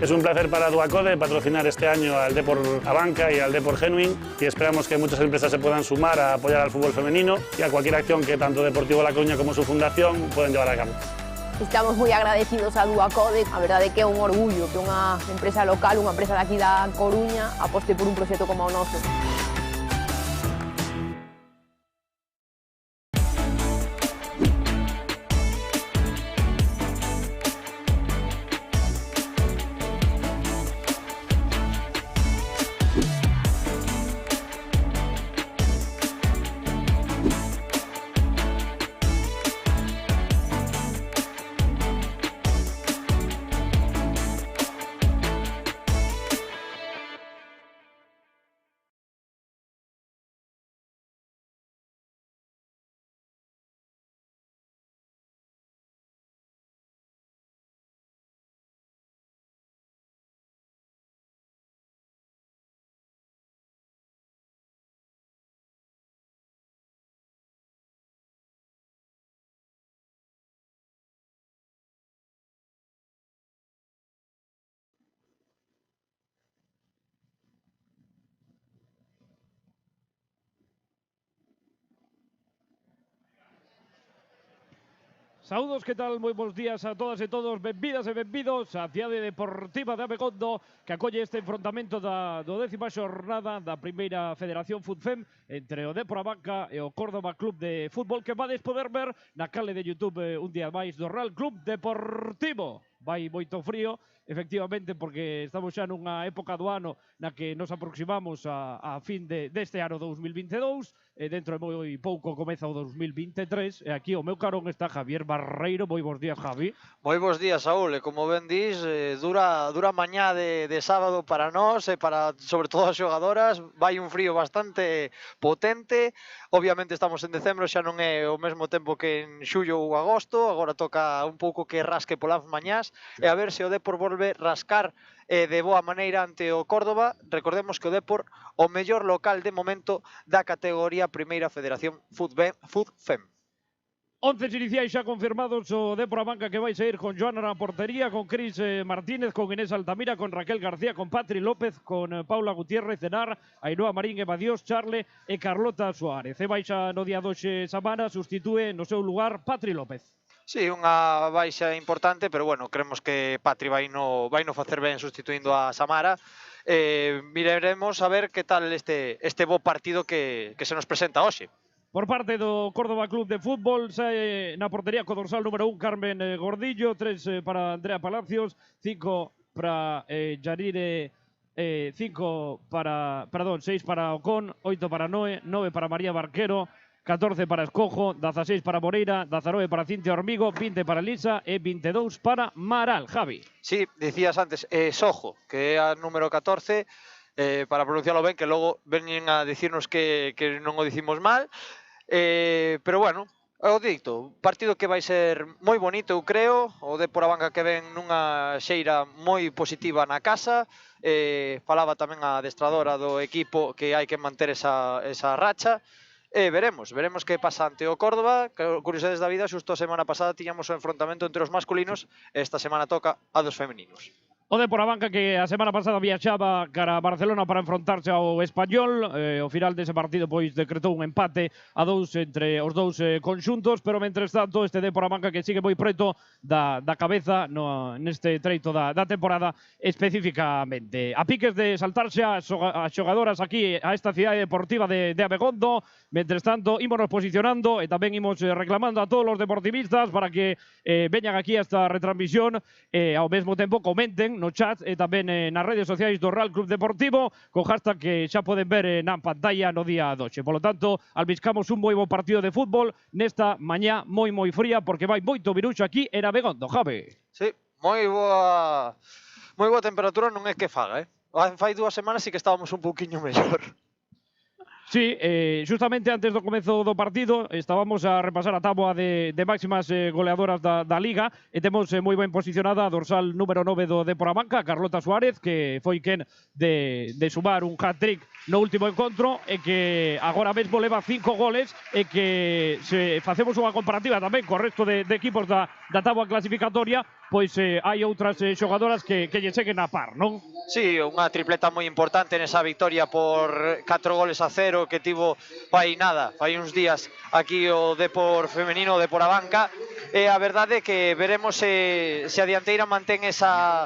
Es un placer para Duacode patrocinar este año al Depor Abanca y al Depor Genuín y esperamos que muchas empresas se puedan sumar a apoyar al fútbol femenino y a cualquier acción que tanto Deportivo La Coruña como su fundación pueden llevar a cabo. Estamos moi agradecidos a Duacode, a verdade que é un orgullo que unha empresa local, unha empresa daqui da Coruña, aposte por un proxecto como o noso. Saúdos, que tal? Moi bons días a todas e todos, benvidas e benvidos á cidade deportiva de Abegondo, que acolle este enfrontamento do 10ª xornada da primeira Federación Futfem entre o Depor Abanca e o Córdoba Club de Fútbol, que vades poder ver na canle de YouTube un día máis do Real Club Deportivo. Vai moito frío, efectivamente, porque estamos xa nunha época do ano na que nos aproximamos a fin deste ano 2022, e dentro de moi pouco comeza o 2023, e aquí o meu carón está Javier Barreiro. Moi bons días, Javi. Moi bons días, Saúl, e como ben dis, dura mañá de sábado para nós e para, sobre todo, as xogadoras. Vai un frío bastante potente, obviamente estamos en decembro, xa non é o mesmo tempo que en xullo ou agosto, agora toca un pouco que rasque polas mañás, e a ver se o Depor volve rascar de boa maneira ante o Córdoba. Recordemos que o Depor o mellor local de momento da categoría Primeira Federación Futfem. 11 iniciais xa confirmados: o Depor Abanca, que vai sair con Joana na portería, con Cris Martínez, con Inés Altamira, con Raquel García, con Patri López, con Paula Gutiérrez, Cenar, Ainhoa Marín, Eva Dios, Charle e Carlota Suárez. E baixa no día 2 Samara, sustitúe no seu lugar Patri López. Sí, unha baixa importante, pero bueno, creemos que Patri vai no facer ben sustituindo a Samara. Miraremos a ver que tal este bo partido que se nos presenta hoxe. Por parte do Córdoba Club de Fútbol, sae na portería co dorsal número 1 Carmen Gordillo, 3 para Andrea Palacios, 5 para Yarire, 6 para Ocón, 8 para Noé, 9 para María Barquero, 14 para Escojo, 16 para Moreira, 19 para Cintia Hormigo, 20 para Lisa e 22 para Maral. Javi. Sí, dicías antes, Sojo, que é a número 14, para pronunciarlo ben, que logo veñen a dicirnos que non o dicimos mal, pero bueno, o dito, partido que vai ser moi bonito, eu creo. O Depor Abanca que ven nunha xeira moi positiva na casa, falaba tamén a adestradora do equipo que hai que manter esa racha. Veremos que pasa ante o Córdoba. Curiosidades da vida, xusto a semana pasada tiñamos o enfrontamento entre os masculinos, e esta semana toca a dos femeninos. O Depor Abanca, que a semana pasada viaxaba cara a Barcelona para enfrontarse ao Español, ao final dese partido pois decretou un empate a 2 entre os dous conxuntos, pero mentres tanto este Depor Abanca que sigue moi preto da cabeza neste treito da temporada especificamente. A piques de saltarse as xogadoras aquí a esta cidade deportiva de Abegondo. Mentres tanto, ímonos posicionando e tamén imos reclamando a todos os deportivistas para que veñan aquí a esta retransmisión e ao mesmo tempo comenten no chat e tamén nas redes sociais do Real Club Deportivo co hashtag que xa poden ver na pantalla no día 12. Por lo tanto, albiscamos un moi bo partido de fútbol nesta mañá moi fría, porque vai moito viruxo aquí en Abegondo, Javi. Sí, moi boa temperatura, non é que faga, Fai 2 semanas sí que estábamos un pouquiño mellor. Sí, justamente antes do comezo do partido estábamos a repasar a táboa de máximas goleadoras da Liga e temos moi ben posicionada a dorsal número 9 do Depor Abanca, Carlota Suárez, que foi quen de sumar un hat-trick no último encontro e que agora mesmo leva 5 goles e que se facemos unha comparativa tamén co resto de equipos da táboa clasificatoria, pois hai outras xogadoras que lle seguen a par, non? Sí, unha tripleta moi importante nesa victoria por 4-0 que tivo fai uns días aquí o Depor femenino, o Depor Abanca, e a verdade é que veremos se a dianteira mantén esa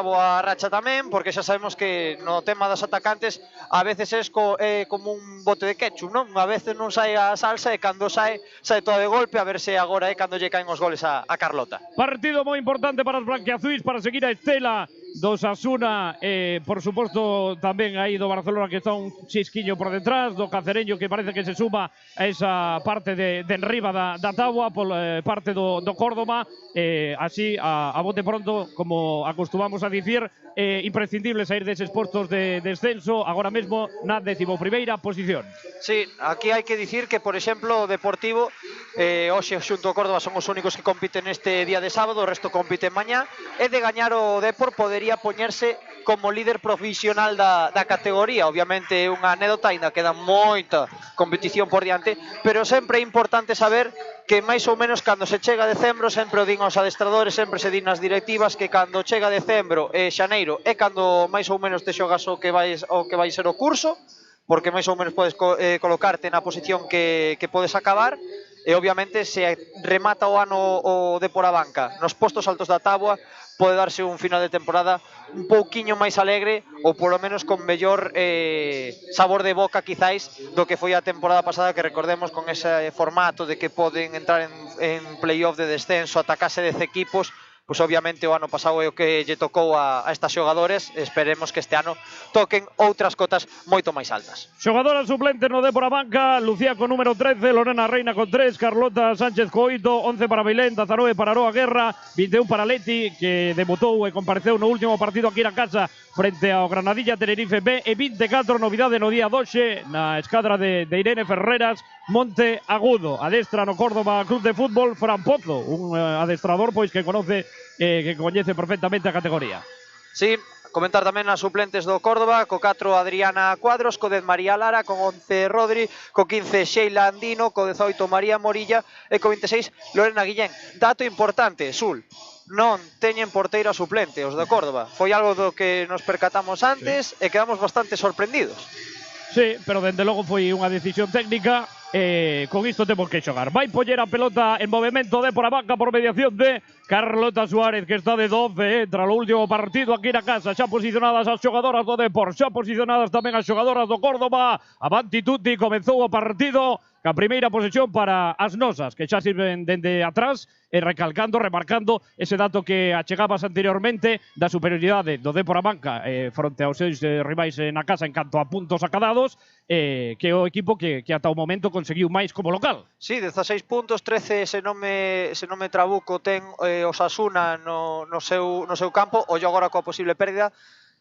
boa racha tamén, porque xa sabemos que no tema das atacantes a veces é como un bote de ketchup, non? A veces non sae a salsa e cando sae toda de golpe, a ver se agora é cando lle caen os goles a Carlota. Partido moi importante para os branquiazuis, para seguir a estela do Osasuna, por suposto tamén aí do Barcelona, que está un chisquiño por detrás, do Cacereño, que parece que se suma a esa parte de enriba da táboa por parte do Córdoba, así a bote pronto, como acostumamos a dicir, imprescindible sair deses postos de descenso agora mesmo na 11ª posición. Sí, aquí hai que dicir que, por exemplo, o Deportivo hoxe xunto ao Córdoba son os únicos que compiten este día de sábado, o resto compiten mañá, e de gañar o Depor podería poñerse como líder provisional da categoría. Obviamente é unha anécdota, ainda queda moita competición por diante, pero sempre é importante saber que máis ou menos cando se chega a decembro, sempre o din aos adestradores, sempre se din nas directivas, que cando chega decembro e xaneiro é cando máis ou menos te xogas o que vai ser o curso, porque máis ou menos podes colocarte na posición que podes acabar, e obviamente se remata o ano o Depor Abanca nos postos altos da táboa, pode darse un final de temporada un pouquiño máis alegre, ou polo menos con mellor sabor de boca quizáis do que foi a temporada pasada, que recordemos con ese formato de que poden entrar en playoff de descenso ata case 10 equipos. Pois obviamente o ano pasado é o que lle tocou a estas xogadores, esperemos que este ano toquen outras cotas moito máis altas. Xogadora suplente no Depor Abanca, Lucía con número 13, Lorena Reina con 3, Carlota Sánchez co 8, 11 para Belén, 19 para Aroa Guerra, 21 para Leti, que debutou e compareceu no último partido aquí na casa frente ao Granadilla Tenerife B, e 24, novidade no día doxe, na escadra de Irene Ferreras, Monte Agudo. Adestra no Córdoba Club de Fútbol Fran Pozo, un adestrador pois que coñece perfectamente a categoría. Sí, comentar tamén as suplentes do Córdoba, co 4 Adriana Cuadros, co 10 María Lara, con 11 Rodri, co 15 Sheila Andino, co 18 María Morilla e co 26 Lorena Guillén. Dato importante, Sul, non teñen porteira suplente os do Córdoba. Foi algo do que nos percatamos antes e quedamos bastante sorprendidos. Sí, pero dende logo foi unha decisión técnica. Con isto temos que xogar. Vai poñer a pelota en movimento de por a banca por mediación de Carlota Suárez, que está de 12, entra o último partido aquí na casa, xa posicionadas as xogadoras do Depor, xa posicionadas tamén as xogadoras do Córdoba. Avanti tutti, comezou o partido, a primeira posesión para as nosas, que xa sirven dende atrás, e recalcando, remarcando ese dato que achegabas anteriormente da superioridade do Depor a banca fronte aos seus rivais na casa en canto a puntos acadados, que é o equipo que ata o momento conseguiu máis como local. Sí, 16 puntos, 13 se non me trabuco ten Osasuna no seu campo, ollo agora coa posible pérdida.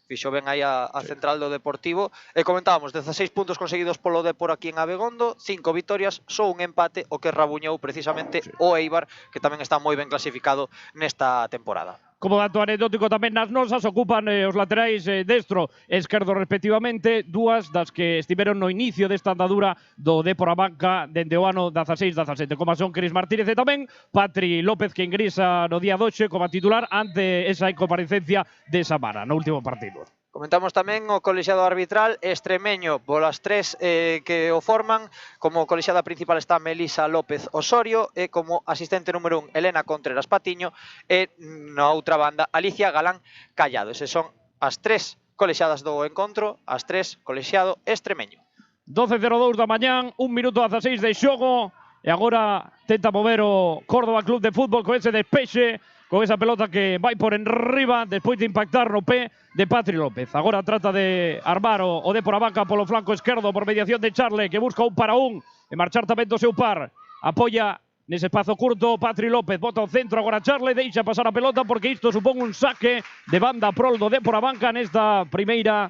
Fixo ben aí a central do Deportivo. E comentábamos, 16 puntos conseguidos polo Depor aquí en Abegondo, 5 vitorias, só un empate, o que rabuñou precisamente o Eibar, que tamén está moi ben clasificado nesta temporada. Como dato anecdótico tamén nas nosas, ocupan os laterais destro e esquerdo respectivamente, dúas das que estiveron no inicio desta andadura do Depor a banca dende o ano 16-17, como son Cris Martínez e tamén Patri López, que ingresa no día doxe como titular ante esa incomparecencia de Samara no último partido. Comentamos tamén o colexiado arbitral extremeño polas tres que o forman. Como colexiada principal está Melisa López Osorio e como asistente número 1 Elena Contreras Patiño e na outra banda Alicia Galán Callado. Eses son as tres colexiadas do encontro, as tres colexiado extremeño. 12:02 da mañán, 1 minuto a 16 de xogo e agora tenta mover o Córdoba Club de Fútbol con ese despexe, con esa pelota que vai por enriba despois de impactar no pé de Patri López. Agora trata de armar o Depor a banca polo flanco esquerdo por mediación de Charle, que busca 1 para 1 e marchar tamén do seu par. Apoia nese espazo curto Patri López, bota ao centro agora Charle, deixa pasar a pelota porque isto supón un saque de banda prol do Depor a banca nesta primeira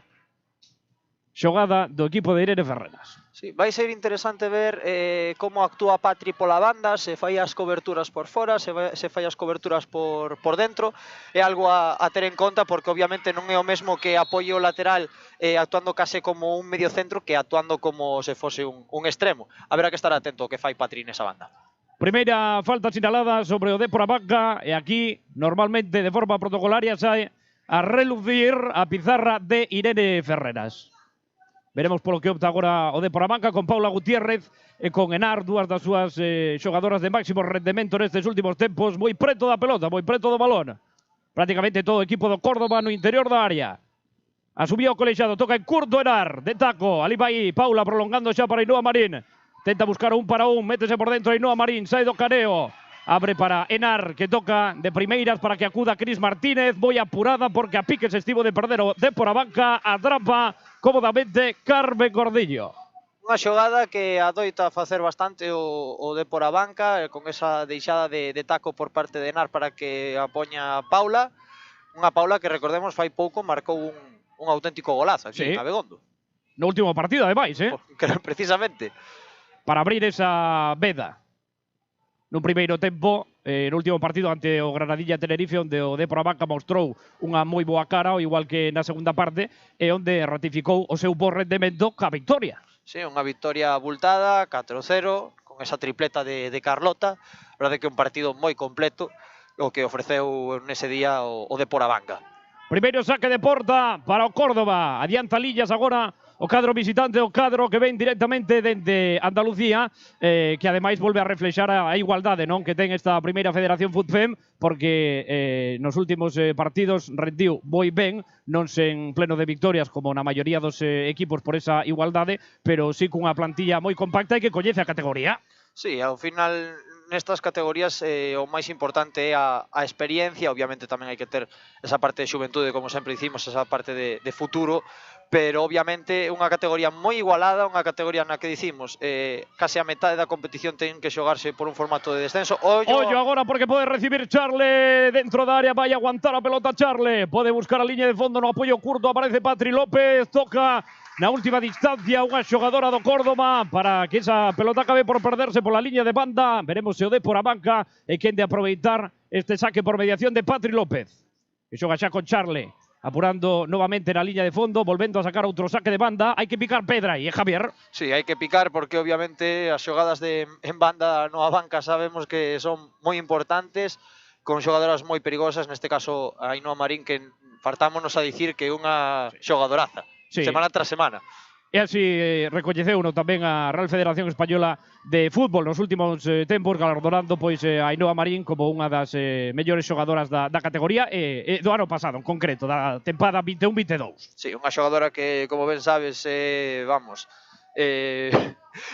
xogada do equipo de Irene Ferreras. Sí, vai ser interesante ver como actúa Patri pola banda, se fai as coberturas por fora, se fai as coberturas por dentro. É algo a ter en conta porque obviamente non é o mesmo que apoio lateral actuando case como un medio centro que actuando como se fose un extremo. Haberá que estar atento ao que fai Patri nesa banda. Primeira falta sinalada sobre o Dépor Abanca e aquí, normalmente de forma protocolaria, sae a relucir a pizarra de Irene Ferreras. Veremos polo que opta agora o Dépor Abanca con Paula Gutiérrez e con Henar, dúas das súas xogadoras de máximo rendemento nestes últimos tempos, moi preto da pelota, moi preto do balón. Prácticamente todo o equipo do Córdoba no interior da área. Asumió o colexado, toca en curto Henar, de taco, ali vai Paula prolongando xa para Ainhoa Marín. Tenta buscar un para un, métese por dentro Ainhoa Marín, sai do careo. Abre para Henar, que toca de primeiras para que acuda Cris Martínez. Moi apurada porque a piques estivo de perder o Dépor Abanca. Atrapa cómodamente Carmen Gordillo. Unha xogada que adoita facer bastante o Dépor Abanca, con esa deixada de taco por parte de Henar para que a poña Paula. Unha Paula que, recordemos, fai pouco marcou un auténtico golazo aquí en Abegondo. No último partido, ademais, Precisamente. Para abrir esa veda. Nun primeiro tempo, no último partido ante o Granadilla Tenerife, onde o Dépor Abanca mostrou unha moi boa cara, ao igual que na segunda parte, e onde ratificou o seu bo rendemento ca victoria. Sí, unha victoria abultada, 4-0, con esa tripleta de Carlota. A verdade que un partido moi completo o que ofreceu nese día o Dépor Abanca. Primeiro saque de porta para o Córdoba. Adianta Lillas agora o cadro visitante, o cadro que ven directamente dende Andalucía, que ademais volve a reflexar a igualdade, non, que ten esta primeira Federación Futfem, porque nos últimos partidos rendiu moi ben, non sen pleno de victorias como na maioría dos equipos por esa igualdade, pero sí cunha plantilla moi compacta e que coñece a categoría. Sí, ao final nestas categorías o máis importante é a experiencia. Obviamente tamén hai que ter esa parte de xuventude, como sempre dicimos, esa parte de futuro, pero obviamente unha categoría moi igualada, unha categoría na que dicimos case a metade da competición ten que xogarse por un formato de descenso. Ollo agora porque pode recibir Charle dentro da área, vai aguantar a pelota Charle, pode buscar a liña de fondo no apoio curto, aparece Patri López, toca na última distancia unha xogadora do Córdoba para que esa pelota acabe por perderse pola liña de banda. Veremos se o Dépor Abanca e quen de aproveitar este saque por mediación de Patri López, que xoga xa con Charle, apurando novamente na liña de fondo, volvendo a sacar outro saque de banda. Hai que picar pedra e Javier. Sí, hai que picar porque obviamente as xogadas en banda no Abanca sabemos que son moi importantes, con xogadoras moi perigosas, neste caso a Ainhoa Marín, que fartámonos a dicir que é unha xogadoraza, semana tras semana. E así recoñeceuno tamén a Real Federación Española de Fútbol nos últimos tempos, galardonando pois a Ainhoa Marín como unha das mellores xogadoras da categoría e do ano pasado, en concreto, da tempada 21-22. Sí, unha xogadora que, como ben sabes, vamos,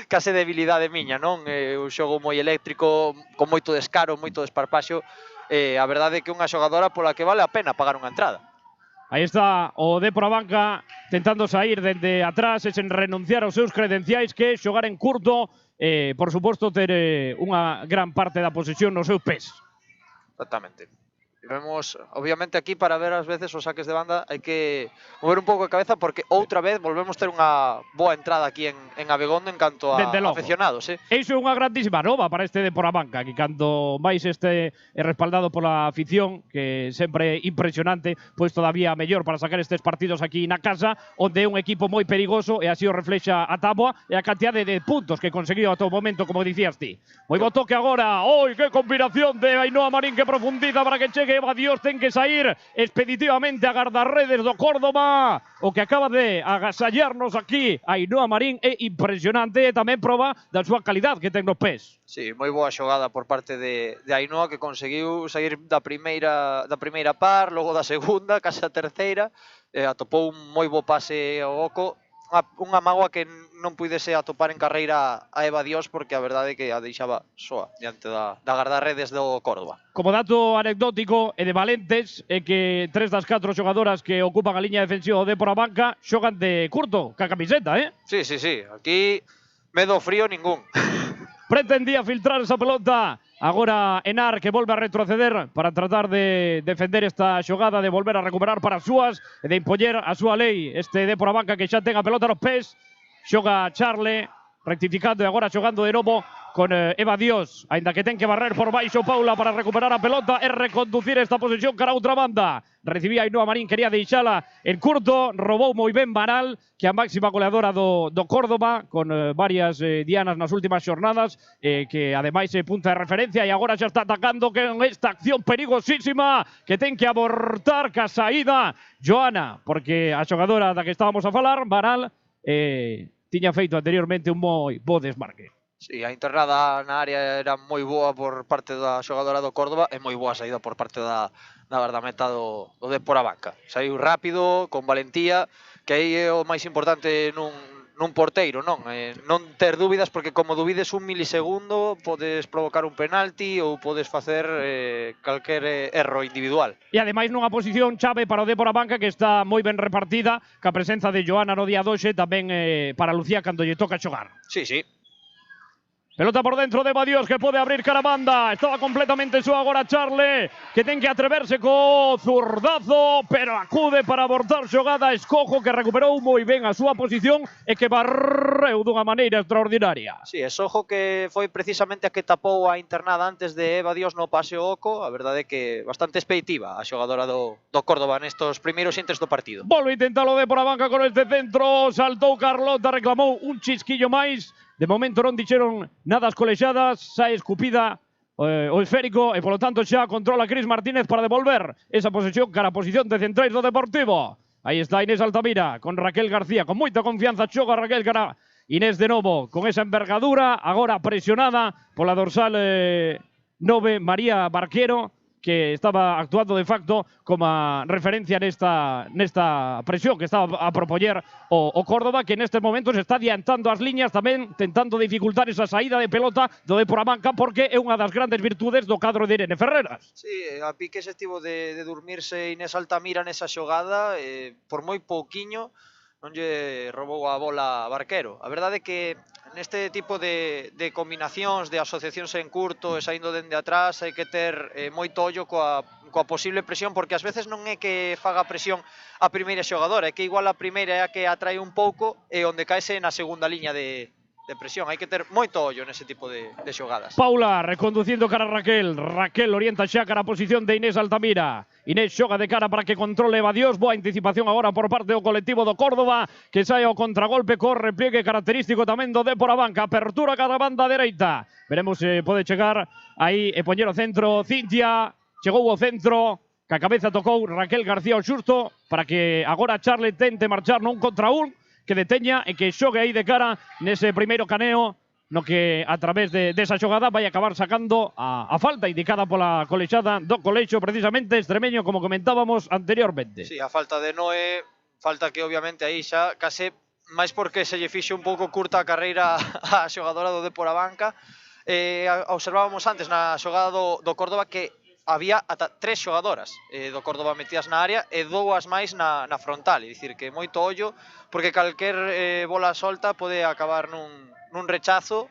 case debilidade miña, non? Un xogo moi eléctrico, con moito descaro, moito desparpaxo. A verdade é que é unha xogadora pola que vale a pena pagar unha entrada. Aí está o Dépor Abanca tentando sair dende atrás e sen renunciar aos seus credenciais, que é xogar en curto e, por suposto, ter unha gran parte da posesión nos seus pés. Exactamente. Vemos, obviamente, aquí para ver ás veces os saques de banda hai que mover un pouco a cabeza, porque outra vez volvemos ter unha boa entrada aquí en Abegondo en canto a aficionados. Iso é unha grandísima nova para este Dépor Abanca, que cando máis este é respaldado pola afición, que sempre é impresionante, pois todavía mellor para sacar estes partidos aquí na casa, onde é un equipo moi perigoso, e así o reflexa a táboa e a cantidade de puntos que conseguiu ata o momento, como dicías ti. Moi bo toque agora. Oi, que combinación de Ainhoa Marín, que profundiza para que chegue Eva Dios, ten que sair expeditivamente a guardarredes do Córdoba. O que acaba de agasallarnos aquí Ainhoa Marín é impresionante e tamén proba da súa calidad que ten nos pés. Sí, moi boa xogada por parte de Ainhoa, que conseguiu sair da primeira par, logo da segunda, case a terceira, atopou un moi bo pase ao oco. Unha mágoa que non puidese atopar en carreira a Eva Dios, porque a verdade é que a deixaba soa diante da guardarredes do Córdoba. Como dato anecdótico e de valentes é que 3 das 4 xogadoras que ocupan a liña defensiva do Dépor Abanca xogan de curto, ca camiseta, Sí, aquí medo frío ningún. Pretendía filtrar esa pelota. Agora Henar, que volve a retroceder para tratar de defender esta xogada, de volver a recuperar para as súas e de impoñer a súa lei. Este Dépor Abanca que xa ten a pelota nos pés. Xoga Charle, rectificando e agora xogando de novo con Eva Dios, aínda que ten que barrer por baixo Paula para recuperar a pelota e reconducir esta posesión cara a outra banda. Recibía Ainhoa Marín, quería deixala en curto, robou moi ben Varal, que é a máxima goleadora do Córdoba, con varias dianas nas últimas xornadas, que ademais é punta de referencia e agora xa está atacando con esta acción perigosísima que ten que abortar ca saída Joana, porque a xogadora da que estábamos a falar, Varal, tiña feito anteriormente un moi bo desmarque. Sí, a internada na área era moi boa por parte da xogadora do Córdoba e moi boa saída por parte da guardameta do Dépor Abanca. Saiu rápido, con valentía, que aí é o máis importante nun porteiro, non? Non ter dúbidas, porque como dubides un milisegundo podes provocar un penalti ou podes facer calquer erro individual. E ademais nunha posición chave para o Dépor Abanca que está moi ben repartida, ca presenza de Joana no día doxe, tamén para Lucía cando lle toca xogar. Sí, sí. Pelota por dentro de Badios, que pode abrir cara a banda. Estaba completamente súa agora Charle, que ten que atreverse co zurdazo, pero acude para abortar xogada Escojo, que recuperou moi ben a súa posición e que barreu dunha maneira extraordinaria. Sí, Escojo que foi precisamente a que tapou a internada antes de Eva Dios no pase o oco. A verdade é que bastante expeitiva a xogadora do Córdoba nestos primeiros intres do partido. Volve a intentalo de por a banca con este centro, saltou Carlota, reclamou un chisquillo máis. De momento non dixeron nada as colexadas, sae escupida o esférico e polo tanto xa controla Cris Martínez para devolver esa posesión cara a posición de centrais do Deportivo. Aí está Inés Altamira con Raquel García, con moita confianza xoga Raquel cara Inés de novo, con esa envergadura, agora presionada pola dorsal 9 María Barquero, que estaba actuando de facto como referencia nesta presión que estaba a propoñer o Córdoba, que nestes momentos está adiantando as liñas, tamén tentando dificultar esa saída de pelota do Dépor Abanca, porque é unha das grandes virtudes do cadro de Irene Ferreras. Sí, a pique se estivo de dormirse Inés Altamira nesa xogada, por moi pouquiño non lle roubou a bola a Barquero. A verdade é que neste tipo de combinacións, de asociacións en curto e saindo dende atrás, hai que ter moito ollo coa posible presión, porque ás veces non é que faga presión a primeira xogadora, é que igual a primeira é a que atrae un pouco e onde caese na segunda liña de presión. Hai que ter moito ollo nese tipo de xogadas. Paula reconducindo cara a Raquel. Raquel orienta xa cara a posición de Inés Altamira. Inés xoga de cara para que controle Badios. Boa anticipación agora por parte do colectivo do Córdoba, que sae ao contragolpe co repliegue característico tamén do Dépor Abanca. Apertura cara a banda dereita. Veremos se pode chegar aí e poñer o centro Cintia. Chegou o centro, que a cabeza tocou Raquel García ao xusto, para que agora Charle tente marchar nun contra un, que deteña e que xogue aí de cara nese primeiro caneo, no que a través desa xogada vai acabar sacando a falta indicada pola colexada do colexo precisamente extremeño, como comentábamos anteriormente. Sí, a falta de Noé, falta que obviamente aí xa case máis porque se lle fixe un pouco curta a carreira a xogadora do Dépor Abanca. Observábamos antes na xogada do Córdoba que había ata 3 xogadoras do Córdoba metidas na área e 2 máis na frontal, é dicir que moito ollo, porque calquer bola solta pode acabar nun rechazo,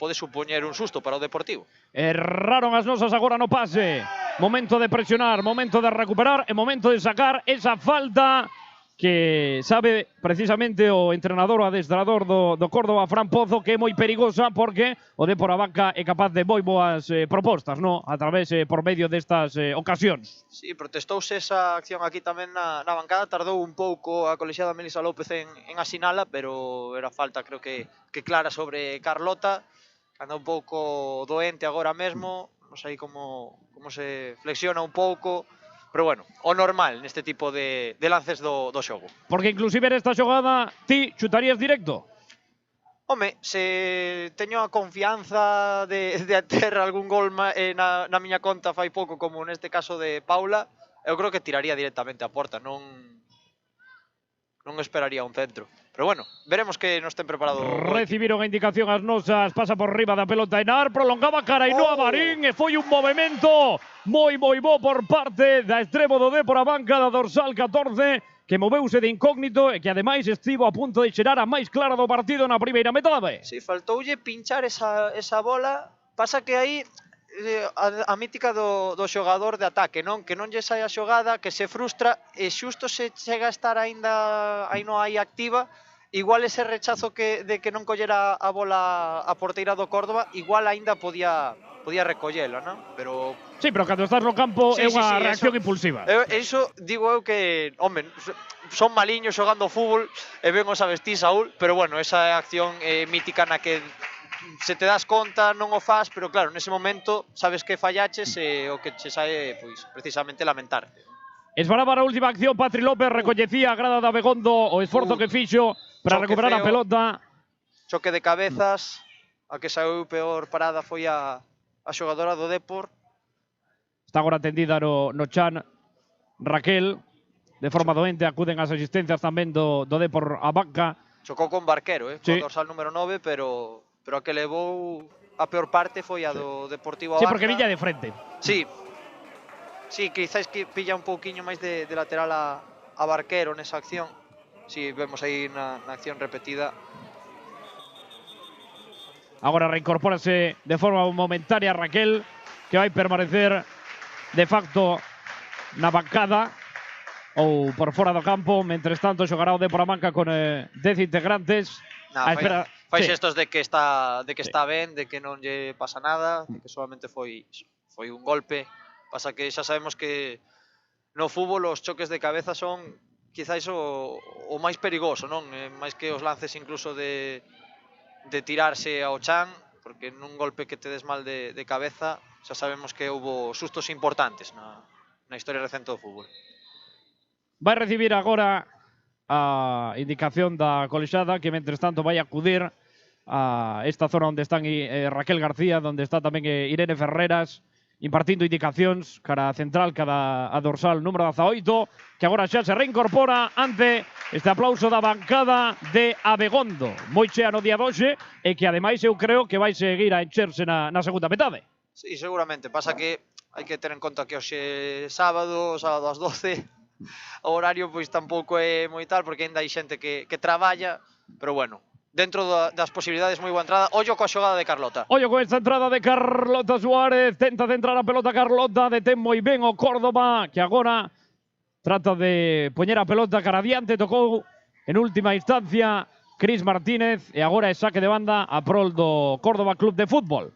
pode supoñer un susto para o Deportivo. Erraron as nosas agora no pase. Momento de presionar, momento de recuperar e momento de sacar esa falta que sabe precisamente o entrenador, o adestrador do Córdoba, Fran Pozo, que é moi perigosa porque o Dépor Abanca é capaz de moi boas propostas, no? A través por medio destas ocasións. Sí, protestouse esa acción aquí tamén na bancada, tardou un pouco a colexiada Melisa López en asinala, pero era falta creo que clara sobre Carlota, anda un pouco doente agora mesmo, non sei como se flexiona un pouco. Pero bueno, o normal neste tipo de lances do xogo. Porque inclusive nesta xogada ti chutarías directo? Home, se teño a confianza de ter algún gol na miña conta fai pouco, como neste caso de Paula, eu creo que tiraría directamente a porta, non esperaría un centro. Pero bueno, veremos que nos ten preparado. Recibiron a indicación as nosas, pasa por riba da pelota Enar, prolongaba cara Ainhoa Marín e foi un movimento moi bo por parte da extremo do Dépor Abanca, da dorsal 14, que moveuse de incógnito e que ademais estivo a punto de xerar a máis clara do partido na primeira metade. Si, faltoulle pinchar esa bola, pasa que aí a mítica do xogador de ataque, non? Que non lle sai a xogada, que se frustra e xusto se chega a estar aínda aí activa igual ese rechazo de que non collera a bola a porteira do Córdoba, igual aínda podía recollela, non? Pero Sí, pero cando estás no campo é unha reacción eso, impulsiva. Eso digo eu que, home, son maliños xogando fútbol e ben os avestí, Saúl, pero bueno, esa acción mítica na que se te das conta non o fas, pero claro, nese momento sabes que fallaches e o que che sae, pois, precisamente lamentar. Esbaraba a última acción, Patri López recollecía a grada de Abegondo o esforzo que fixo para recuperar a pelota. Choque de cabezas, a que saiu peor parada foi a xogadora do Depor. Está agora atendida no chan Raquel, de forma doente, acuden as asistencias tamén do Depor a banca. Chocou con Barquero, Sí. co dorsal número 9, pero a que levou a peor parte foi a do Deportivo a banca. Sí, porque villa de frente. Sí, quizáis que pilla un pouquiño máis de lateral a Barquero nesa acción. Sí, vemos aí na acción repetida. Agora reincorpórase de forma momentánea Raquel, que vai permanecer de facto na bancada ou por fora do campo. Mentres tanto xogará o Depor a banca con 10 integrantes. Fai xestos de que está ben, de que non lle pasa nada, de que solamente foi un golpe. Pasa que xa sabemos que no fútbol os choques de cabeza son quizáis o máis perigoso, non? Máis que os lances incluso de tirarse ao chan, porque nun golpe que te des mal de cabeza xa sabemos que houbo sustos importantes na historia recente do fútbol. Vai recibir agora a indicación da colexada, que mentres tanto vai acudir a esta zona onde están Raquel García, onde está tamén Irene Ferreras, impartindo indicacións cara a central, cara a dorsal número 18, que agora xa se reincorpora ante este aplauso da bancada de Abegondo. Moi chea no día doxe e que ademais eu creo que vai seguir a encherse na segunda metade. Sí, seguramente. Pasa que hai que ter en conta que hoxe sábado ás 12, o horario pois tampouco é moi tal, porque ainda hai xente que traballa, pero bueno, dentro das posibilidades, moi boa entrada. Ollo coa xogada de Carlota. Ollo con esta entrada de Carlota Suárez, tenta centrar a pelota Carlota, detén moi ben o Córdoba, que agora trata de poñer a pelota cara adiante, tocou en última instancia Cris Martínez e agora é saque de banda a prol do Córdoba Club de Fútbol,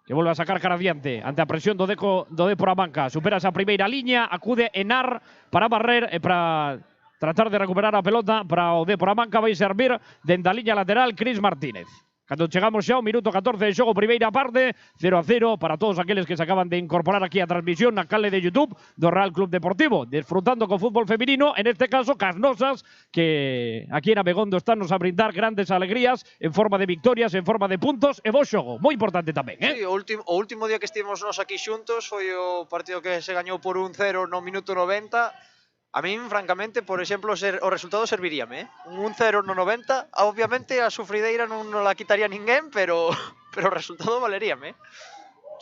que volve a sacar cara adiante ante a presión do Depor a banca. Supera esa primeira liña, acude Enar para barrer e para tratar de recuperar a pelota para o Depor a banca. Vai servir dende a liña lateral Cris Martínez. Cando chegamos xa ao minuto 14 de xogo, primeira parte, 0-0 para todos aqueles que se acaban de incorporar aquí a transmisión na canle de YouTube do Real Club Deportivo, disfrutando co fútbol feminino, en este caso cas nosas, que aquí en Abegondo están nos a brindar grandes alegrías en forma de victorias, en forma de puntos e bo xogo, moi importante tamén, Sí, o último día que estivemos nós aquí xuntos foi o partido que se gañou por 1-0 no minuto 90. A min, francamente, por exemplo, o resultado serviríame, un 1-0 no 90, obviamente a sufrideira non la quitaría ninguén, pero o resultado valeríame.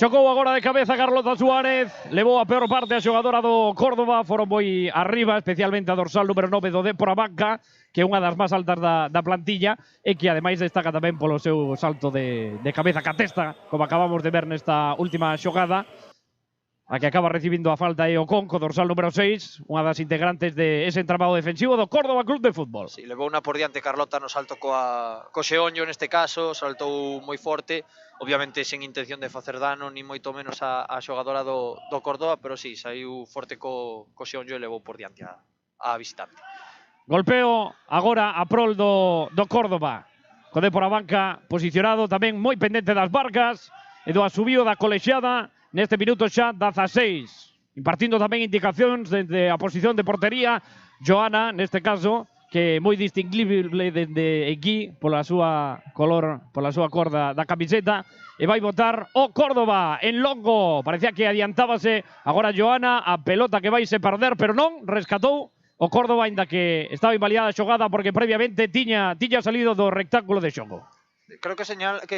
Chocou agora de cabeza Carlota Suárez, levou a peor parte a xogadora do Córdoba, foron moi arriba, especialmente a dorsal número 9 do Depor a banca, que é unha das máis altas da plantilla e que ademais destaca tamén polo seu salto de cabeza ca testa, como acabamos de ver nesta última xogada. A que acaba recibindo a falta é o Conco, dorsal número 6, unha das integrantes de ese entramado defensivo do Córdoba Club de Fútbol. Sí, levou unha por diante Carlota no salto co xeonllo neste caso, saltou moi forte, obviamente sen intención de facer dano, ni moito menos a xogadora do Córdoba, pero sí, saiu forte co xeonllo e levou por diante a visitante. Golpeo agora a prol do Córdoba, co Depor a banca posicionado tamén moi pendente das barcas e do asubío da colexiada. Neste minuto xa 16, impartindo tamén indicacións desde a posición de portería, Joana, neste caso, que é moi distinguible dende aquí pola súa color, pola súa cor da camiseta, e vai botar o Córdoba en longo. Parecía que adiantábase agora Joana, a pelota que vai se perder, pero non, rescatou o Córdoba, aínda que estaba invalidada a xogada porque previamente tiña salido do rectángulo de xogo. Creo que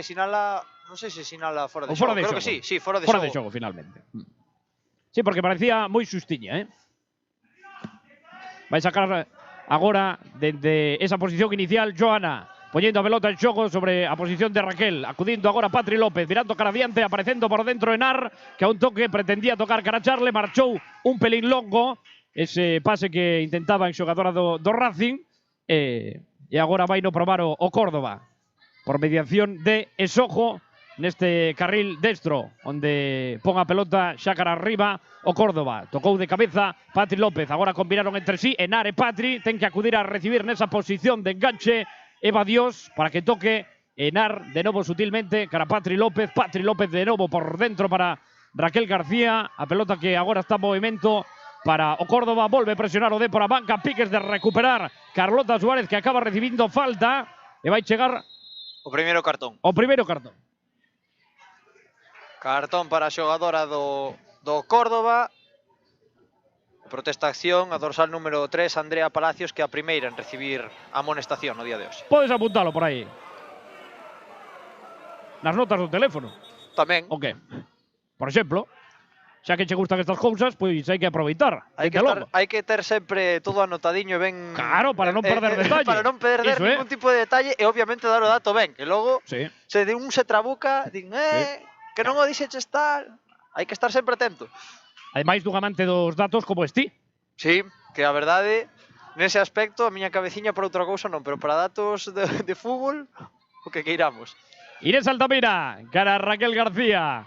sinala, non sei se sinala fora de xogo. Creo que sí, fora de xogo. Fora de xogo, finalmente. Sí, porque parecía moi xustiña, Vai sacar agora dende esa posición inicial Joana, poñendo a pelota en xogo sobre a posición de Raquel, acudindo agora Patri López, mirando cara adiante, aparecendo por dentro Enar, que a un toque pretendía tocar cara a Charle, marchou un pelín longo ese pase que intentaba en xogadora do Racing, E agora vai no probar o Córdoba por mediación de Esojo neste carril destro, onde pon a pelota xa cara arriba o Córdoba. Tocou de cabeza Patri López, agora combinaron entre sí, Henar e Patri, ten que acudir a recibir nesa posición de enganche Eva Dios para que toque Henar de novo sutilmente cara Patri López de novo por dentro para Raquel García, a pelota que agora está en movimento para o Córdoba, volve a presionar o Dépor a banca, piques de recuperar Carlota Suárez que acaba recibindo falta e vai chegar o primeiro cartón. Cartón para a xogadora do Córdoba. Protestación a dorsal número 3, Andrea Palacios, que é a primeira en recibir a amonestación no día de hoxe. Podes apuntalo por aí. Nas notas do teléfono. Tamén. O que? Por exemplo, xa que che gustan estas cousas, pois hai que aproveitar. Hai que ter sempre todo anotadiño ben... Claro, para non perder detalle. Para non perder ningún tipo de detalle e obviamente dar o dato ben, que logo se de un se trabuca, din, que non o dixeches tal. Hai que estar sempre atento. Ademais dun amante dos datos como ti. Sí, que a verdade, nese aspecto, a miña cabeciña para outra cousa non, pero para datos de fútbol, o que queiramos. Inés Altamira, cara a Raquel García.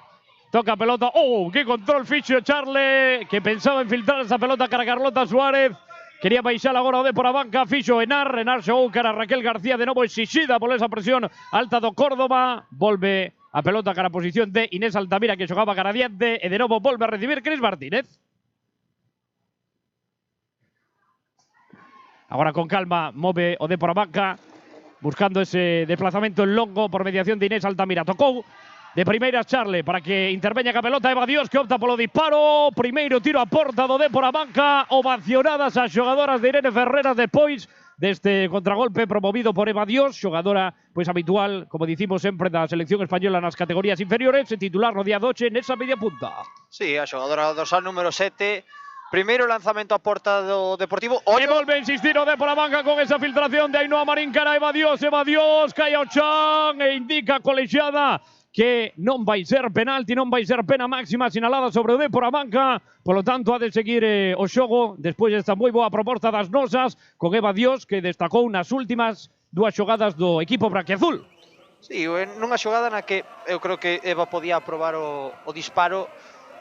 Toca a pelota. ¡Oh! ¡Qué control fixo Charle! Que pensaba en filtrar esa pelota cara a Carlota Suárez. Quería baixar agora o Dépor a banca. Fixo Henar. Henar xogou cara a Raquel García. De novo exixida por esa presión alta do Córdoba. Volve a pelota cara a posición de Inés Altamira, que xogaba cara adiante. E de novo volve a recibir Cris Martínez. Agora con calma move o Dépor a banca, buscando ese desplazamento en longo por mediación de Inés Altamira. Tocou de primeiras Charle para que interveña a pelota Eva Dios, que opta polo disparo. Primeiro tiro a porta do Dépor a banca. Ovacionadas as xogadoras de Irene Ferreras depois deste contragolpe promovido por Eva Dios, xogadora pois habitual, como dicimos sempre, da selección española nas categorías inferiores, e titular no día doche nesa media punta. Sí, a xogadora dorsal número 7. Primeiro lanzamento a porta do Deportivo. E volve a insistir o Dépor a banca con esa filtración de Ainhoa Marín cara a Eva Dios cae ao chan e indica a colexiada que non vai ser penalti, non vai ser pena máxima sinalada sobre o Dépor a banca. Polo tanto, ha de seguir o xogo despois desta moi boa proposta das nosas con Eva Dios, que destacou nas últimas dúas xogadas do equipo branquiazul. Sí, nunha xogada na que eu creo que Eva podía aprobar o disparo,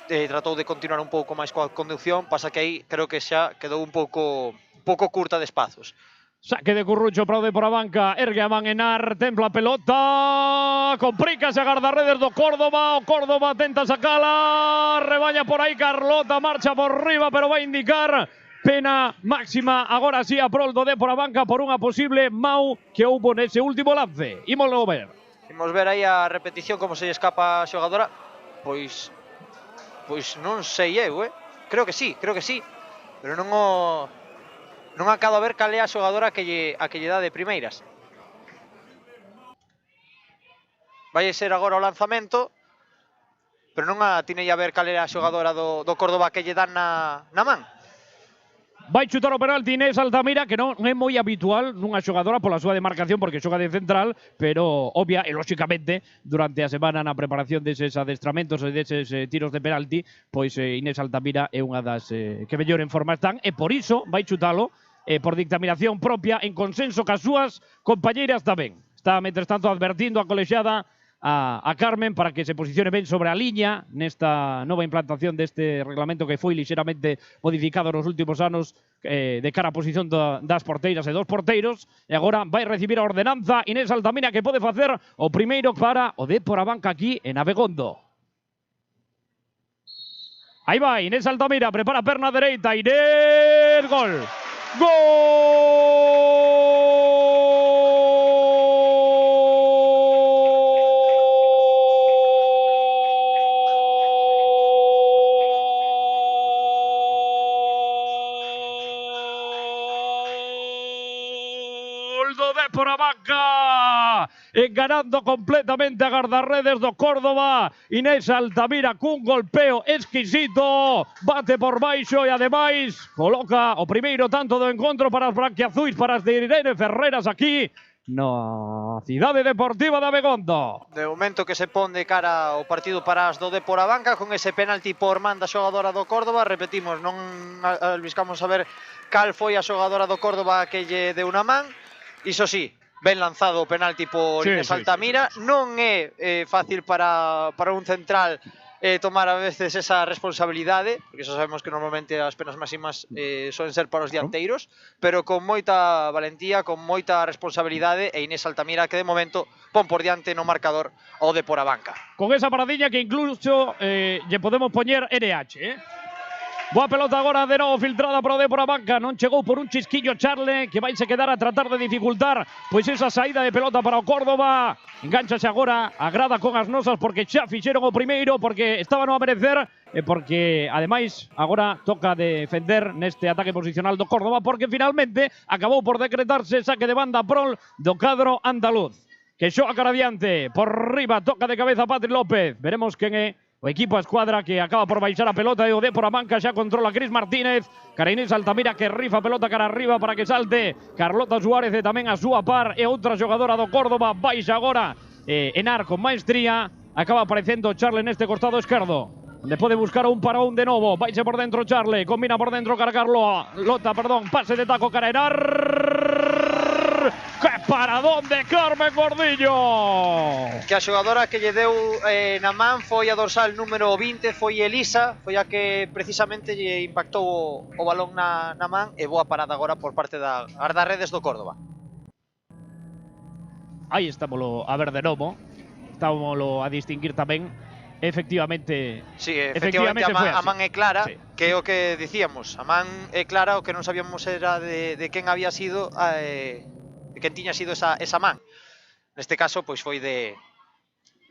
tratou de continuar un pouco máis coa conducción, pasa que aí creo que xa quedou un pouco curta de espazos. Saque de Currucho para o Dépor a banca, ergue a man Henar, templa a pelota, comprícase a gardarredes do Córdoba, o Córdoba tenta sacala, rebaña por aí Carlota, marcha por riba, pero vai indicar pena máxima, agora sí a prol do Dépor a banca por unha posible mau que houbo nese último lance. Ímoslo ver. Imos ver aí a repetición como se lle escapa a xogadora, pois non sei eu, creo que sí, pero non acabo a ver cal é a xogadora que lle dá de primeiras. Vai ser agora o lanzamento, pero non atinei a ver cal era a xogadora do Córdoba que lle dan na man. Vai chutar o penalti Inés Altamira, que non é moi habitual nunha xogadora pola súa demarcación, porque xoga de central, pero obvia e lóxicamente durante a semana na preparación deses adestramentos e deses tiros de penalti, pois Inés Altamira é unha das que mellor en forma están, e por iso vai chutalo por dictaminación propia en consenso cas súas compañeiras tamén. Está, mentres tanto, advertindo a colexiada a Carmen para que se posicione ben sobre a liña nesta nova implantación deste reglamento que foi lixeramente modificado nos últimos anos de cara a posición das porteiras e dos porteiros, e agora vai recibir a ordenanza Inés Altamira, que pode facer o primeiro para o Dépor a banca aquí en Abegondo. Aí vai Inés Altamira, prepara a perna dereita, Inés, gol! Gol! Do Dépor a banca, enganando completamente a gardarredes do Córdoba. Inés Altamira cun golpeo exquisito, bate por baixo e ademais coloca o primeiro tanto do encontro para as branquiazuis, para as de Irene Ferreras aquí na Cidade Deportiva de Abegondo. De momento que se pon de cara ao partido para as do Dépor a banca con ese penalti por man da xogadora do Córdoba. Repetimos, non albiscamos a ver cal foi a xogadora do Córdoba que lle deu unha man. Iso sí, ben lanzado o penalti por Inés Altamira. Non é fácil para un central tomar a veces esa responsabilidade, porque xa sabemos que normalmente as penas máximas solen ser para os dianteiros, pero con moita valentía, con moita responsabilidade, e Inés Altamira que de momento pon por diante no marcador ao Depor Abanca. Con esa paradiña que incluso lle podemos poñer NH, Boa pelota agora de novo filtrada para o Depor Abanca. Non chegou por un chisquillo Charle, que vai se quedar a tratar de dificultar pois esa saída de pelota para o Córdoba. Engánchase agora a grada con as nosas porque xa fixeron o primeiro, porque estaban a merecer e porque ademais agora toca defender neste ataque posicional do Córdoba, porque finalmente acabou por decretarse saque de banda prol do cadro andaluz. Que xoga cara adiante, por riba toca de cabeza Patri López. Veremos quen é o equipo a escuadra que acaba por baixar a pelota e o Depor Abanca xa controla Cris Martínez. Cara Inés Altamira que rifa a pelota cara arriba para que salte Carlota Suárez e tamén a súa par e outra xogadora do Córdoba. Baixa agora Enar con maestría. Acaba aparecendo Charle neste costado esquerdo, onde pode buscar un parón de novo. Baixa por dentro Charle, combina por dentro cara Carlota, pase de taco cara Enar. ¡Qué paradón de Carmen Gordillo! Que a xogadora que lle deu na man foi a dorsal número 20, foi Elisa, foi a que precisamente lle impactou o balón na man, e boa parada agora por parte da guardarredes do Córdoba. Aí estámoslo a ver de novo, estámoslo a distinguir tamén. Efectivamente, sí, efectivamente a man é clara, sí. Que é o que dicíamos, a man é clara, o que non sabíamos era de quen había sido de quen tiña sido esa man. Neste caso, pois foi de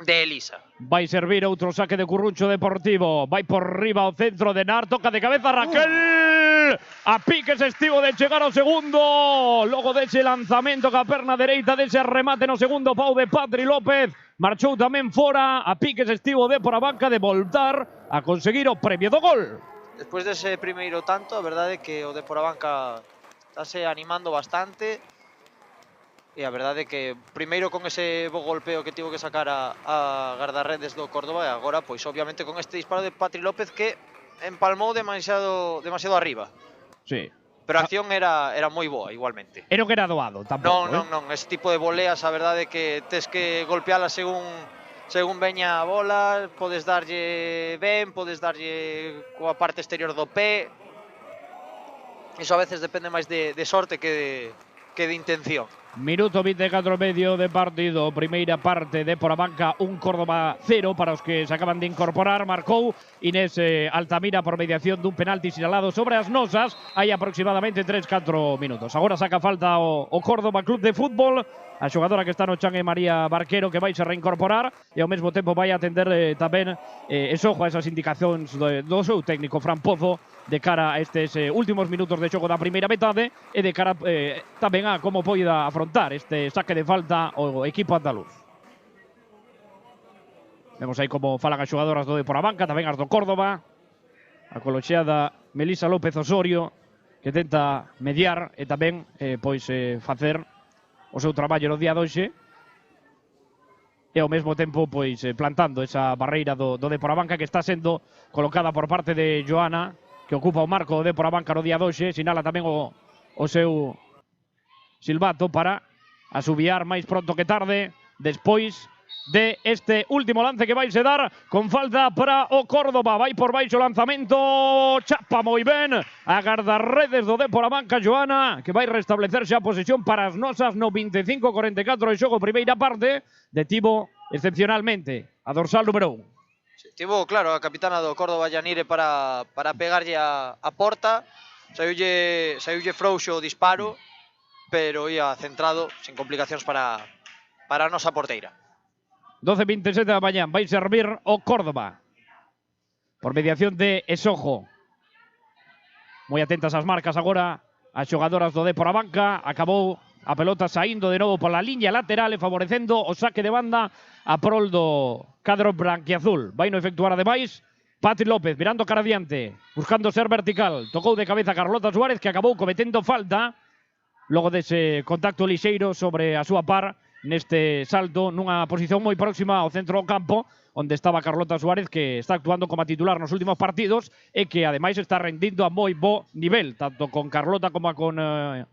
Elisa. Vai servir outro saque de Curruncho Deportivo. Vai por riba ao centro de Nar. Toca de cabeza Raquel. A piques estivo de chegar ao segundo. Logo dese lanzamento ca perna dereita, dese remate no segundo pau de Patri López. Marchou tamén fora. A piques estivo Depor Abanca de voltar a conseguir o premio do gol. Despois dese primeiro tanto, a verdade é que o Depor Abanca estáse animando bastante. E a verdade é que primeiro con ese bo golpeo que tivo que sacar a guardarredes do Córdoba, e agora, pois obviamente con este disparo de Patri López que empalmou demasiado arriba. Sí. Pero a acción era moi boa igualmente. E non era doado tampouco. Non, ese tipo de voleas, a verdade é que tes que golpealas según veña a bola, podes darlle ben, podes darlle coa parte exterior do pé. Iso a veces depende máis de sorte que de intención. Minuto 24 medio de partido. Primeira parte de Depor Abanca 1, Córdoba 0 para os que se acaban de incorporar. Marcou Inés Altamira por mediación dun penalti sinalado sobre as nosas hai aproximadamente 3-4 minutos. Agora saca falta o Córdoba Club de Fútbol. A xogadora que está no chan é María Barquero, que vai se reincorporar e ao mesmo tempo vai atender tamén ojo a esas indicacións do seu técnico Fran Pozo de cara a estes últimos minutos de xogo da primeira metade e de cara tamén a como poida afrontar este saque de falta o equipo andaluz. Vemos aí como falan as xogadoras do Depor Abanca, tamén as do Córdoba. A coloxeada Melisa López Osorio, que tenta mediar e tamén facer o seu traballo no día de hoxe e ao mesmo tempo plantando esa barreira do Depor Abanca que está sendo colocada por parte de Joana, que ocupa o marco do Depor Abanca no día de hoxe. Sinala tamén o seu silbato para asubiar máis pronto que tarde despois de este último lance que vai se dar con falta para o Córdoba. Vai por baixo o lanzamento, chapa moi ben a guardarredes do Depor Abanca Joana, que vai restablecerse a posesión para as nosas no 25-44 de xogo primeira parte. Detivo excepcionalmente a dorsal número 1. Tivo, claro, a capitana do Córdoba Yanire para pegarlle a porta. Saiulle frouxo o disparo, pero ia centrado, sin complicacións para a nosa porteira. 12:27 da mañá, vai servir o Córdoba por mediación de Esojo. Moi atentas as marcas agora as xogadoras do Depor Abanca. Acabou a pelota saindo de novo pola liña lateral e favorecendo o saque de banda a prol do cadro branquiazul. Vai no efectuar ademais Patri López, mirando cara adiante, buscando ser vertical. Tocou de cabeza Carlota Suárez, que acabou cometendo falta logo dese contacto lixeiro sobre a súa par neste salto nunha posición moi próxima ao centro do campo, onde estaba Carlota Suárez, que está actuando como titular nos últimos partidos e que ademais está rendindo a moi bo nivel, tanto con Carlota como con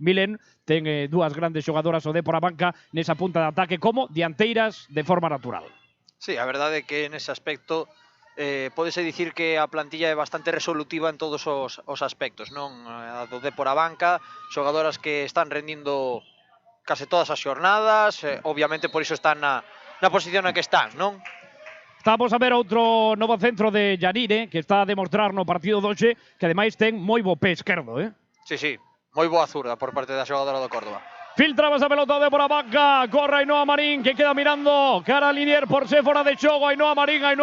Milen. Ten dúas grandes xogadoras o Dépor a banca nesa punta de ataque como dianteiras de forma natural. Sí, a verdade é que nese aspecto pódese dicir que a plantilla é bastante resolutiva en todos os aspectos, non? A do Dépor a banca, xogadoras que están rendindo case todas as xornadas, obviamente por iso están na posición na que están, non? Estamos a ver outro novo centro de Yanire, que está a demostrar no partido doxe, que ademais ten moi bo pé esquerdo, Sí, sí, moi boa zurda por parte da xogadora do Córdoba. Filtraba esa pelota de por a banca, corre Ainhoa Marín, que queda mirando cara a Linier por ser fora de xogo. Ainhoa Marín, gol!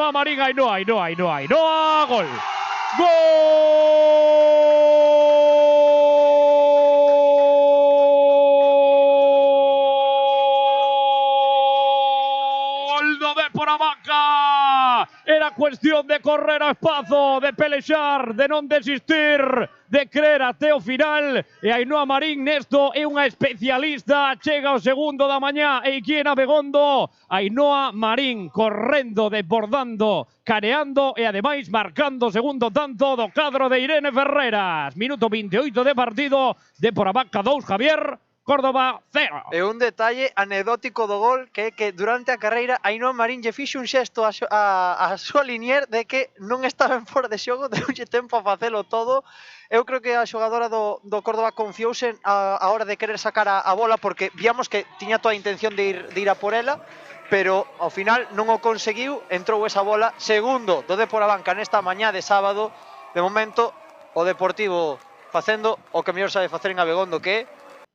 Era cuestión de correr a espazo, de pelexar, de non desistir, de creer até o final. E Ainhoa Marín nesto é unha especialista. Chega o segundo da mañá e aquí en Abegondo. Ainhoa Marín correndo, desbordando, careando e ademais marcando o segundo tanto do cadro de Irene Ferreras. Minuto 28 de partido. Dépor a banca 2, Javier. Córdoba 0. E un detalle anecdótico do gol que é que durante a carreira Ainhoa Marín lle fixo un xesto a súa Linier de que non estaba en fora de xogo, deulle tempo a facelo todo. Eu creo que a xogadora do Córdoba confiouse a hora de querer sacar a bola porque víamos que tiña toda a intención de ir a por ela, pero ao final non o conseguiu, entrou esa bola. Segundo do Dépor a banca nesta mañá de sábado. De momento o Deportivo facendo o que mellor sabe facer en Abegondo, que é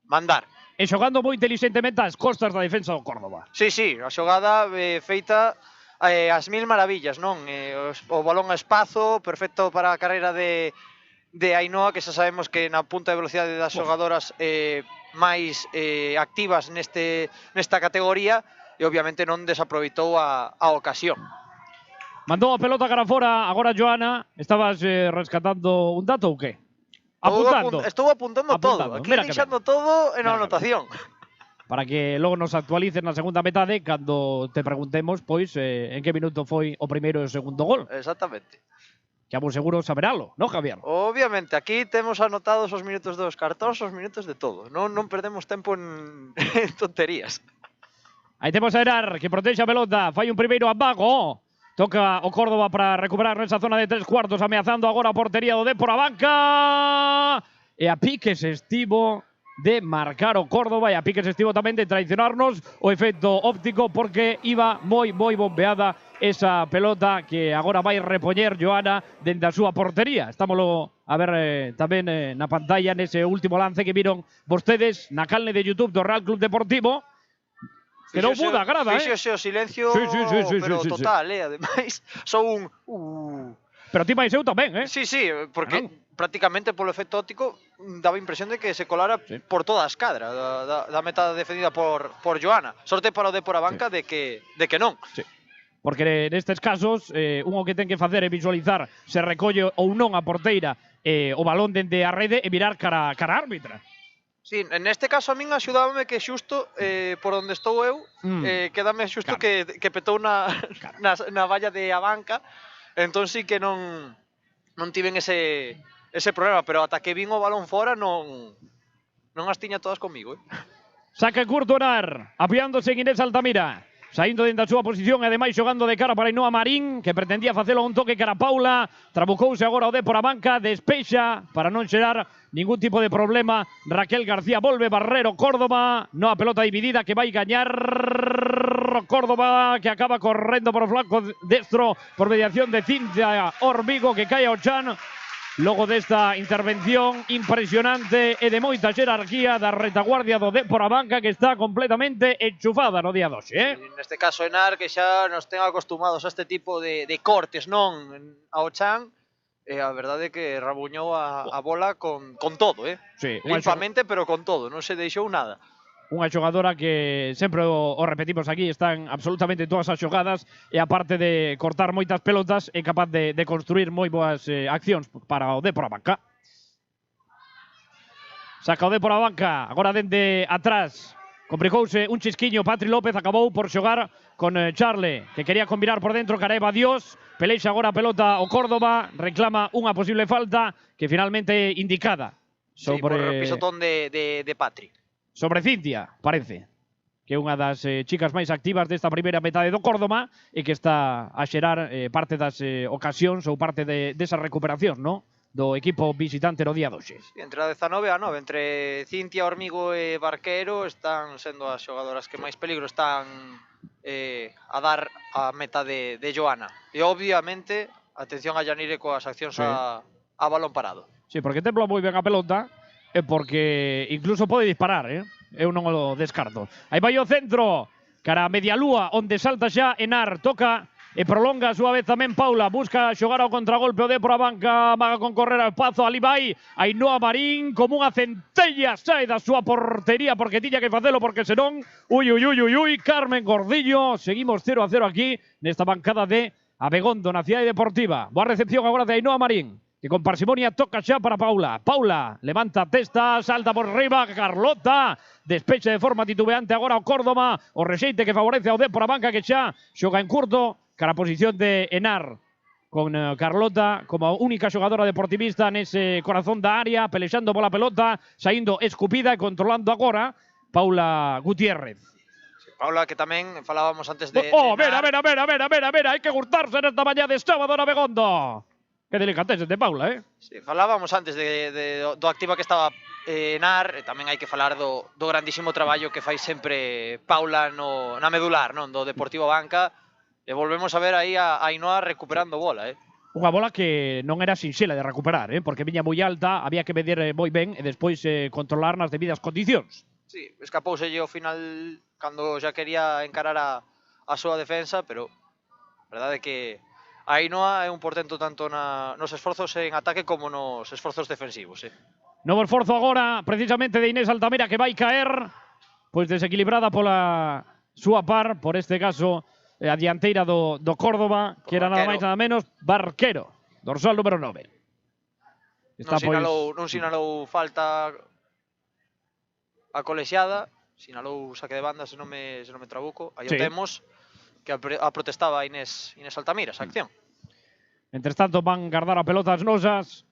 mandar. E xogando moi inteligentemente ás costas da defensa do Córdoba. Sí, sí, a xogada feita as mil maravillas, non? O balón a espazo, perfecto para a carreira de Ainhoa, que xa sabemos que na punta de velocidade das xogadoras máis activas nesta categoría, e obviamente non desaproveitou a ocasión. Mandou a pelota cara fora, agora Joana, estabas rescatando un dato ou que? Apuntando. Estou apuntando todo. Aquí deixando todo en a anotación. Para que logo nos actualices na segunda metade cando te preguntemos pois en que minuto foi o primeiro e o segundo gol. Exactamente. Que vos seguro saberalo, non, Javier? Obviamente, aquí temos anotados os minutos dos cartóns, os minutos de todo. Non perdemos tempo en tonterías. Aí temos a Erar, que protexe a pelota, fai un primeiro abago. Toca o Córdoba para recuperar nesa zona de 3/4, ameazando agora a portería do Dépor a banca. E a piques estivo de marcar o Córdoba e a piques estivo tamén de traicionarnos o efecto óptico porque iba moi bombeada esa pelota que agora vai repoñer Joana dende a súa portería. Estámoslo a ver tamén na pantalla nese último lance que viron vostedes na canle de YouTube do Real Club Deportivo. Que non muda, grada, Fíxose o silencio, pero total, ademais, só un... Pero ti máis eu tamén, Sí, porque prácticamente polo efecto óptico daba impresión de que se colara por toda a escadra da meta defendida por Joana. Sorte para o Dépor a banca de que non. Sí. Porque nestes casos, un o que ten que facer é visualizar se recolle ou non a porteira o balón dende a rede e mirar cara a árbitra. Sí, neste caso a min axudábame que xusto por onde estou eu, quedame xusto que petou na valla de a banca, entón sí que non tiven ese problema, pero ata que vin o balón fora non as tiña todas comigo. Saca curto Erar, apoiándose en Inés Altamira. Saindo dentro da súa posición e ademais xogando de cara para Ainhoa Marín, que pretendía facelo a un toque cara a Paula. Trabucouse agora o Dépor a banca, despexa para non xerar ningún tipo de problema. Raquel García volve Barrero Córdoba, no a pelota dividida que vai gañar Córdoba, que acaba correndo por o flanco destro por mediación de Cintia Orbigo, que cae ao chan. Logo desta intervención impresionante e de moita xerarquía da retaguardia do Dépor a banca, que está completamente enchufada no día doxe, Neste caso Enar, que xa nos ten acostumados a este tipo de cortes, non? Ao chan, e a verdade é que rabuñou a bola con todo, Sí, limpamente, pero con todo, non se deixou nada. Unha xogadora que sempre o repetimos aquí, están absolutamente todas as xogadas e aparte de cortar moitas pelotas é capaz de construir moi boas accións para o Dépor a banca. Saca o Dépor a banca, agora dende atrás. Complicouse un chisquiño, Patri López acabou por xogar con Charle, que quería combinar por dentro, Careva Dios, pelexa agora a pelota o Córdoba, reclama unha posible falta que finalmente é indicada Sí, por sobre, pisotón de Patri. sobre Cintia, parece, que é unha das chicas máis activas desta primeira metade do Córdoba e que está a xerar parte das ocasións ou parte desas recuperacións, non? Do equipo visitante no día doxe. Sí, entre a 19 e a 9, entre Cintia, Hormigo e Barquero están sendo as xogadoras que máis peligro están a dar a meta de Joana. E obviamente, atención a Yanire coas accións Sí. a balón parado. Sí, porque templa moi ben a pelota e porque incluso pode disparar, eu non o descarto. Aí vai o centro, cara a media lúa, onde salta xa Enar, toca e prolonga a súa vez tamén Paula, busca xogar ao contragolpe o Dépor a banca, maga con correr ao espazo, ali vai Ainhoa Marín, como unha centella sai da súa portería porque tiña que facelo porque senón, Carmen Gordillo, seguimos 0-0 aquí nesta bancada de Abegondo na Cidade Deportiva. Boa recepción agora de Ainhoa Marín, que con parsimonia toca xa para Paula. Paula levanta a testa, salta por riba, Carlota despeche de forma titubeante agora o Córdoba, o rexeite que favorece ao Dépor a banca que xa xoga en curto, cara a posición de Enar, con Carlota como única xogadora deportivista nese corazón da área, pelexando pola pelota, saindo escupida e controlando agora Paula Gutiérrez. Paula, que tamén falábamos antes de... Hai que gustarse nesta mañá de sábado na Abegondo. Que delicatese de Paula, Sí, falábamos antes do activa que estaba Enar, e tamén hai que falar do grandísimo traballo que fai sempre Paula na medular, non? Do Deportivo Banca. E volvemos a ver aí a Ainhoa recuperando bola, Unha bola que non era sinxela de recuperar, porque viña moi alta, había que medir moi ben e despois controlar nas debidas condicións. Sí, escapouselle ao final cando xa quería encarar a súa defensa, pero a verdade é que a Ainhoa é un portento tanto nos esforzos en ataque como nos esforzos defensivos, Novo esforzo agora, precisamente de Inés Altamira, que vai caer, pois desequilibrada pola súa par, por este caso, a dianteira do Córdoba, que era nada máis nada menos Barquero, dorsal número 9. Non sinalou falta a colexiada, sinalou saque de banda, se non me trabuco. Aí o temos, que a protestaba Inés Altamira, esa acción. Mentres tanto van guardar a pelota as nosas,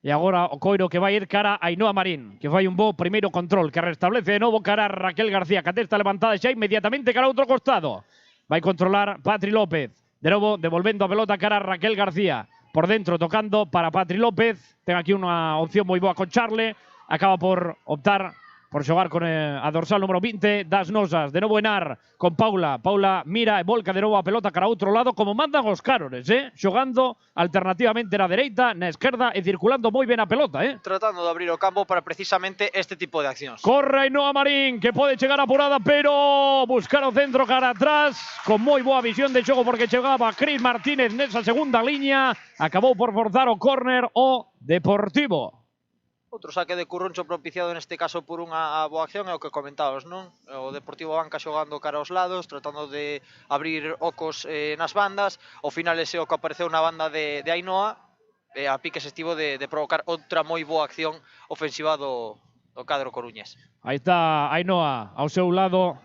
e agora o coiro que vai ir cara a Ainhoa Marín, que fai un bo primeiro control, que restablece de novo cara a Raquel García, que atesta levantada xa inmediatamente cara a outro costado. Vai controlar Patri López. De novo, devolvendo a pelota cara a Raquel García. Por dentro, tocando para Patri López. Ten aquí unha opción moi boa con Charle. Acaba por optar por xogar con a dorsal número 20 das nosas. De novo Enar con Paula. Paula mira e volca de novo a pelota cara a outro lado, como mandan os cárones, xogando alternativamente na dereita, na esquerda e circulando moi ben a pelota, Tratando de abrir o campo para precisamente este tipo de accións. Corre Ainhoa Marín, que pode chegar apurada, pero buscar o centro cara atrás, con moi boa visión de xogo porque chegaba Cris Martínez nesa segunda liña. Acabou por forzar o córner o Deportivo. Outro saque de Curruncho propiciado neste caso por unha boa acción, é o que comentábamos, non? O Deportivo Banca xogando cara aos lados, tratando de abrir ocos nas bandas. Ao final ese oco apareceu na banda de Ainhoa, e a piques estivo de provocar outra moi boa acción ofensiva do cadro coruñés. Aí está Ainhoa, ao seu lado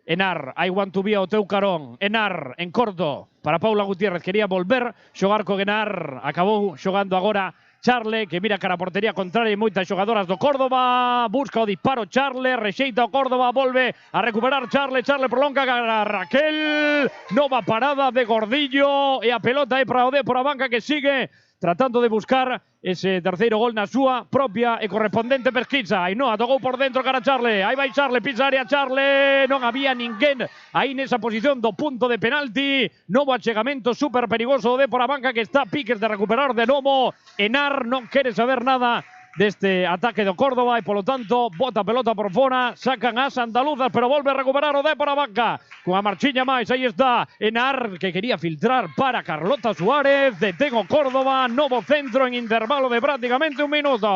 Enar, I want to be ao teu carón. Enar, en corto, para Paula Gutiérrez, quería volver xogar con Enar, acabou xogando agora Charle, que mira cara a portería contraria e moitas xogadoras do Córdoba, busca o disparo Charle, rexeita o Córdoba, volve a recuperar Charle prolonga cara a Raquel, nova parada de Gordillo e a pelota é para o Dépor a banca que sigue tratando de buscar ese terceiro gol na súa propia e correspondente pesquisa. Ainhoa tocou por dentro cara a Charle, aí vai Charle, pisa área Charle, non había ninguén aí nesa posición do punto de penalti. Novo achegamento super perigoso de Dépor a banca que está a piques de recuperar de novo. Enar non quere saber nada deste ataque do Córdoba e polo tanto bota a pelota por fora, sacan as andaluzas, pero volve a recuperar o Dépor a banca cunha marchiña máis. Aí está Enar, que quería filtrar para Carlota Suárez. Detén o Córdoba, novo centro en intervalo de prácticamente un minuto.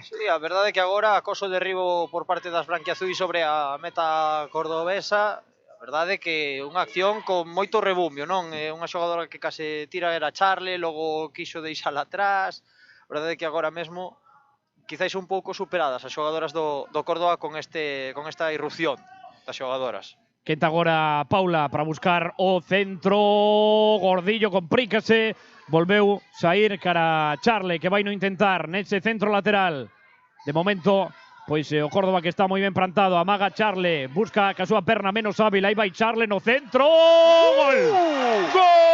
Sí, a verdade é que agora acoso derribo por parte das branquiazuis sobre a meta cordobesa. A verdade é que unha acción con moito rebumbio, non? Unha xogadora que case tira era Charle, logo quixo deixala atrás. A verdade é que agora mesmo quizáis un pouco superadas as xogadoras do Córdoba con esta irrupción das xogadoras. Quenta agora Paula para buscar o centro. Gordillo comprícase. Volveu sair cara Charle, que vai no intentar nese centro lateral. De momento, pois o Córdoba que está moi ben plantado. Amaga Charle, busca ca súa perna menos hábil. Aí vai Charle no centro. ¡Gol! ¡Gol!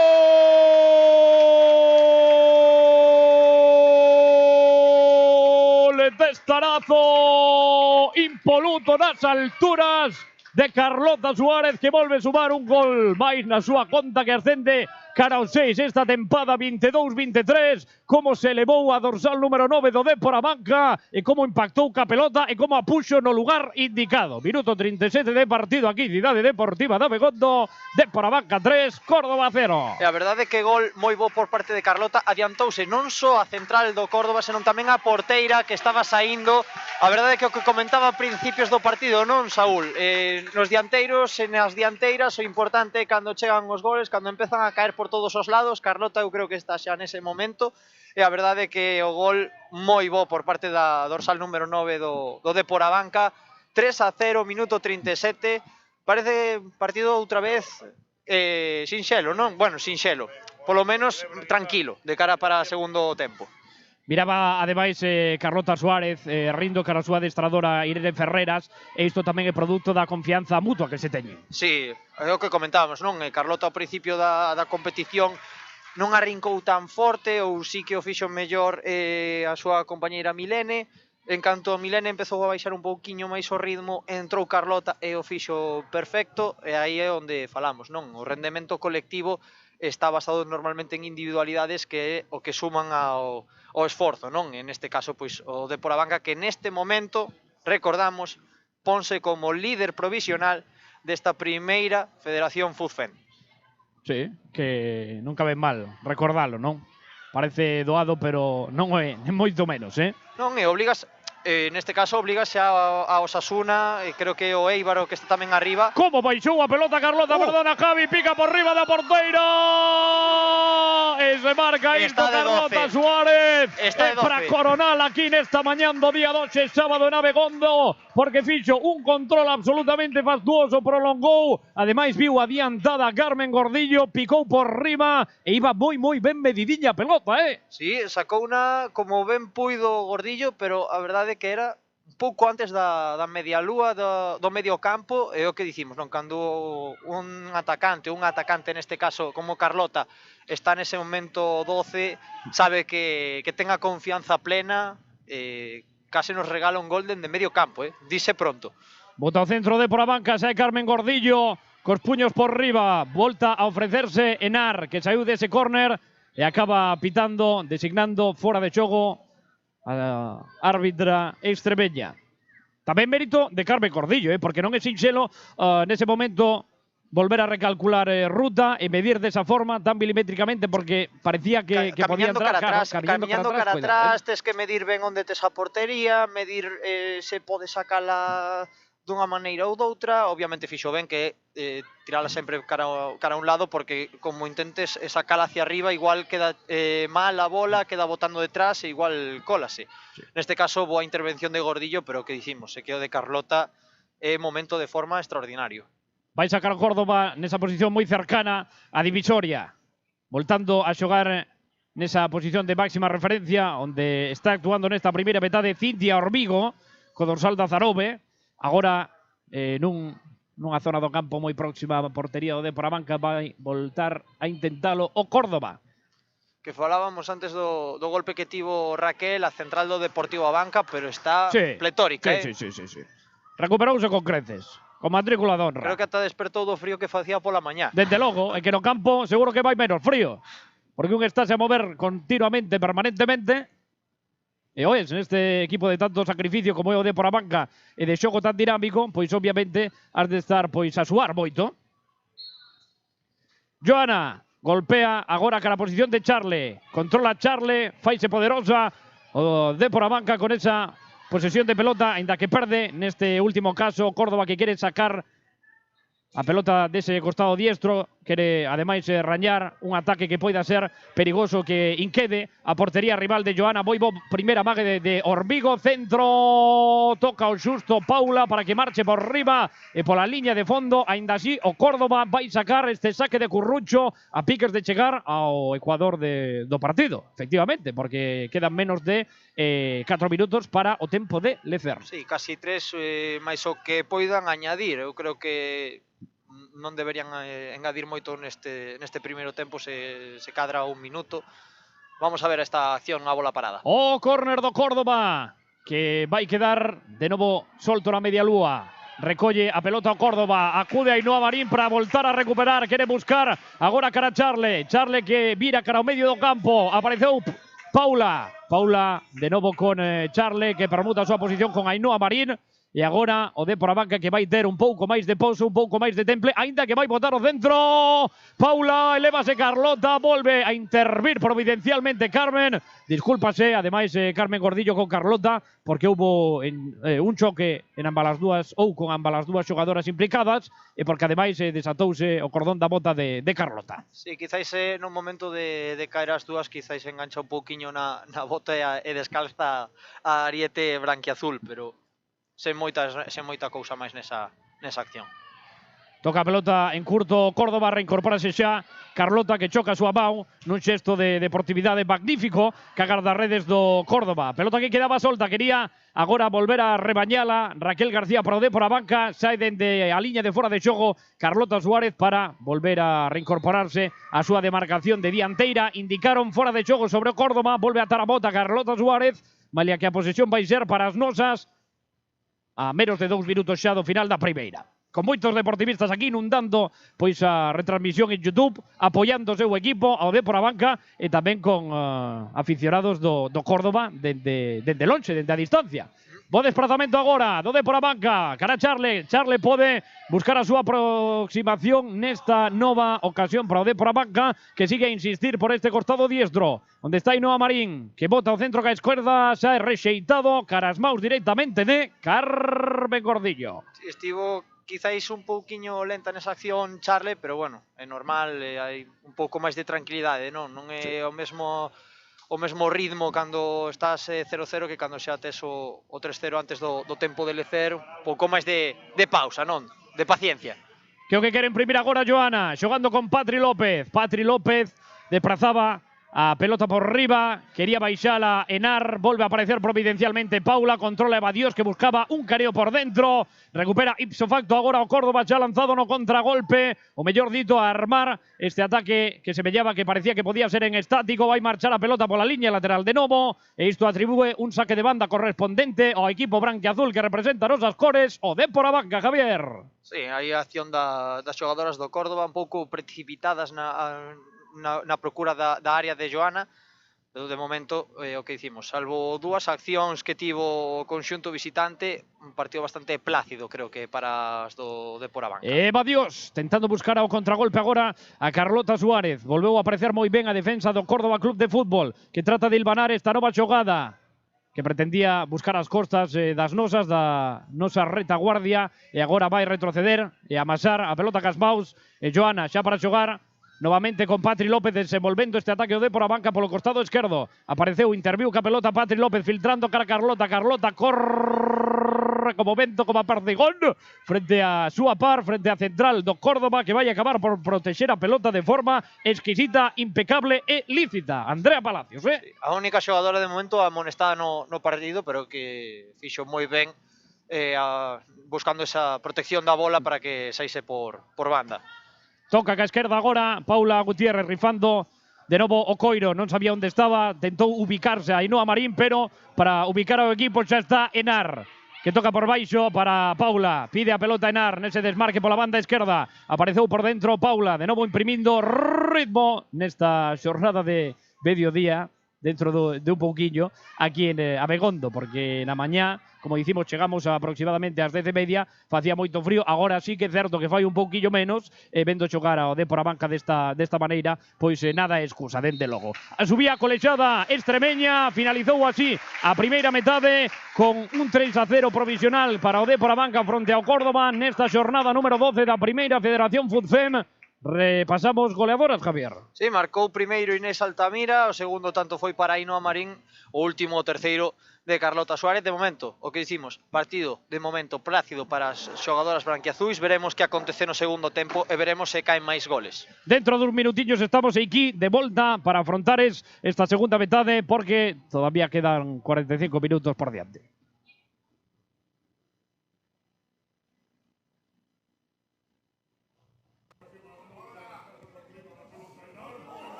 Testarazo impoluto nas alturas de Carlota Suárez, que volve sumar un gol máis na súa conta, que ascende cara aos 6 esta tempada 22-23. Como se elevou a dorsal número 9 do Dépor Abanca e como impactou ca pelota e como a puxo no lugar indicado. Minuto 37 de partido aquí, Cidade Deportiva de Abegondo. Dépor Abanca 3, Córdoba 0. E a verdade é que gol moi bo por parte de Carlota. Adiantouse non só a central do Córdoba, senón tamén a porteira que estaba saindo. A verdade é que o que comentaba a principios do partido, non, Saúl? Nos dianteiros e nas dianteiras o importante é cando chegan os goles, cando empezan a caer por todos os lados. Carlota eu creo que está xa nese momento. E a verdade é que o gol moi bo por parte da dorsal número 9 do Dépor Abanca. 3-0, minuto 37. Parece partido outra vez sinxelo, non? Bueno, sinxelo. Polo menos tranquilo, de cara para o segundo tempo. Miraba, ademais, Carlota Suárez rindo cara a súa adestradora Irene Ferreras, e isto tamén é produto da confianza mutua que se teñen. Sí, é o que comentábamos, non? Carlota ao principio da competición non arrincou tan forte, ou sí que o fixo mellor a súa compañeira Milene. En canto a Milene empezou a baixar un pouquiño máis o ritmo, entrou Carlota e o fixo perfecto, e aí é onde falamos, non? O rendemento colectivo está basado normalmente en individualidades, que é o que suman ao esforzo, non? En este caso, pois, o Dépor Abanca, que neste momento, recordamos, ponse como líder provisional desta primeira Federación Fuzfen. Sí, que nunca ven mal recordalo, non? Parece doado, pero non é moito menos, Non, e obligas, neste caso, obligas a Osasuna, creo que o Éibaro, que está tamén arriba. Como baixou a pelota Carlota, perdona, Javi, pica por riba da porteira. E se marca isto Carlota Suárez. Está de 12. Para coronar aquí nesta mañán do día 12, sábado en Abegondo, porque fixo un control absolutamente fastuoso, prolongou, ademais viu adiantada Carmen Gordillo, picou por riba e iba moi ben medidiña a pelota, Sí, sacou unha como ben puido Gordillo, pero a verdade é que era un pouco antes da media lúa do medio campo. É o que dicimos, non? Cando un atacante neste caso como Carlota está nese momento 12, sabe que ten a confianza plena, case nos regala un gol dende medio campo, dise pronto. Bota ao centro de por a banca, sae Carmen Gordillo, cos puños por riba, volta a ofrecerse Enar, que saiu dese córner e acaba pitando, designando fora de xogo a árbitra Estrebeña. Tamén mérito de Carmen Gordillo, porque non é sinxelo nese momento volver a recalcular ruta e medir desa forma tan milimétricamente, porque parecía que podía entrar camiñando cara atrás, tes que medir ben onde tes a portería, medir se pode sacala dunha maneira ou doutra. Obviamente fixo ben que tirala sempre cara a un lado, porque como intentes sacala hacia arriba, igual queda mal a bola, queda botando detrás e igual cólase. Sí. Neste caso, boa intervención de Gordillo, pero o que dicimos, se quedou de Carlota, é momento de forma extraordinario. Vai sacar Córdoba nesa posición moi cercana a divisoria, voltando a xogar nesa posición de máxima referencia, onde está actuando nesta primeira metade Cintia Orbigo, co dorsal da Zarobe, agora nunha zona do campo moi próxima a portería do Dépor Abanca, vai voltar a intentalo o Córdoba. Que falábamos antes do golpe que tivo Raquel, a central do Deportivo Abanca, pero está pletórica, Sí. Recuperouse con creces, con matrícula de honra. Creo que ata despertou do frío que facía pola mañá. Desde logo, é que no campo seguro que vai menos frío, porque un estáse a mover continuamente, permanentemente, e oes, neste equipo de tanto sacrificio como é o Dépor Abanca e de xogo tan dinámico, pois obviamente has de estar pois a suar moito. Joana golpea agora cara a posición de Charle, controla Charle, faise poderosa o Dépor Abanca con esa posesión de pelota, ainda que perde neste último caso Córdoba, que quere sacar a pelota dese costado diestro, quere ademais rañar un ataque que poida ser perigoso, que inquede a portería rival de Joana Boivo. Primeira mague de Orbigo, centro, toca o xusto Paula para que marche por riba e pola liña de fondo. Aínda así o Córdoba vai sacar este saque de Currucho a piques de chegar ao ecuador do partido, efectivamente, porque quedan menos de 4 minutos para o tempo de lecer. Sí, casi 3 máis o que poidan añadir. Eu creo que non deberían engadir moito neste primeiro tempo se cadra un minuto. Vamos a ver esta acción a bola parada. O córner do Córdoba, que vai quedar de novo solto na media lúa. Recolle a pelota o Córdoba, acude a Ainhoa Marín para voltar a recuperar, quere buscar agora cara a Charle que vira cara ao medio do campo, apareceu Paula de novo con Charle, que permuta a súa posición con Ainhoa Marín. E agora o Dépor Abanca, que vai ter un pouco máis de pouso, un pouco máis de temple, aínda que vai botar o centro. Paula, elévase Carlota, volve a intervir providencialmente Carmen. Discúlpase, ademais, Carmen Gordillo con Carlota, porque houbo un choque en ambas as dúas, ou con ambas as dúas xogadoras implicadas, e porque ademais desatouse o cordón da bota de Carlota. Sí, quizáis no momento de caer as dúas, quizáis engancha un pouquiño na bota e descalza a ariete branquiazul, pero sen moita cousa máis nesa acción. Toca a pelota en curto Córdoba, reincorpórase xa Carlota, que choca a súa mão nun xesto de deportividade magnífico que agarda redes do Córdoba. Pelota que quedaba solta, quería agora volver a rebañala Raquel García para o Dépor Abanca, sae dende a liña de fora de xogo Carlota Suárez para volver a reincorporarse a súa demarcación de dianteira. Indicaron fora de xogo sobre o Córdoba, volve a atar a bota Carlota Suárez, malia que a posesión vai ser para as nosas a menos de 2 minutos xa do final da primeira. Con moitos deportivistas aquí inundando pois a retransmisión en YouTube, apoiando o seu equipo, ao Dépor Abanca, e tamén con aficionados do Córdoba dende lonxe, dende a distancia. Bo desplazamento agora do Dépor Abanca, cara a Charle. Charle pode buscar a súa aproximación nesta nova ocasión para o Dépor Abanca, que sigue a insistir por este costado diestro, onde está Ainhoa Marín, que bota o centro ca esquerda, xa é rexeitado, cara as maus directamente de Carmen Gordillo. Estivo quizáis un pouquiño lenta nesa acción Charle, pero bueno, é normal, hai un pouco máis de tranquilidade, non é o mesmo ritmo cando estás 0-0 que cando xa tes o 3-0 antes do tempo de lecer, un pouco máis de pausa, non? De paciencia. Que o que quere imprimir agora Joana, xogando con Patri López. Patri López desplazaba a pelota por riba, quería baixala Enar, volve a aparecer providencialmente Paula, controla Eva Dios, que buscaba un careo por dentro, recupera ipso facto agora o Córdoba, xa lanzado no contragolpe, o mellor dito a armar este ataque que semellaba que parecía que podía ser en estático. Vai marchar a pelota pola liña lateral de novo, e isto atribúe un saque de banda correspondente ao equipo branquiazul que representa nosas cores, o Dépor Abanca, Javier. Sí, hai a acción das xogadoras do Córdoba un pouco precipitadas na procura da área de Joana, pero de momento o que dicimos, salvo dúas accións que tivo o conxunto visitante, un partido bastante plácido, creo que para as do Dépor Abanca. Eva Dios, tentando buscar ao contragolpe agora a Carlota Suárez. Volveu a aparecer moi ben a defensa do Córdoba Club de Fútbol, que trata de hilvanar esta nova xogada, que pretendía buscar as costas das nosas, da nosa retaguardia, e agora vai retroceder e amasar a pelota cas maus. E Joana xa para xogar novamente con Patri López, desenvolvendo este ataque o Dépor Abanca polo costado esquerdo. Apareceu, interviu ca pelota Patri López, filtrando cara a Carlota. Carlota corre como vento, como a perdigón, frente a súa par, frente a central do Córdoba, que vai acabar por protexer a pelota de forma exquisita, impecable e lícita. Andrea Palacios, Sí, a única xogadora de momento amonestada no partido, pero que fixo moi ben buscando esa protección da bola para que saíse por banda. Toca ca esquerda agora, Paula Gutiérrez rifando de novo o coiro, non sabía onde estaba, tentou ubicarse a Ainhoa Marín, pero para ubicar ao equipo xa está Enar, que toca por baixo para Paula, pide a pelota Enar nese desmarque pola banda esquerda, apareceu por dentro Paula, de novo imprimindo ritmo nesta xornada de mediodía, dentro de un pouquiño, aquí en Abegondo, porque na mañá, como dicimos, chegamos aproximadamente ás 10:30, facía moito frío, agora sí que é certo que fai un pouquillo menos, vendo xogar ao Dépor Abanca desta maneira, pois nada é excusa, dende logo. A subía colexada extremeña, finalizou así a primeira metade con un 3-0 provisional para o Dépor Abanca fronte ao Córdoba nesta xornada número 12 da primeira Federación Futfem. Repasamos goleadoras, Javier. Sí, marcou primeiro Inés Altamira, o segundo tanto foi para Ainhoa Marín, o último o terceiro de Carlota Suárez. De momento, o que dicimos, partido de momento plácido para as xogadoras branquiazuis, veremos que acontece no segundo tempo e veremos se caen máis goles. Dentro duns minutiños estamos aquí de volta para afrontar esta segunda metade porque todavía quedan 45 minutos por diante.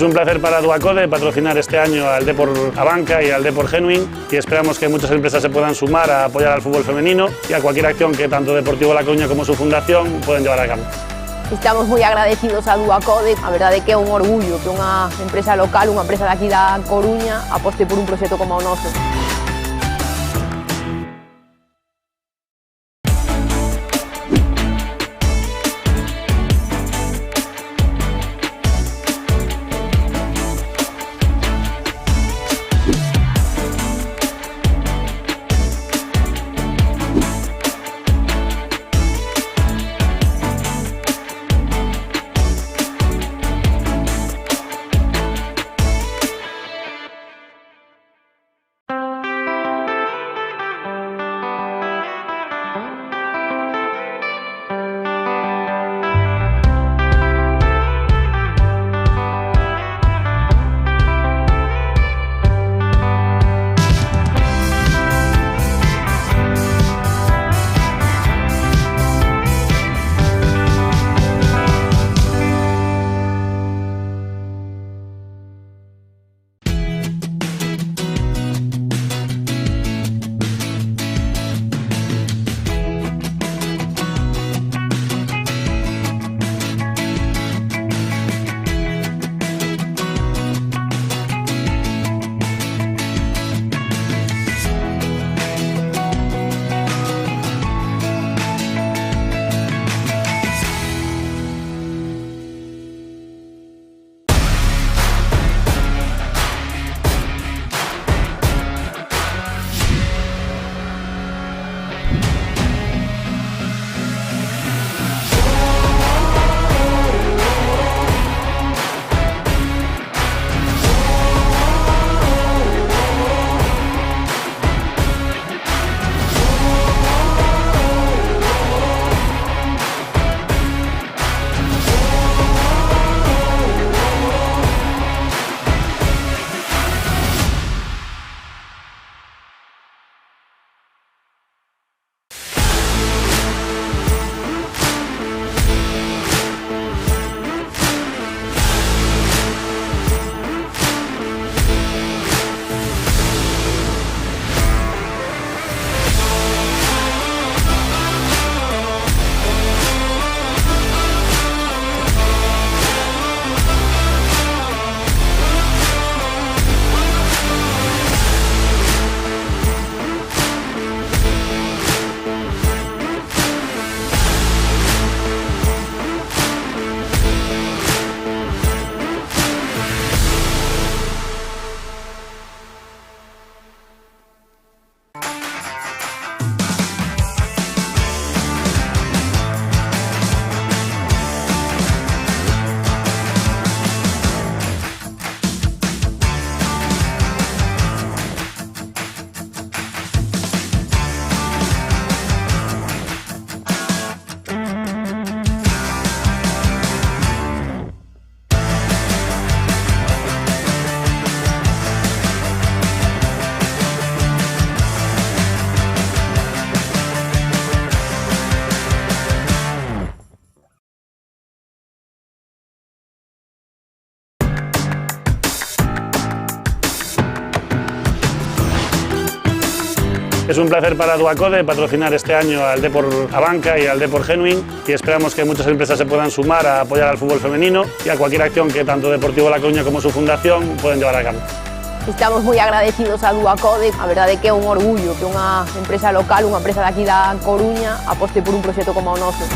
Es un placer para Duacode patrocinar este año al Depor Abanca y al Depor Genuín y esperamos que muchas empresas se puedan sumar a apoyar al fútbol femenino y a cualquier acción que tanto Deportivo La Coruña como su fundación pueden llevar a cabo. Estamos moi agradecidos a Duacode, a verdade que é un orgullo que unha empresa local, unha empresa daqui da Coruña, aposte por un proxecto como o noso. Es un placer para Duacode patrocinar este año al Depor Abanca y al Depor Genuín y esperamos que muchas empresas se puedan sumar a apoyar al fútbol femenino y a cualquier acción que tanto Deportivo La Coruña como su fundación pueden llevar a cabo. Estamos moi agradecidos a Duacode, a verdade é que é un orgullo que unha empresa local, unha empresa daqui da Coruña, aposte por un proxecto como o noso.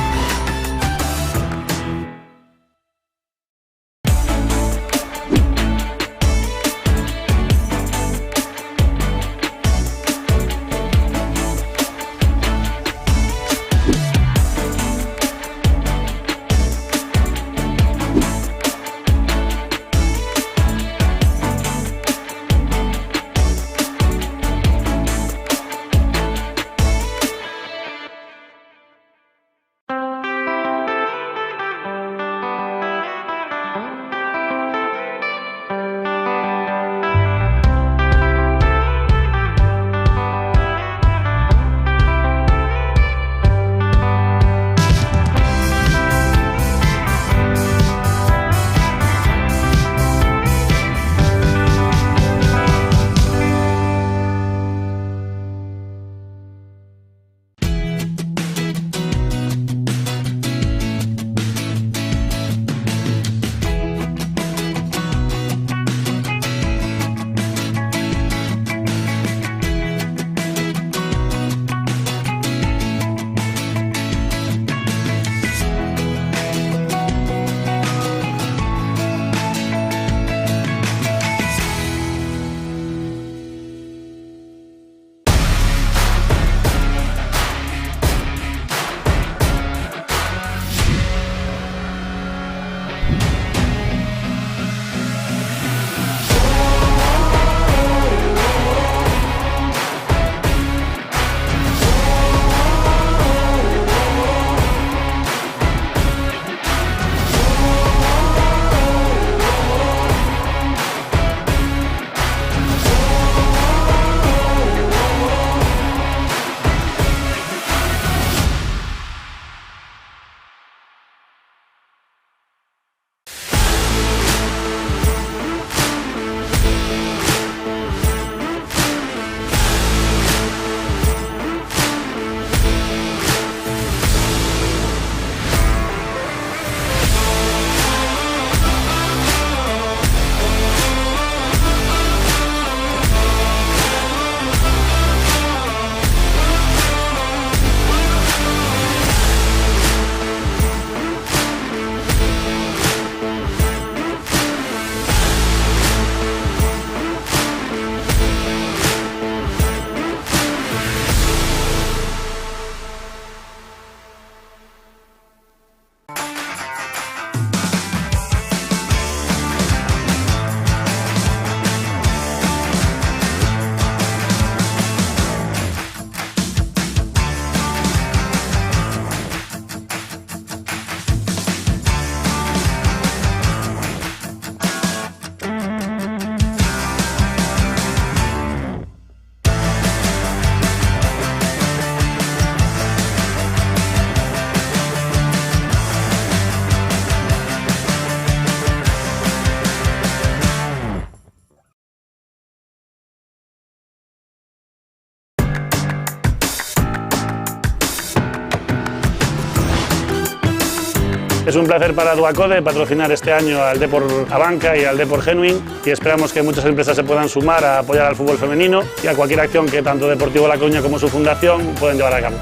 Es un placer para Duacode patrocinar este año al Depor Abanca y al Depor Genuín y esperamos que muchas empresas se puedan sumar a apoyar al fútbol femenino y a cualquier acción que tanto Deportivo La Coruña como su fundación pueden llevar a cabo.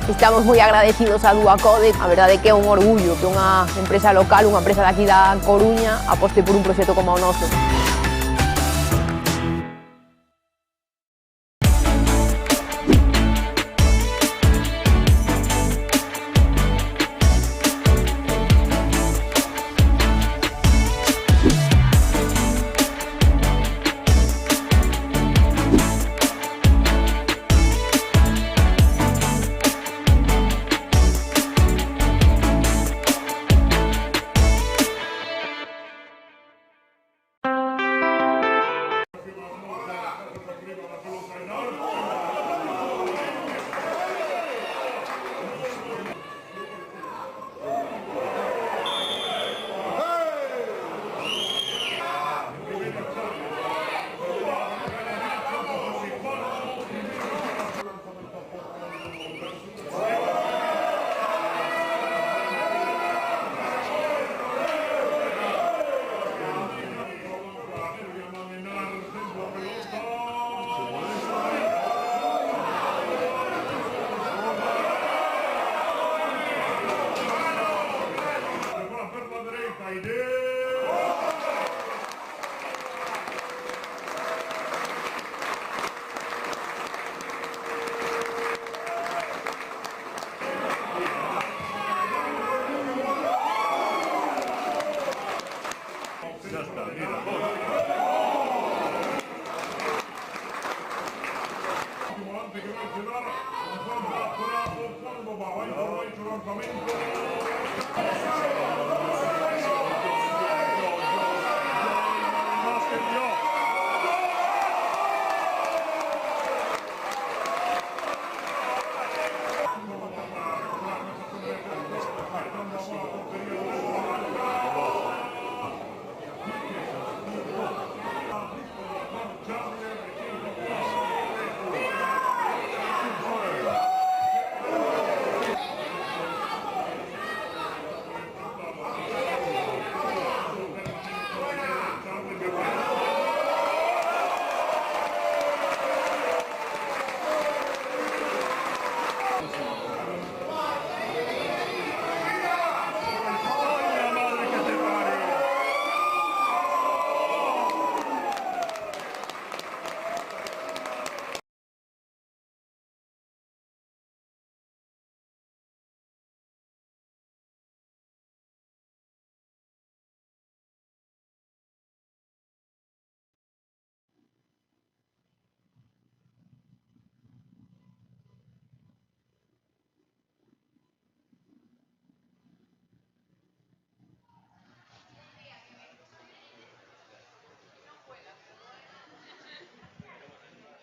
Estamos moi agradecidos a Duacode, a verdade é que é un orgullo que unha empresa local, unha empresa daqui da Coruña, aposte por un proxecto como o noso.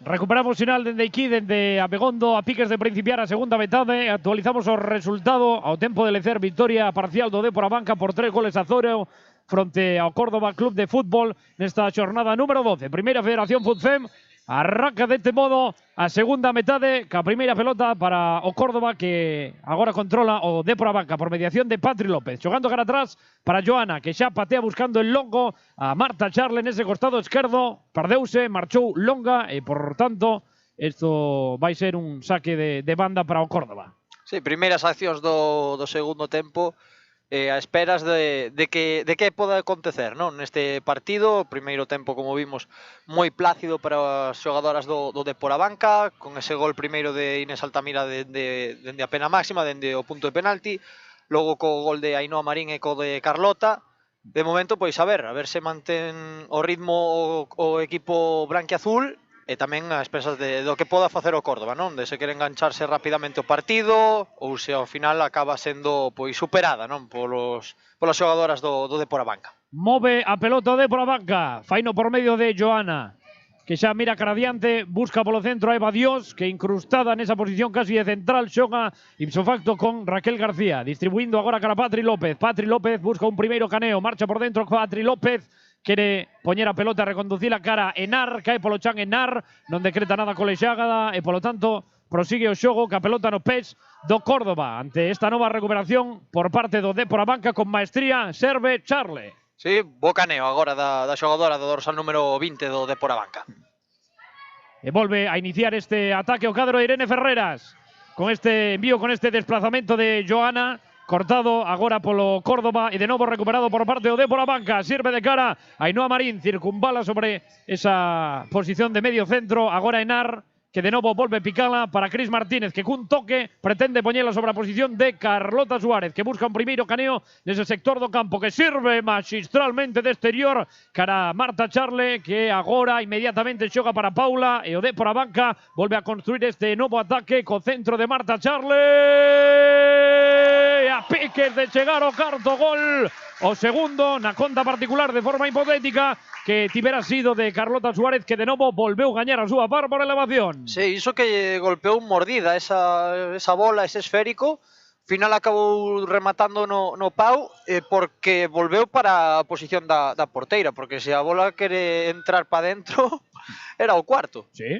Recuperamos final dende aquí, dende Abegondo, a piques de principiar a segunda metade. Actualizamos o resultado ao tempo de lecer victoria parcial do Dépor Abanca por 3-0 fronte ao Córdoba Club de Fútbol nesta xornada número 12. Primeira Federación Futfem arranca deste modo a segunda metade ca primeira pelota para o Córdoba, que agora controla o Dépor Abanca por mediación de Patri López. Xogando cara atrás para Joana, que xa patea buscando el longo a Marta Charle nese costado esquerdo. Perdeuse, marchou longa e, por tanto, isto vai ser un saque de banda para o Córdoba. Sí, primeiras accións do segundo tempo, a esperas de que poda acontecer, non? Neste partido, o primeiro tempo, como vimos, moi plácido para as xogadoras do Dépor Abanca, con ese gol primeiro de Inés Altamira dende a pena máxima, dende o punto de penalti, logo co gol de Ainhoa Marín e co de Carlota. De momento, pois a ver se mantén o ritmo o equipo branquiazul, e tamén a expensas do que poda facer o Córdoba, non? De se quere engancharse rapidamente o partido ou se ao final acaba sendo pois superada, non? Polas xogadoras do Dépor Abanca. Move a pelota o Dépor Abanca, faino por medio de Joana, que xa mira cara adiante, busca polo centro a Eva Dios, que incrustada nesa posición casi de central xoga ipso facto con Raquel García, distribuindo agora cara Patri López. Patri López busca un primeiro caneo, marcha por dentro Patri López, quere poñer a pelota, reconducir a cara Enar, cae polo chan Enar, non decreta nada colexada e polo tanto prosigue o xogo ca pelota no pés do Córdoba. Ante esta nova recuperación por parte do Dépor Abanca con maestría, serve Charle. Sí, bo caneo agora da xogadora do dorsal número 20 do Dépor Abanca. E volve a iniciar este ataque o cadro de Irene Ferreras, con este envío, con este desplazamento de Joana, cortado agora polo Córdoba e de novo recuperado por parte do Dépor Abanca. Sirve de cara Ainhoa Marín, circunvala sobre esa posición de medio centro. Agora Enar, que de novo volve picala para Cris Martínez, que cun toque pretende poñela sobre a posición de Carlota Suárez, que busca un primeiro caneo nese sector do campo, que sirve magistralmente de exterior cara Marta Charle, que agora inmediatamente xoga para Paula, e o Dépor Abanca volve a construir este novo ataque co centro de Marta Charle. A piques de chegar o cuarto gol, o segundo na conta particular de forma hipotética, que tivera sido de Carlota Suárez, que de novo volveu gañar a súa par por elevación. Sí, iso que golpeou mordida esa bola, ese esférico, final acabou rematando no pau, porque volveu para a posición da porteira, porque se a bola quere entrar para dentro, era o cuarto. Sí.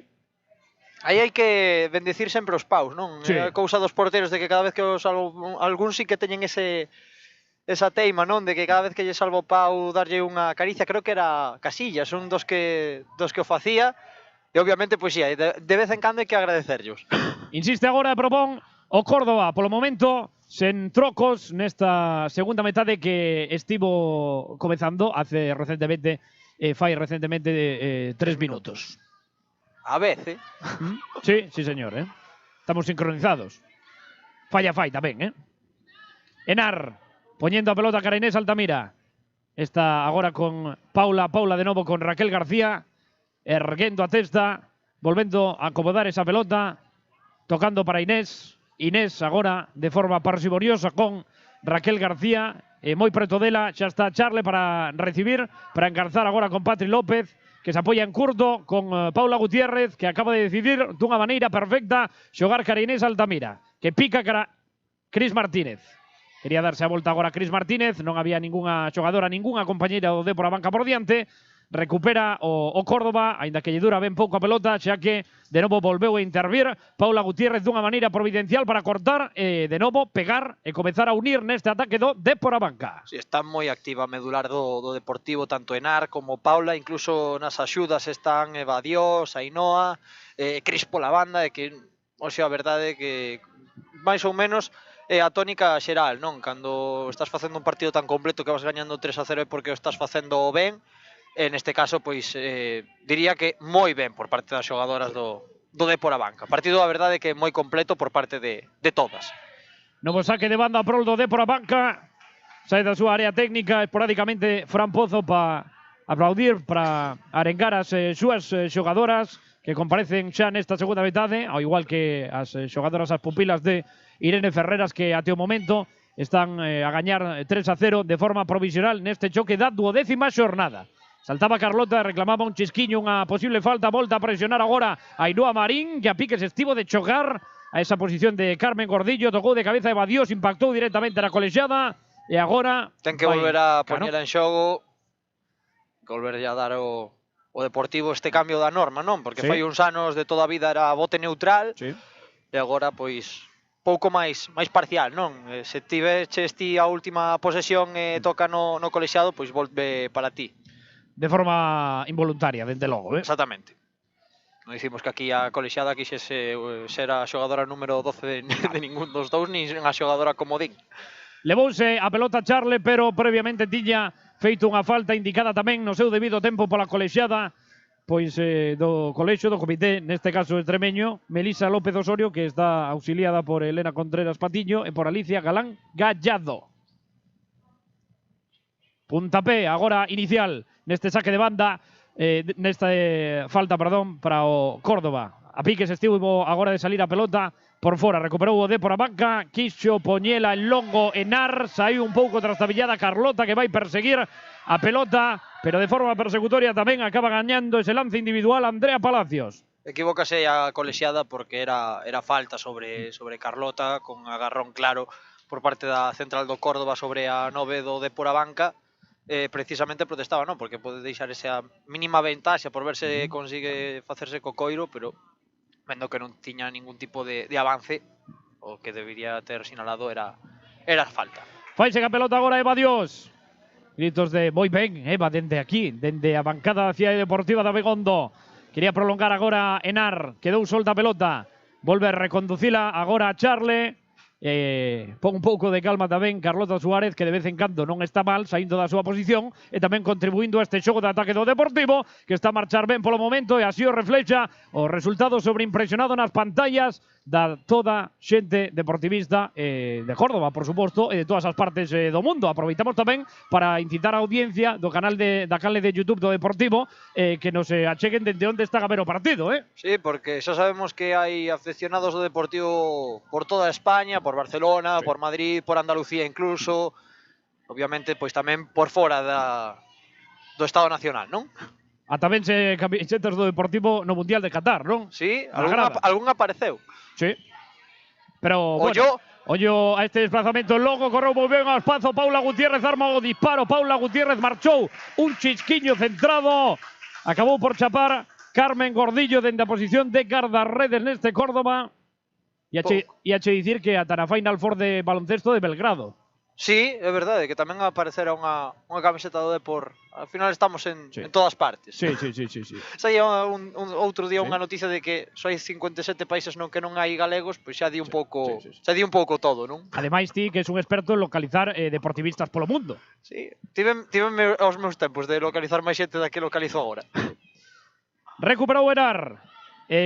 Aí hai que bendecir sempre os paus, non? Sí. É cousa dos porteros de que cada vez que algún sí que teñen esa teima, non? De que cada vez que lle salva o pau darlle unha caricia, creo que era Casillas, un dos que o facía, e obviamente, pois sí, de vez en cando hai que agradecerllos. Insiste agora e propón o Córdoba, polo momento, sen trocos nesta segunda metade que estivo comezando fai recentemente 3 minutos. A veces. Sí, sí, señor, Estamos sincronizados. Fai tamén, Enar, poñendo a pelota cara Inés Altamira. Está agora con Paula de novo con Raquel García, erguendo a testa, volvendo a acomodar esa pelota, tocando para Inés, Inés agora de forma parsimoniosa con Raquel García, moi preto dela, xa está Charle para recibir, para engarzar agora con Patri López, que se apoia en curto con Paula Gutiérrez, que acaba de decidir dunha maneira perfecta xogar cara Inés Altamira, que pica cara Cris Martínez. Quería darse a volta agora a Cris Martínez, non había ningunha xogadora, ningunha compañeira do Dépor a banca por diante. Recupera o Córdoba, aínda que lle dura ben pouco a pelota, xa que de novo volveu a intervir Paula Gutiérrez dunha maneira providencial para cortar e de novo pegar e comezar a unir neste ataque do Dépor a banca. Si, está moi activa a medular do Deportivo, tanto Enar como Paula, incluso nas axudas están Eva Dios, Ainhoa, Cris pola banda, e que, oxe, a verdade é que máis ou menos é a tónica xeral, non? Cando estás facendo un partido tan completo que vas gañando 3-0 é porque o estás facendo ben. E neste caso, pois, diría que moi ben por parte das xogadoras do Dépor a banca. Partido, a verdade, que moi completo por parte de todas. Novo saque de banda a prol do Dépor a banca. Sai da súa área técnica esporádicamente Fran Pozo para aplaudir, para arengar as súas xogadoras que comparecen xa nesta segunda metade, ao igual que as xogadoras, as pupilas de Irene Ferreras, que até o momento están a gañar 3-0 de forma provisional neste choque da 12ª xornada. Saltaba Carlota, reclamaba un chisquiño, unha posible falta, volta a presionar agora a Ainhoa Marín, que a piques estivo de chocar a esa posición de Carmen Gordillo, tocou de cabeza Eva Dios, impactou directamente na colexiada, e agora... Ten que volver a poñela en xogo, que volver a dar o Deportivo este cambio da norma, non? Porque fai uns anos de toda a vida era bote neutral, e agora, pois, pouco máis parcial, non? Se tiveches ti a última posesión e toca no colexiado, pois volve para ti. De forma involuntaria, dende logo, Exactamente. Non dicimos que aquí a colexiada quixese ser a xogadora número 12 de ningún dos dous, nin a xogadora comodín. Levouse a pelota Charle, pero previamente tiña feito unha falta indicada tamén no seu debido tempo pola colexiada, pois do colexio do comité, neste caso extremeño, Melisa López Osorio, que está auxiliada por Elena Contreras Patiño e por Alicia Galán Gallado. Puntapé agora inicial neste saque de banda, nesta falta, perdón, para o Córdoba. A piques estivo agora de salir a pelota por fora, recuperou o Dépor a banca, quixo poñela en longo Enar, saiu un pouco trastabillada Carlota, que vai perseguir a pelota, pero de forma persecutoria tamén acaba gañando ese lance individual Andrea Palacios. Equivócase a colexiada porque era falta sobre Carlota, con agarrón claro por parte da central do Córdoba sobre a 9 do Dépor a banca. Precisamente protestaba, non? Porque pode deixar esa mínima ventaxa por ver se consigue facerse co coiro, pero vendo que non tiña ningún tipo de avance, o que debería ter sinalado era falta. Faise a pelota agora Eva Dios. Gritos de moi ben, Eva, dende aquí, dende a bancada da Cidade Deportiva da Begondo. Quería prolongar agora Enar, quedou solta a pelota. Volve a reconducila agora a Charle. Pon un pouco de calma tamén Carlota Suárez, que de vez en cando non está mal saindo da súa posición e tamén contribuindo a este xogo de ataque do Deportivo, que está a marchar ben polo momento, e así o reflexa o resultado sobreimpresionado nas pantallas da toda xente deportivista de Córdoba, por suposto, e de todas as partes do mundo. Aproveitamos tamén para incitar a audiencia do canal de YouTube do Deportivo que nos acheguen dende onde están a ver o partido, Sí, porque xa sabemos que hai aficionados do Deportivo por toda España, por Barcelona, por Madrid, por Andalucía incluso, obviamente, pois tamén por fora do Estado Nacional, non? A tamén se camisetas do Deportivo no Mundial de Qatar, non? Sí, algún apareceu. Sí. Pero, bueno, ollo a este desplazamento logo, correu moi ben ao espazo Paula Gutiérrez, arma o disparo, Paula Gutiérrez marchou un chisquiño centrado, acabou por chapar Carmen Gordillo dende a posición de guardarredes neste Córdoba. E ache dicir que ata na Final Four de baloncesto de Belgrado. Sí, é verdade, que tamén aparecera unha camiseta do Depor. Al final estamos en todas partes. Sí. Saía outro día unha noticia de que só hai 57 países non que non hai galegos, pois xa di un pouco, xa di un pouco todo, non? Ademais, ti que és un experto en localizar deportivistas polo mundo. Sí, tiveme os meus tempos de localizar máis xente da que localizo agora. Recuperou Enar.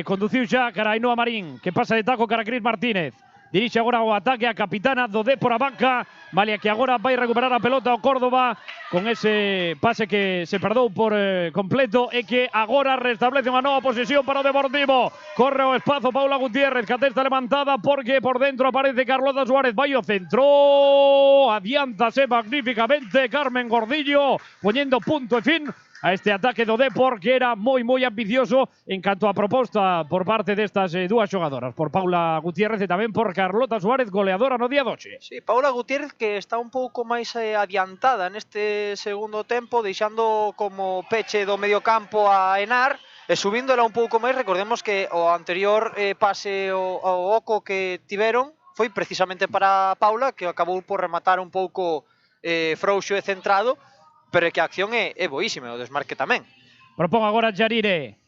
Conduciu xa cara a Ainhoa Marín, que pasa de taco cara a Cris Martínez. dirixe agora o ataque a capitana do Dépor a banca, malia que agora vai recuperar a pelota o Córdoba con ese pase que se perdou por completo e que agora restablece unha nova posesión para o Deportivo. Corre o espazo Paula Gutiérrez, que até está levantada porque por dentro aparece Carlota Suárez, vai o centro, adiántase magníficamente Carmen Gordillo, poñendo punto e fin a este ataque do Dépor, que era moi ambicioso en canto a proposta por parte destas dúas xogadoras, por Paula Gutiérrez e tamén por Carlota Suárez, goleadora no día doxe. Sí, Paula Gutiérrez que está un pouco máis adiantada neste segundo tempo, deixando como peche do medio campo a Henar e subíndola un pouco máis. Recordemos que o anterior pase ao oco que tiveron foi precisamente para Paula, que acabou por rematar un pouco frouxo e centrado, pero é que a acción é boísima, o desmarque tamén. Propón agora Yarire.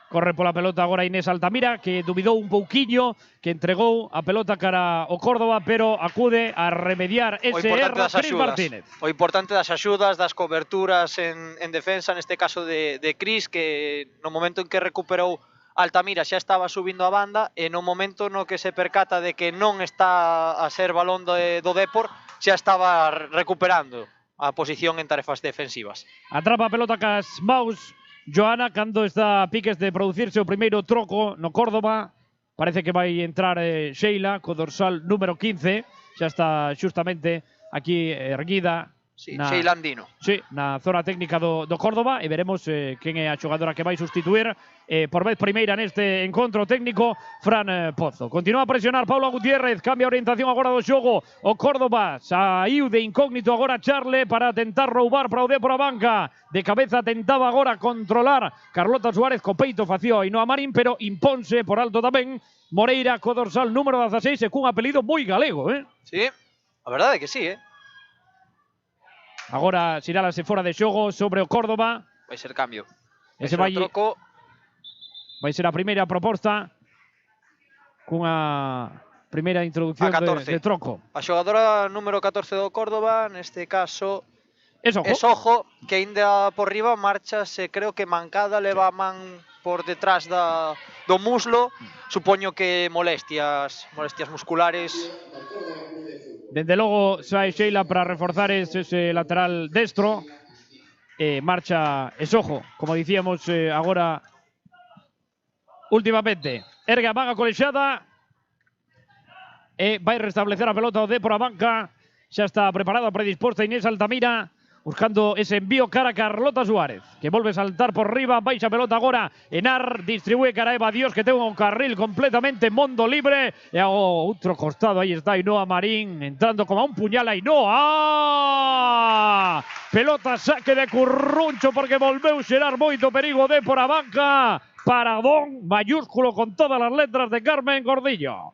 Corre pola pelota agora Inés Altamira, que dubidou un pouquiño, que entregou a pelota cara ao Córdoba, pero acude a remediar ese erro Cris Martínez. O importante das axudas, das coberturas en defensa, neste caso de Cris, que no momento en que recuperou Altamira xa estaba subindo a banda, e no momento no que se percata de que non está a ser balón do Dépor, xa estaba recuperando a posición en tarefas defensivas. Atrapa a pelota cas maus Joana cando está a piques de producirse o primeiro troco no Córdoba. Parece que vai entrar Sheila co dorsal número 15. Xa está xustamente aquí erguida. Sí, Sheila Andino. Sí, na zona técnica do Córdoba, e veremos quen é a xogadora que vai sustituir por vez primeira neste encontro técnico, Fran Pozo. Continúa a presionar Paula Gutiérrez, cambia a orientación agora do xogo o Córdoba, saiu de incógnito agora Charle para tentar roubar para o Dépor a banca, de cabeza tentaba agora controlar Carlota Suárez, co peito facía Ainhoa Marín, pero imponse por alto tamén Moreira co dorsal número 16 e cun apelido moi galego, Sí, a verdade é que sí, Agora xirálase fora de xogo sobre o Córdoba. Vai ser cambio. Ese vai troco. Vai ser a primeira proposta cunha primeira introducción de troco. A xogadora número 14 do Córdoba, neste caso é Sojo, que ainda por riba marchase, creo que mancada, leva a man por detrás do muslo, supoño que molestias musculares. Dende logo sai Sheila para reforzar ese lateral destro. Marcha Sojo, como dicíamos agora últimamente. Ergue a vaga colexada e vai restablecer a pelota o Dépor a banca. Xa está preparada, predisposta Inés Altamira, buscando ese envío cara a Carlota Suárez, que volve a saltar por riba, baixa a pelota agora, Henar distribúe cara a Eva Dios, que ten un carril completamente mondo libre, e ao outro costado, aí está Ainhoa Marín, entrando como a un puñal Ainhoa! Pelota saque de Curruncho, porque volveu xerar moito perigo de por a banca, paradón mayúsculo con todas as letras de Carmen Gordillo.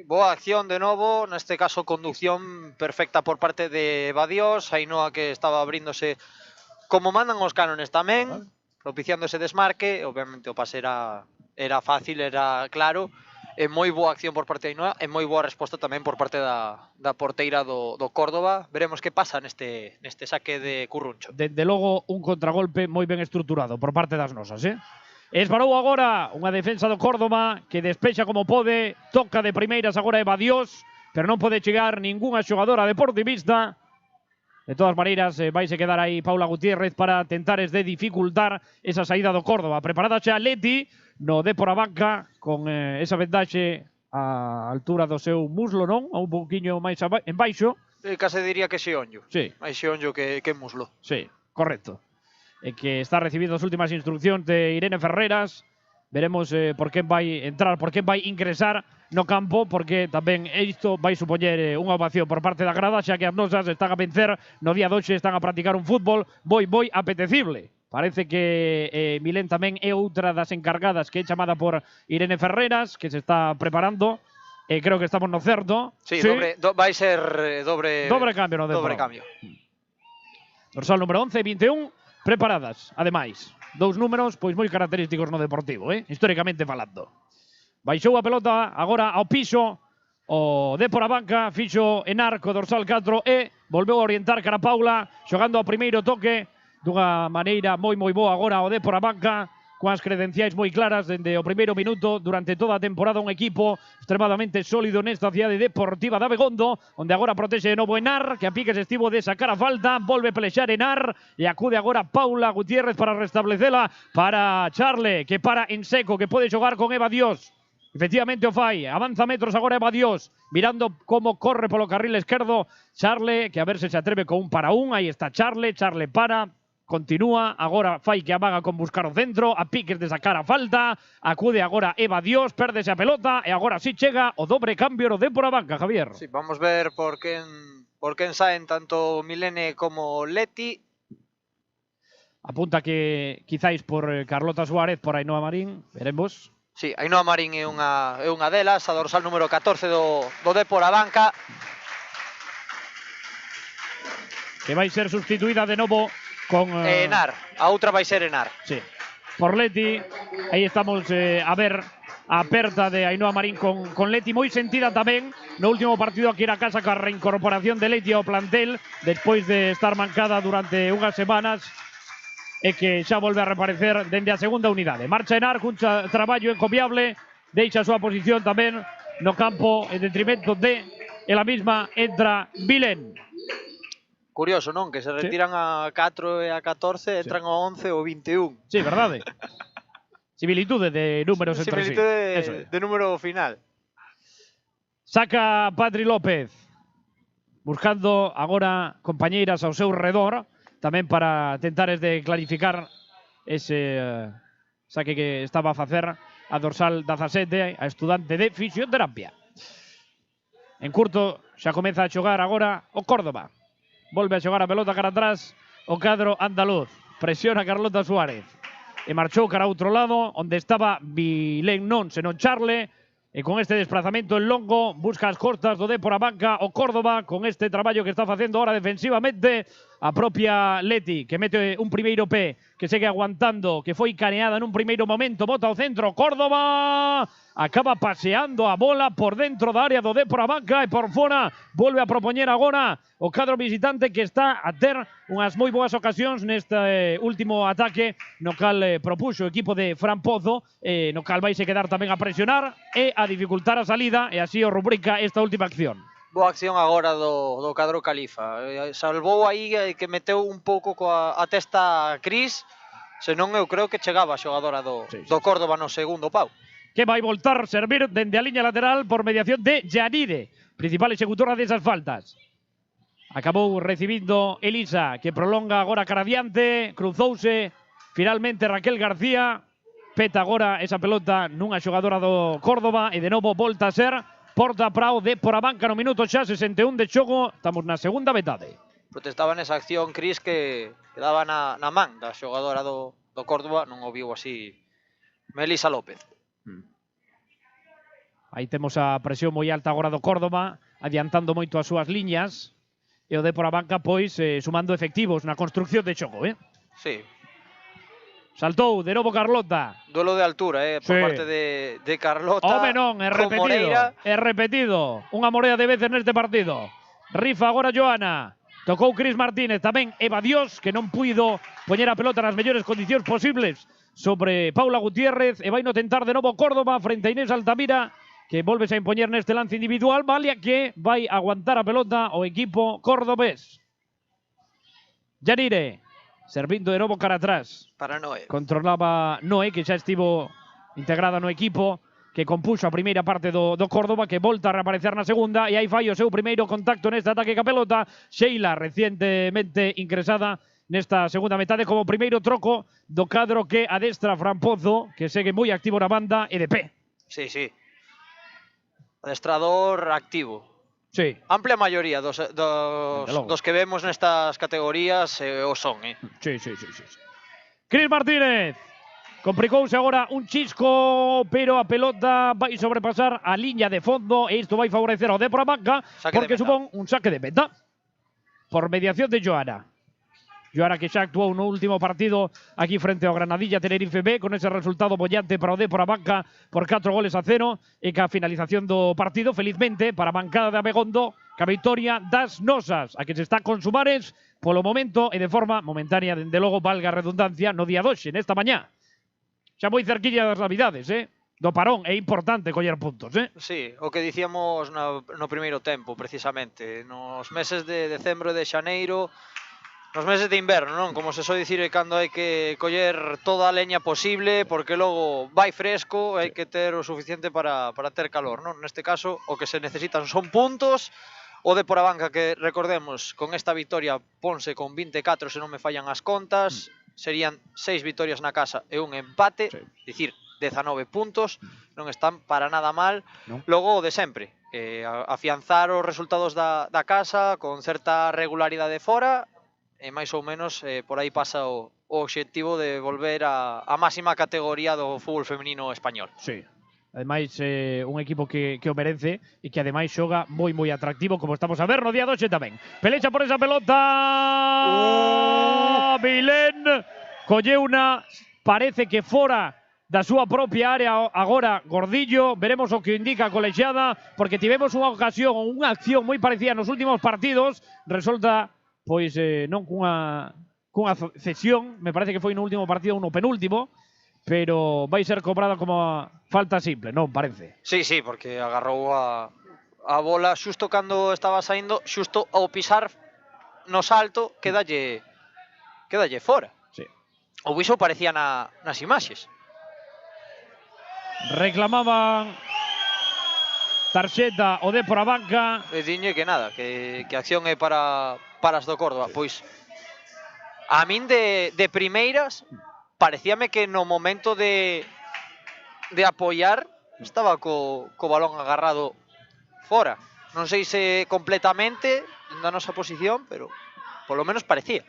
Boa acción de novo, neste caso conducción perfecta por parte de Eva Dios, Ainhoa que estaba abríndose como mandan os cánones tamén, propiciando ese desmarque, obviamente o pase era fácil, era claro, e moi boa acción por parte de Ainhoa, e moi boa resposta tamén por parte da porteira do Córdoba. Veremos que pasa neste saque de Curruncho. Dende logo un contragolpe moi ben estruturado por parte das nosas, Esbarou agora unha defensa do Córdoba que despexa como pode, toca de primeiras agora Eva Dios, pero non pode chegar ningunha xogadora deportivista. De todas maneiras, vaise quedar aí Paula Gutiérrez para tentares de dificultar esa saída do Córdoba. Preparada xa Leti no Dépor a banca con esa vendaxe a altura do seu muslo, non? A un pouquiño máis en baixo. Case diría que xeonllo. Sí. Máis xeonllo que muslo. Sí, correcto. Que está recibindo as últimas instruccións de Irene Ferreras. Veremos por quen vai entrar, por quen vai ingresar no campo, porque tamén isto vai supoñer unha ovación por parte da grada, xa que as nosas están a vencer no día doxe, están a practicar un fútbol moi apetecible. Parece que Milén tamén é outra das encargadas que é chamada por Irene Ferreras, que se está preparando. Creo que estamos no certo. Sí, vai ser dobre cambio no dobre cambio. Dorsal número 11 e 21 preparadas, ademais. Dous números pois moi característicos no Deportivo, históricamente falando. Baixou a pelota agora ao piso o Dépor a banca, fixo Henar co dorsal 4 e volveu a orientar cara a Paula, xogando ao primeiro toque dunha maneira moi boa agora o Dépor a banca, coas credenciais moi claras dende o primeiro minuto durante toda a temporada, un equipo extremadamente sólido nesta cidade deportiva de Abegondo, onde agora protexe de novo Henar, que a piques estivo de sacar a falta, volve pelexar Henar e acude agora Paula Gutiérrez para restablecela para Charle, que para en seco, que pode xogar con Eva Dios. Efectivamente o fai, avanza metros agora Eva Dios, mirando como corre polo carril esquerdo Charle, que a ver se se atreve con un para un, aí está Charle para, continúa, agora fai que amaga con buscar o centro, a piques de sacar a falta, acude agora Eva Dios, perdese a pelota e agora sí chega o dobre cambio no Dépor a banca, Javier. Sí, vamos ver por quen saen tanto Milene como Leti. Apunta que quizáis por Carlota Suárez, por Ainhoa Marín, veremos. Sí, Ainhoa Marín é unha delas, a dorsal número 14 do Dépor a banca. Que vai ser sustituída de novo con... Henar, a outra vai ser Henar. Sí, por Leti, aí estamos a ver a aperta de Ainhoa Marín con Leti, moi sentida tamén no último partido aquí na casa ca reincorporación de Leti ao plantel, despois de estar mancada durante unhas semanas, e que xa volve a reaparecer dende a segunda unidade. Marcha Henar cun traballo encomiable, deixa a súa posición tamén no campo en detrimento de ela mesma entra Vilén. Curioso, non? Que se retiran a 4 e a 14, entran a 11 ou 21. Sí, verdade. Similitude de números entre sí. Similitude de número final. Saca Patri López, buscando agora compañeiras ao seu redor, tamén para tentar de clarificar ese saque que estaba a facer a dorsal 17, a estudante de fisioterapia. En curto, xa comeza a xogar agora o Córdoba. Volve a xogar a pelota cara atrás o cadro andaluz. Presiona Carlota Suárez. E marchou cara a outro lado, onde estaba Vilén non, senón Charle. E con este desplazamento en longo, busca as costas do Dépor a banca o Córdoba, con este traballo que está facendo ahora defensivamente a propia Leti, que mete un primeiro pé, que segue aguantando, que foi caneada nun primeiro momento, bota ao centro, Córdoba acaba paseando a bola por dentro da área do Dépor a banca e por fora volve a propoñer agora o cadro visitante, que está a ter unhas moi boas ocasións neste último ataque, no cal propuxo o equipo de Fran Pozo, no cal vai se quedar tamén a presionar e a dificultar a salida, e así o rubrica esta última acción. Boa acción agora do cadro Califa. Salvou aí que meteu un pouco a testa a Cris, senón eu creo que chegaba a xogadora do Córdoba no segundo pau. Que vai voltar servir dende a liña lateral por mediación de Yanide, principal executora desas faltas. Acabou recibindo Elisa, que prolonga agora cara adiante, cruzouse finalmente Raquel García, peta agora esa pelota nunha xogadora do Córdoba e de novo volta a ser porta para o Dépor a banca no minuto xa 61 de xogo. Estamos na segunda metade. Protestaba nesa acción Cris que daba na man da xogadora do Córdoba, non o viu así Melisa López. Aí temos a presión moi alta agora do Córdoba, adiantando moito as súas liñas, e o Dépor a banca pois sumando efectivos na construcción de xogo, Sí. Saltou de novo Carlota. Duelo de altura, por parte de Carlota. Home non, é repetido. É repetido. Unha morea de veces neste partido. Rifa agora Joana. Tocou Cris Martínez, tamén Eva Dios, que non puido poñer a pelota nas mellores condicións posibles sobre Paula Gutiérrez, e vai no tentar de novo Córdoba frente a Inés Altamira, que volves a impoñer neste lance individual, valia que vai aguantar a pelota o equipo cordobés. Yanire, servindo de novo cara atrás. Para Noé. Controlaba Noé, que xa estivo integrada no equipo, que compuxo a primeira parte do Córdoba, que volta a reaparecer na segunda, e aí fai o seu primeiro contacto neste ataque ca pelota. Sheila, recientemente ingresada nesta segunda metade como primeiro troco do cadro que adestra Fran Pozo, que segue moi activo na banda e de pé. Sí. Adestrador activo. Sí. Amplia maioría dos que vemos nestas categorías o son, Sí. Cris Martínez. Complicouse agora un chisco, pero a pelota vai sobrepasar a liña de fondo e isto vai favorecer ao Dépor a banca, porque supón un saque de meta por mediación de Joana. Joana, que xa actuou no último partido aquí frente ao Granadilla Tenerife B, con ese resultado bollante para o Dépor a banca por 4-0, e ca finalización do partido, felizmente, para a bancada de Abegondo, ca vitoria das nosas, a que se está con Sumares polo momento e de forma momentánea, dende logo, valga a redundancia, no día doxe, nesta mañá. xa moi cerquilla das Navidades, do parón, é importante coller puntos, Sí, o que dicíamos no primeiro tempo, precisamente. Nos meses de decembro e de xaneiro, nos meses de inverno, non? Como se soe dicir, cando hai que coller toda a leña posible, porque logo vai fresco, hai que ter o suficiente para ter calor, non? Neste caso, o que se necesitan son puntos. O Depor Abanca, que recordemos, con esta victoria ponse con 24, se non me fallan as contas, serían 6 vitorias na casa e un empate, dicir, 19 puntos, non están para nada mal. No. Logo o de sempre, afianzar os resultados da casa con certa regularidade fora, e máis ou menos por aí pasa o obxectivo de volver á máxima categoría do fútbol femenino español. Sí. Ademais, un equipo que o merece e que ademais xoga moi atractivo, como estamos a ver no día 12 tamén. Pelecha por esa pelota. Vilén colleuna, parece que fora da súa propia área agora Gordillo. Veremos o que indica a colexiada, porque tivemos unha ocasión, unha acción moi parecida nos últimos partidos. Resulta, pois, non cunha cesión, me parece que foi no último partido ou no penúltimo, pero vai ser cobrada como falta simple, non parece? Sí, porque agarrou a bola xusto cando estaba saindo, xusto ao pisar no salto, quedalle fora. Sí. Ou iso parecía nas imaxes. Reclamaban tarxeta o Depor Abanca. E diñe que nada, que a acción é para as do Córdoba. Pois a min de primeiras parecíame que no momento de apoiar estaba co balón agarrado fora. Non sei se completamente na nosa posición, pero polo menos parecía.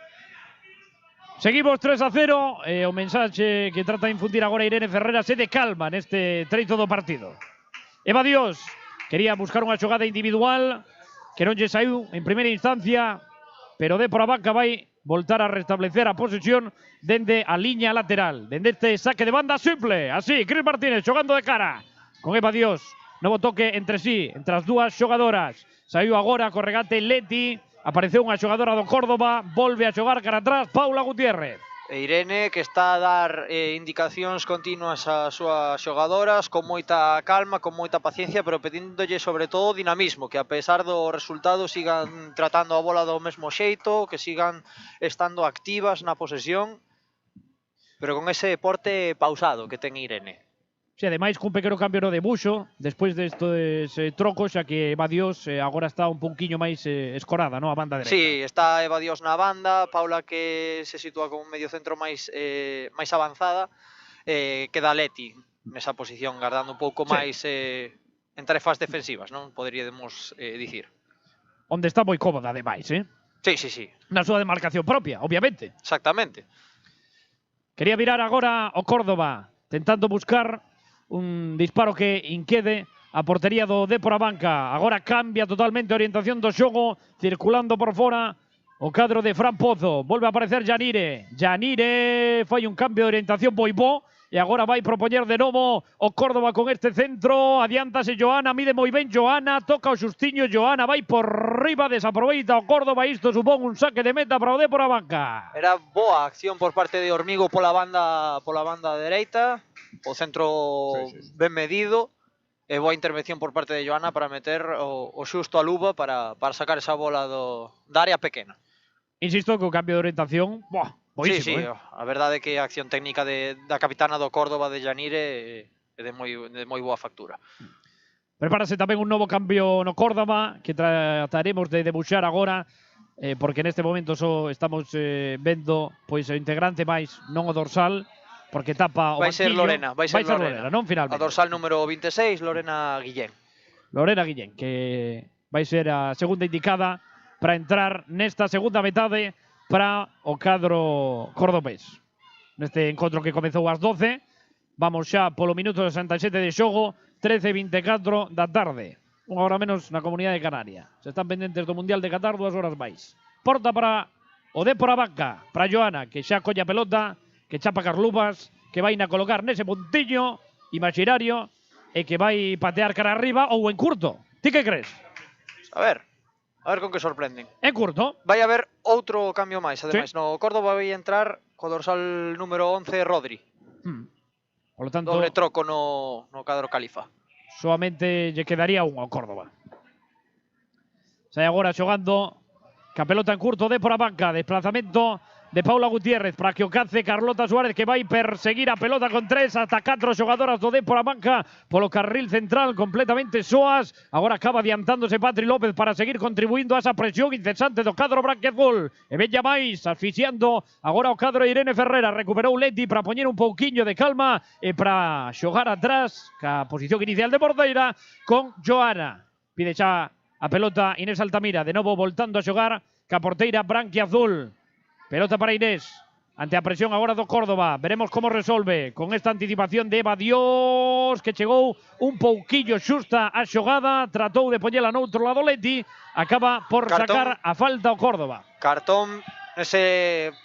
Seguimos 3-0, o mensaxe que trata de infundir agora Irene Ferreras é de calma neste treito do partido. Eva Dios quería buscar unha xogada individual que non lle saiu en primeira instancia, pero Depor Abanca vai voltar a restablecer a posesión dende a liña lateral, dende este saque de banda simple. Así, Cris Martínez xogando de cara con Eva Dios. Novo toque entre sí, entre as dúas xogadoras. Saiu agora co regate Leti, apareceu unha xogadora do Córdoba, volve a xogar cara atrás Paula Gutiérrez. E Irene, que está a dar indicacións continuas ás súas xogadoras, con moita calma, con moita paciencia, pero pedíndolle sobre todo dinamismo, que a pesar do resultado sigan tratando a bola do mesmo xeito, que sigan estando activas na posesión, pero con ese porte pausado que ten Irene. Si, ademais, cun pequeno cambio no debuxo, despois destes trocos, xa que Eva Dios agora está un punquiño máis escorada, no? A banda derecha. Sí, está Eva Dios na banda, Paula que se sitúa como un medio centro máis avanzada, queda Leti nesa posición, guardando un pouco máis en tarefas defensivas, non? Poderíamos dicir. Onde está moi cómoda, ademais, Sí. Na súa demarcación propia, obviamente. Exactamente. Quería virar agora o Córdoba, tentando buscar un disparo que inquede a portería do Depor Abanca. Agora cambia totalmente a orientación do xogo, circulando por fora o cadro de Fran Pozo. Volve a aparecer Janire. Janire fai un cambio de orientación moi bo e agora vai propoñer de novo o Córdoba con este centro. Adiántase Joana, mide moi ben Joana, toca o xustiño Joana, vai por riba, desaproveita o Córdoba. Isto supón un saque de meta para o Depor Abanca. Era boa acción por parte de Hormigo pola banda dereita, o centro ben medido, e boa intervención por parte de Joana para meter o xusto a luva para sacar esa bola da área pequena. Insisto que o cambio de orientación, boísimo, Sí, a verdade é que a acción técnica da capitana do Córdoba de Janire é de moi boa factura. Prepárase tamén un novo cambio no Córdoba que trataremos de debuxar agora, porque neste momento só estamos vendo pois o integrante máis, non o dorsal, porque tapa o Vai ser banquillo. Lorena, vai ser Lorena, non? Finalmente. A dorsal número 26, Lorena Guillén. Lorena Guillén, que vai ser a segunda indicada para entrar nesta segunda metade para o cadro cordobés. Neste encontro que comezou ás 12, vamos xa polo minuto 67 de xogo, 13:24 da tarde. Unha hora menos na Comunidade de Canaria. Se están pendentes do Mundial de Qatar, 2 horas máis. Porta para o Depor Abanca, para Joana, que xa colla pelota, que chapa Carlubas, que vai na colocar nese puntiño imaginario e que vai patear cara arriba ou en curto. Ti que crees? A ver con que sorprenden. En curto. Vai haber outro cambio máis, ademais. No Córdoba vai entrar co dorsal número 11 Rodri. Por lo tanto, doble troco no cadro Califa. solamente lle quedaría un ao Córdoba. Sai agora xogando ca pelota en curto de por a banca, desplazamento de Paula Gutiérrez para que o cace Carlota Suárez, que vai perseguir a pelota con 3 ata 4 xogadoras do Dépor a banca polo carril central completamente soas. Agora acaba adiantándose Patri López para seguir contribuindo a esa presión incesante do cadro branquiazul. E bella máis, asfixiando agora o cadro Irene Ferreira. Recuperou Leti para poñer un pouquiño de calma e para xogar atrás ca posición inicial de Bordeira con Joana. Pide xa a pelota Inés Altamira, de novo voltando a xogar ca porteira branquiazul. Pelota para Inés, ante a presión agora do Córdoba. Veremos como resolve con esta anticipación de Eva Dios, que chegou un pouquillo xusta a xogada. Tratou de poñela no outro lado Leti. Acaba por sacar a falta o Córdoba. Cartón nese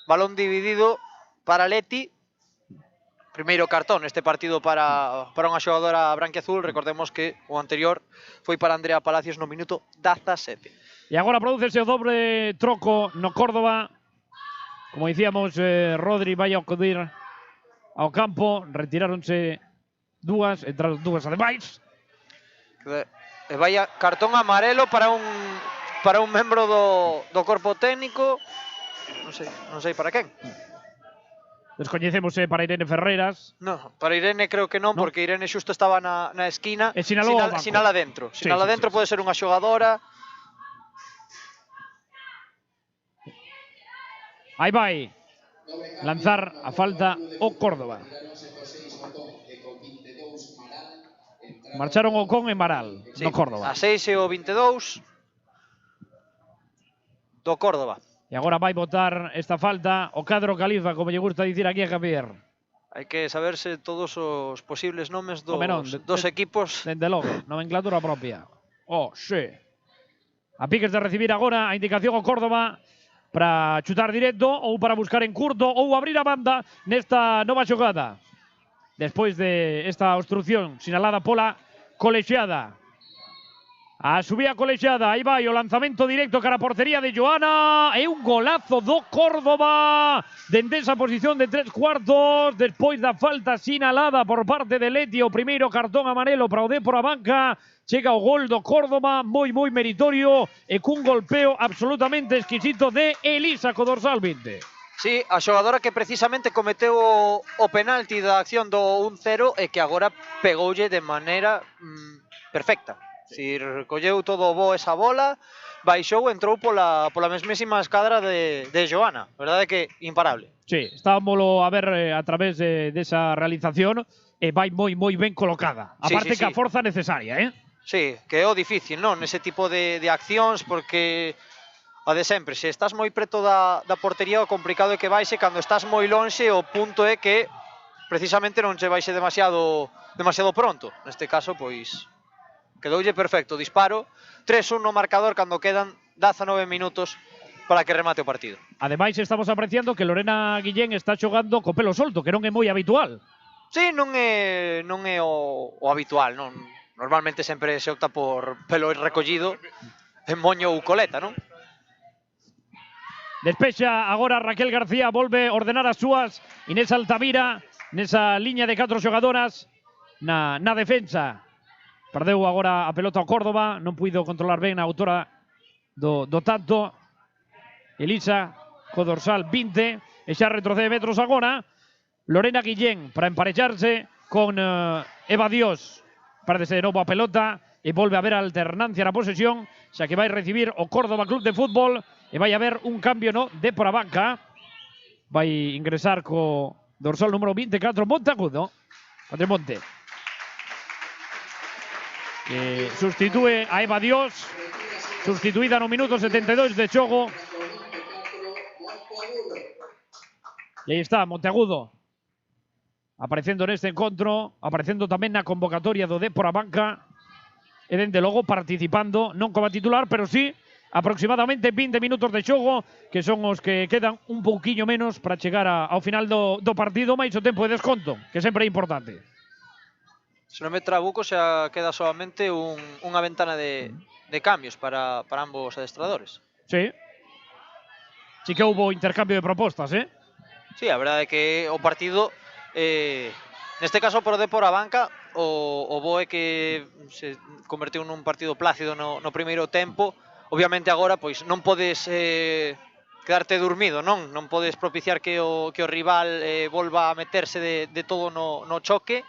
balón dividido para Leti. Primeiro cartón este partido para unha xogadora branquiazul. Recordemos que o anterior foi para Andrea Palacios no minuto 17. E agora prodúcese o dobre troco no Córdoba. Como dicíamos, Rodri vai a acudir ao campo. Retiráronse dúas, entraron dúas ademais. E vai a cartón amarelo para un membro do corpo técnico. Non sei para quen. Descoñecemos para Irene Ferreras. No, para Irene creo que non, porque Irene xusto estaba na esquina. E sinalou ao banco. Sinala dentro. Sinala dentro, pode ser unha xogadora. Aí vai lanzar a falta o Córdoba. Marcharon Ocón e Maral no Córdoba. A 6 e o 22 do Córdoba. E agora vai botar esta falta o cadro Califa, como lle gusta dicir aquí a Javier. Hai que saberse todos os posibles nomes dos equipos. Dende logo, nomenclatura propia. Oh, sí. A piques de recibir agora a indicación o Córdoba para chutar directo ou para buscar en curto ou abrir a banda nesta nova xogada. Despois de esta obstrucción sinalada pola Colexiada. A subida Colexiada, aí vai o lanzamento directo cara a portería de Joana. E un golazo do Córdoba dende esa posición de 3/4 despois da falta sinalada por parte de Leti. O primeiro cartón amarelo para o Dépor a banca. Chega o gol do Córdoba, moi meritorio e cun golpeo absolutamente exquisito de Elisa co dorsal 20. Sí, a xogadora que precisamente cometeu o penalti da acción do 1-0 e que agora pegoulle de maneira perfecta. Si recolleu todo o bo esa bola, baixou, entrou pola mesmísima escadra de Joana. Verdade que imparable. Sí, estámoslo a ver a través desa realización e vai moi ben colocada. Aparte que a forza necesaria, Sí, que é o difícil, non? Nese tipo de accións, porque a de sempre, se estás moi preto da portería, o complicado é que baixe, cando estás moi lonxe, o punto é que precisamente non che baixe demasiado pronto. Neste caso, pois, quedoulle perfecto o disparo. 3-1 no marcador cando quedan 19 minutos para que remate o partido. Ademais, estamos apreciando que Lorena Guillén está xogando co pelo solto, que non é moi habitual. Sí, non é o habitual, non? Normalmente sempre se opta por pelo recollido en moño ou coleta, non? Despexa agora Raquel García, volve a ordenar as súas. Inés Altamira nesa liña de 4 xogadoras na defensa. Perdeu agora a pelota ao Córdoba, non puido controlar ben a autora do tanto. Elisa co dorsal 20 e xa retrocede metros agora. Lorena Guillén para emparecharse con Eva Dios. Perdese de novo a pelota e volve a haber alternancia na posesión, xa que vai recibir o Córdoba Club de Fútbol e vai haber un cambio no Dépor a banca. Vai ingresar co dorsal número 24 Monteagudo, Monte. Sustitúe a Eva Dios, sustituída no minuto 72 de xogo. E aí está Monteagudo aparecendo neste encontro, aparecendo tamén na convocatoria do Dépor a banca e dende logo participando, non como titular, pero sí aproximadamente 20 minutos de xogo, que son os que quedan un pouquiño menos para chegar ao final do partido, máis o tempo de desconto, que sempre é importante. Se non me trabuco, xa queda solamente unha ventana de cambios para ambos adestradores. Sí. Sí que houbo intercambio de propostas, Sí, a verdade é que o partido Neste caso, por o Depor a banca, o bo é que se convertiu nun partido plácido no primeiro tempo. Obviamente agora, pois, non podes quedarte dormido, non? Non podes propiciar que o rival volva a meterse de todo no choque.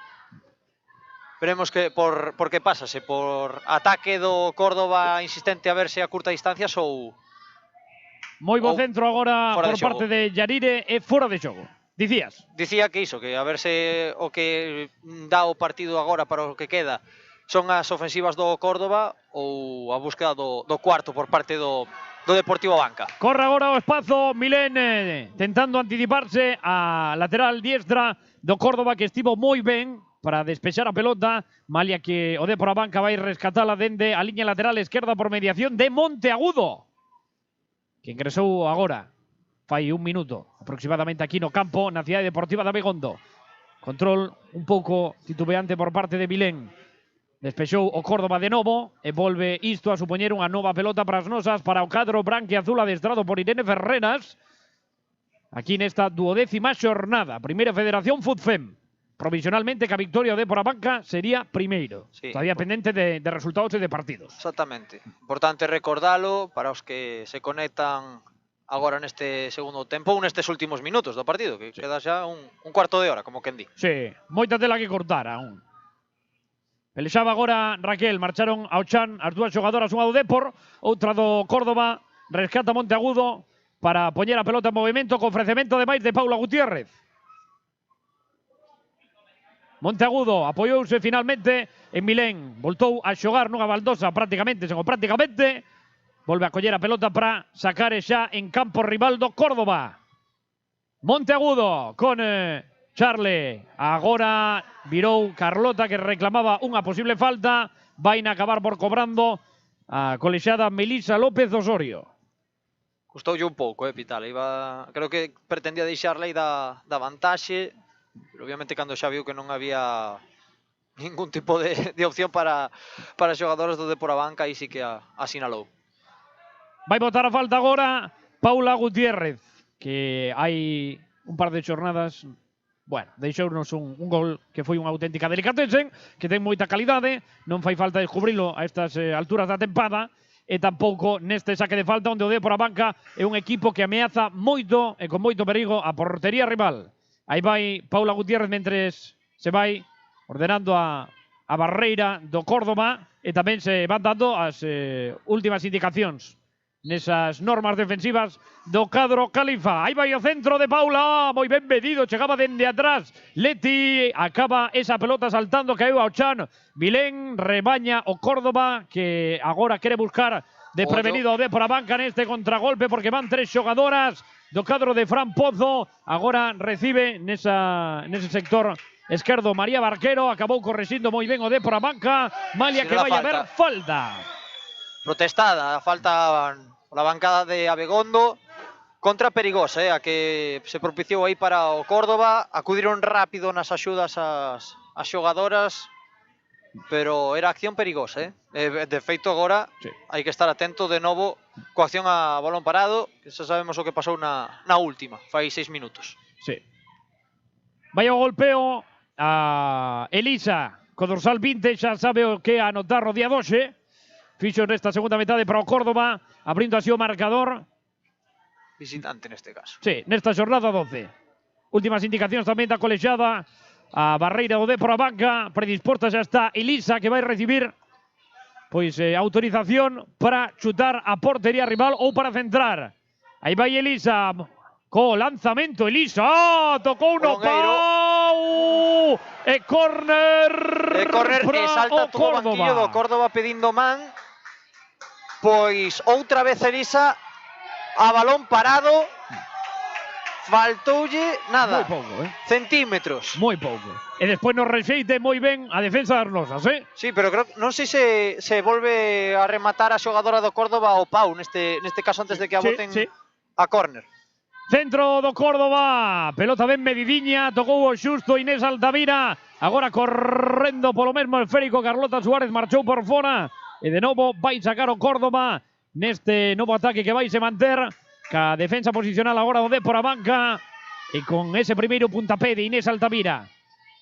Veremos que por que pásase, por ataque do Córdoba insistente a verse a curta distancias ou... Moi bo centro agora por parte xogo. de Yarire e fora de xogo. Dicías? Dicía que iso, que a verse o que dá o partido agora para o que queda son as ofensivas do Córdoba ou a búsqueda do cuarto por parte do Deportivo Banca. Corre agora o espazo Milén tentando anticiparse a lateral diestra do Córdoba, que estivo moi ben para despexar a pelota, malia que o Depor a banca vai rescatala dende a liña lateral esquerda por mediación de Monteagudo, que ingresou agora, fai un minuto aproximadamente aquí no campo, na cidade deportiva de Abegondo. Control un pouco titubeante por parte de Milén. Despexou o Córdoba de novo e volve isto a supoñer unha nova pelota para as nosas, para o cadro branquiazul adestrado por Irene Ferreras, aquí nesta 12ª xornada. Primeira Federación Futfem. Provisionalmente que a victoria de por a banca sería primeiro. Sí. Todavía pendente de resultados e de partidos. Exactamente. Importante recordalo para os que se conectan agora neste segundo tempo ou nestes últimos minutos do partido, que queda xa un cuarto de hora, como quen di. Sí, moita tela que cortar aún. Pelexaba agora Raquel, marcharon ao chan as dúas xogadoras, unha do Depor, outra do Córdoba, rescata Monteagudo para poñer a pelota en movimento co ofrecemento de máis de Paula Gutiérrez. Monteagudo apoiouse finalmente en Milén, voltou a xogar nunha baldosa prácticamente, volve a coller a pelota para sacar xa en campo rival do Córdoba. Monteagudo con Charle, agora virou Carlota, que reclamaba unha posible falta, vai a acabar por cobrando a colexada Melisa López Osorio. Custoulle un pouco, Pitala, creo que pretendía deixarle aí da vantaxe, pero obviamente cando xa viu que non había ningún tipo de opción para xogadores do Depor a banca, aí sí que asinalou. Vai botar a falta agora Paula Gutiérrez, que hai un par de xornadas, bueno, deixounos un gol que foi unha auténtica delicatessen, que ten moita calidade, non fai falta descubrilo a estas alturas da tempada, e tampouco neste saque de falta onde o Depor a banca é un equipo que ameaza moito e con moito perigo a portería rival. Aí vai Paula Gutiérrez mentres se vai ordenando a barreira do Córdoba e tamén se van dando as últimas indicacións nesas normas defensivas do cadro Califa. Aí vai o centro de Paula, moi ben medido, chegaba dende atrás Leti, acaba esa pelota saltando, caeu ao chan. Milén rebaña o Córdoba, que agora quere buscar de prevenido o Depor a banca neste contragolpe, porque van tres xogadoras do cadro de Fran Pozo. Agora recibe nese sector esquerdo María Barquero, acabou correxindo moi ben o Depor a banca, malia que vai haber falta. Protestada, a falta pola bancada de Abegondo, contra perigosa, a que se propiciou aí para o Córdoba. Acudiron rápido nas axudas as xogadoras, pero era acción perigosa, de feito agora hai que estar atento de novo coa acción a balón parado, que xa sabemos o que pasou na última, fai 6 minutos. Sí. Vai o golpeo a Elisa, co dorsal 20, xa sabe o que anotar o día doxe. Fixo nesta segunda metade para o Córdoba, abrindo así o marcador. Visitante neste caso. Sí, nesta xornada 12. Últimas indicacións tamén da colexada. A barreira do Depor a banca, predisposta xa está Elisa, que vai recibir pois autorización para chutar a portería rival ou para centrar. Aí vai Elisa, co lanzamento Elisa, tocou no pau, e córner e salta todo o banquillo do Córdoba pedindo man. Pois outra vez Elisa a balón parado, faltoulle nada, moi pouco, centímetros. Moi pouco. E despois nos rexeite moi ben a defensa das nosas, Sí, pero creo, non sei se volve a rematar a xogadora do Córdoba ao pau, neste caso antes de que a boten a córner. Centro do Córdoba, pelota ben medidiña, tocou o xusto Inés Altamira, agora correndo polo mesmo esférico Carlota Suárez, marchou por fora, e de novo vai sacar o Córdoba neste novo ataque que vai se manter, ca defensa posicional agora do Depor a banca, e con ese primeiro puntapé de Inés Altamira.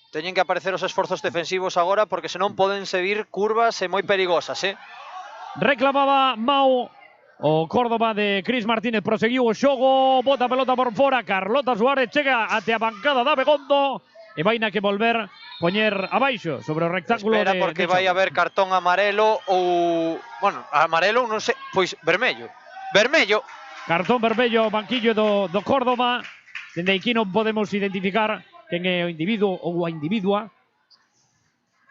teñen que aparecer os esforzos defensivos agora porque senón poden vir curvas e moi perigosas, Reclamaba Mau. O Córdoba de Cris Martínez proseguiu o xogo, bota a pelota por fora, Carlota Suárez chega até a bancada da Abegondo e vaina que volver poñer abaixo sobre o rectángulo Espera, porque vai haber cartón amarelo ou... Bueno, amarelo non sei, pois vermello. Vermello! Cartón vermello ao banquillo do Córdoba. Dende aquí non podemos identificar quen é o individuo ou a individua.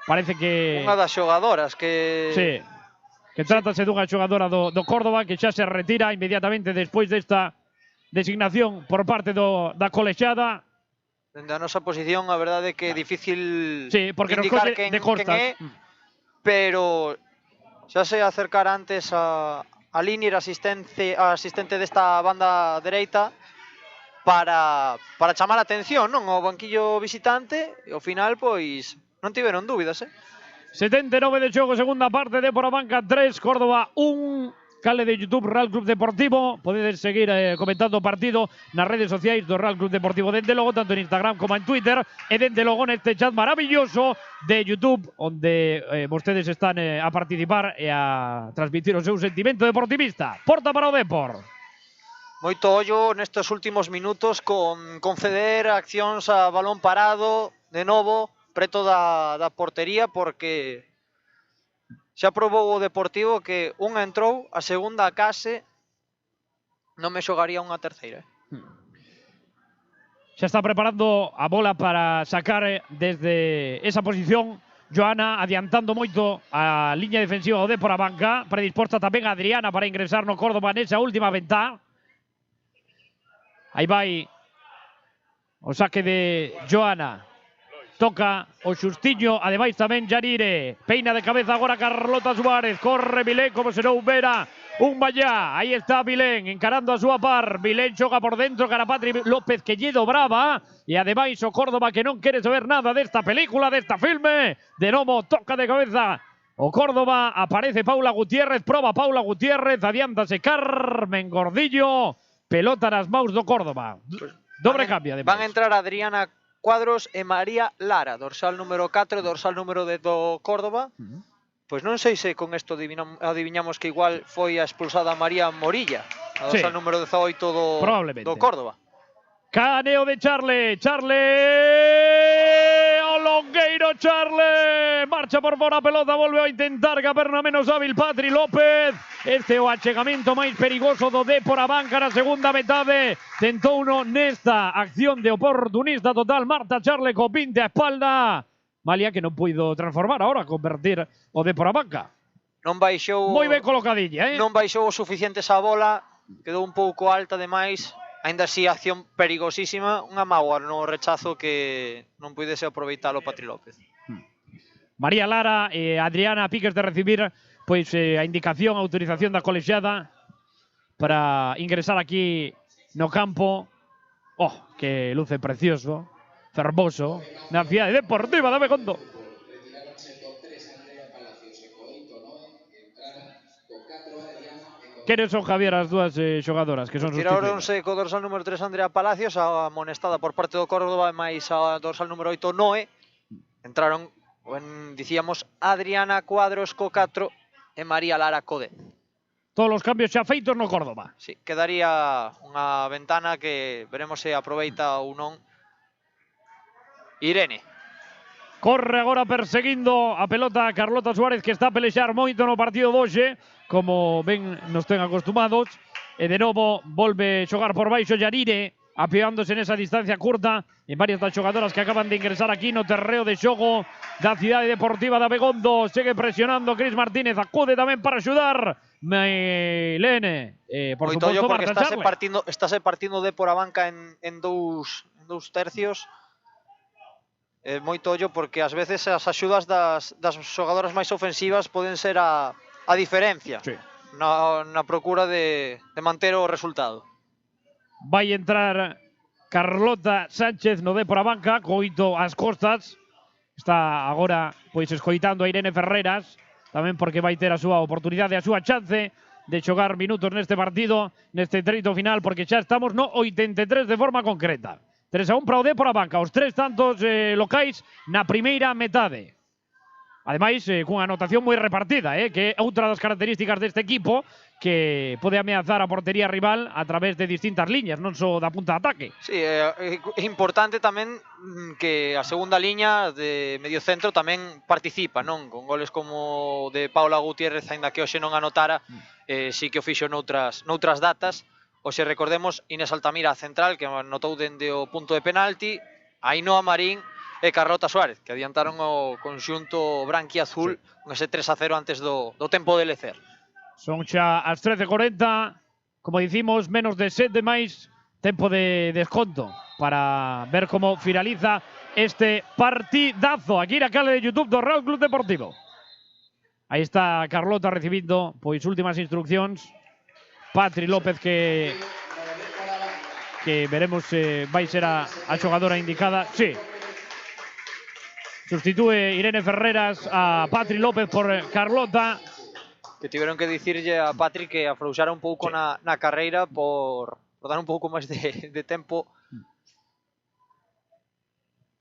Parece que... Unha das xogadoras que... Sí. Que trátase dunha xogadora do Córdoba que xa se retira inmediatamente despois desta designación por parte da colexiada. Dende a nosa posición, a verdade é que é difícil porque indicar nos colle de costas. Pero xa se acercar antes a Linir, asistente desta banda dereita, para chamar a atención, non? O banquillo visitante, e ao final, pois, non tiveron dúbidas, 79 de xogo, segunda parte, Dépor a banca 3, Córdoba 1. Cale de YouTube Real Club Deportivo. Podedes seguir comentando o partido nas redes sociais do Real Club Deportivo dende logo, tanto en Instagram como en Twitter, e dende logo neste chat maravilloso de YouTube, onde vostedes están a participar e a transmitir o seu sentimento deportivista. Porta para o Dépor. Moito ollo nestes últimos minutos con conceder accións a balón parado, de novo, preto da portería, porque xa probou o Deportivo que unha entrou, a segunda a case, non me xogaría unha terceira. Xa está preparando a bola para sacar desde esa posición Joana, adiantando moito a liña defensiva do Dépor a banca, predisposta tamén a Adriana para ingresar no Córdoba nesa última ventá. Aí vai o saque de Joana. Toca o xustiño, ademais tamén Yarire. Peina de cabeza agora Carlota Suárez. Corre Vilén como se non houbera un ballá. Aí está Vilén encarando a súa par. Vilén xoga por dentro cara Patri López que lle dobraba. E ademais o Córdoba que non quere saber nada desta película, desta filme. De novo toca de cabeza o Córdoba. Aparece Paula Gutiérrez. Proba Paula Gutiérrez. Adiántase Carmen Gordillo. Pelota nas maus do Córdoba. Dobre cambio. Van a entrar Adriana Cuadros e María Lara, dorsal número 4 e dorsal número 10 do Córdoba. Pois non sei se con isto adiviñamos que igual foi a expulsada María Morilla, a dorsal número 18 do Córdoba. Caneo de Charle, o longueiro Charle, marcha por fora a pelota, volve a intentar caperna menos hábil Patri López. Este é o achegamento máis perigoso do Dépor a banca na segunda metade. Tentou uno nesta acción de oportunista total Marta Charle co 20 a espalda. Malia que non puido transformar ahora, convertir o Dépor a banca. Non baixou... Moi ben colocadilla, Non baixou o suficiente esa bola, quedou un pouco alta demais. Ainda así, acción perigosísima, unha mágoa no rechazo que non puidese aproveitalo Patri López. María Lara e Adriana piques de recibir pois a indicación, a autorización da colexiada para ingresar aquí no campo. Oh, que luce precioso, fermoso, na cidade deportiva de Abegondo. Queres son, Javier, as dúas xogadoras que son sustituídas? Tiraronse co dorsal número 3 Andrea Palacios, a amonestada por parte do Córdoba, máis a dorsal número 8 Noé. Entraron, dicíamos, Adriana Cuadros co 4 e María Lara co 10. Todos os cambios xa feitos no Córdoba. Sí, quedaría unha ventana que veremos se aproveita ou non Irene. Corre agora perseguindo a pelota Carlota Suárez, que está a pelexar moito no partido doxe, como ben nos ten acostumados. E de novo volve xogar por baixo Yarire, apeándose nesa distancia curta en varias das xogadoras que acaban de ingresar aquí no terreo de xogo da cidade deportiva de Abegondo. Segue presionando Cris Martínez, acude tamén para axudar Mailene. Por suposto, porque Marta Charle. estáse partindo de por a banca en dous tercios. Moito ollo porque ás veces as axudas das xogadoras máis ofensivas poden ser a diferencia, sí, na procura de manter o resultado. Vai entrar Carlota Sánchez no Dépor a banca, coito ás costas. Está agora pois escoitando a Irene Ferreras, tamén porque vai ter a súa oportunidade, a súa chance de xogar minutos neste partido, neste treito final, porque xa estamos no 83 de forma concreta. 3-1 para o Dépor a banca. Os 3 tantos locais na primeira metade. Ademais, cunha anotación moi repartida, que é outra das características deste equipo que pode ameazar a portería rival a través de distintas liñas, non só da punta de ataque. Sí, é importante tamén que a segunda liña de medio centro tamén participa, non? Con goles como de Paula Gutiérrez, aínda que hoxe non anotara, sí que o fixo noutras datas. Hoxe recordemos Inés Altamira a central, que anotou dende o punto de penalti, Ainhoa Marín e Carlota Suárez, que adiantaron o conxunto branquiazul con ese 3-0 antes do tempo de lecer. Son xa as 13:40, como dicimos, menos de 7 máis tempo de desconto para ver como finaliza este partidazo aquí na canle de YouTube do Real Club Deportivo. Aí está Carlota recibindo pois últimas instruccións. Patri López que veremos vai ser a xogadora indicada. Sí. Sustitúe Irene Ferreras a Patri López por Carlota. Que tiveron que dicirlle a Patri que afrouxara un pouco na carreira por dar un pouco máis de tempo.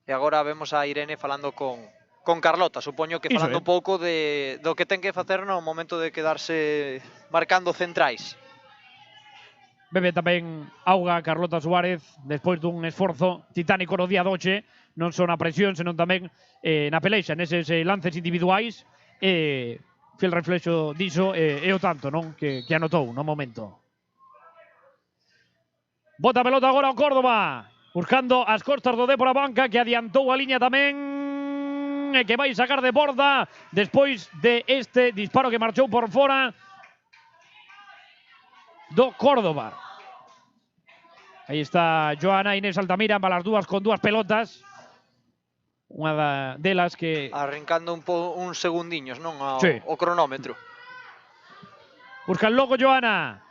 E agora vemos a Irene falando con Carlota, supoño que falando un pouco do que ten que facer no momento de quedarse marcando centrais. Bebe tamén auga Carlota Suárez despois dun esforzo titánico no día doxe, non só na presión, senón tamén na pelexa, neses lances individuais, fiel reflexo diso, e o tanto, non? Que anotou no momento. Bota a pelota agora o Córdoba, buscando as costas do Dépor a banca, que adiantou a liña tamén, e que vai sacar de borda despois de este disparo que marchou por fora do Córdoba. Aí está Joana Inés Altamira, para as dúas con dúas pelotas. Unha delas que... Arrancando uns segundiños, non? O cronómetro. Busca el loco Joana.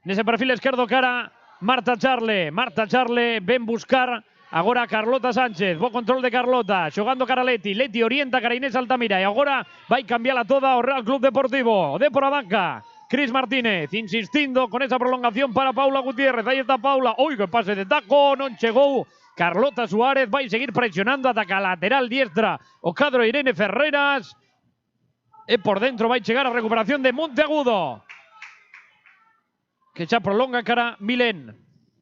Nese perfil esquerdo cara Marta Charle. Marta Charle ven buscar agora Carlota Sánchez. Bo control de Carlota. Xogando cara Leti. Leti orienta cara Inés Altamira. E agora vai cambiala toda o Real Club Deportivo. O Dépor a banca. Cris Martínez insistindo con esa prolongación para Paula Gutiérrez. Aí está Paula. Oi, que pase de taco. Non chegou. Carlota Suárez vai seguir presionando ata a lateral diestra. O cadro Irene Ferreras. E por dentro vai chegar a recuperación de Monteagudo. Que xa prolonga cara Milén.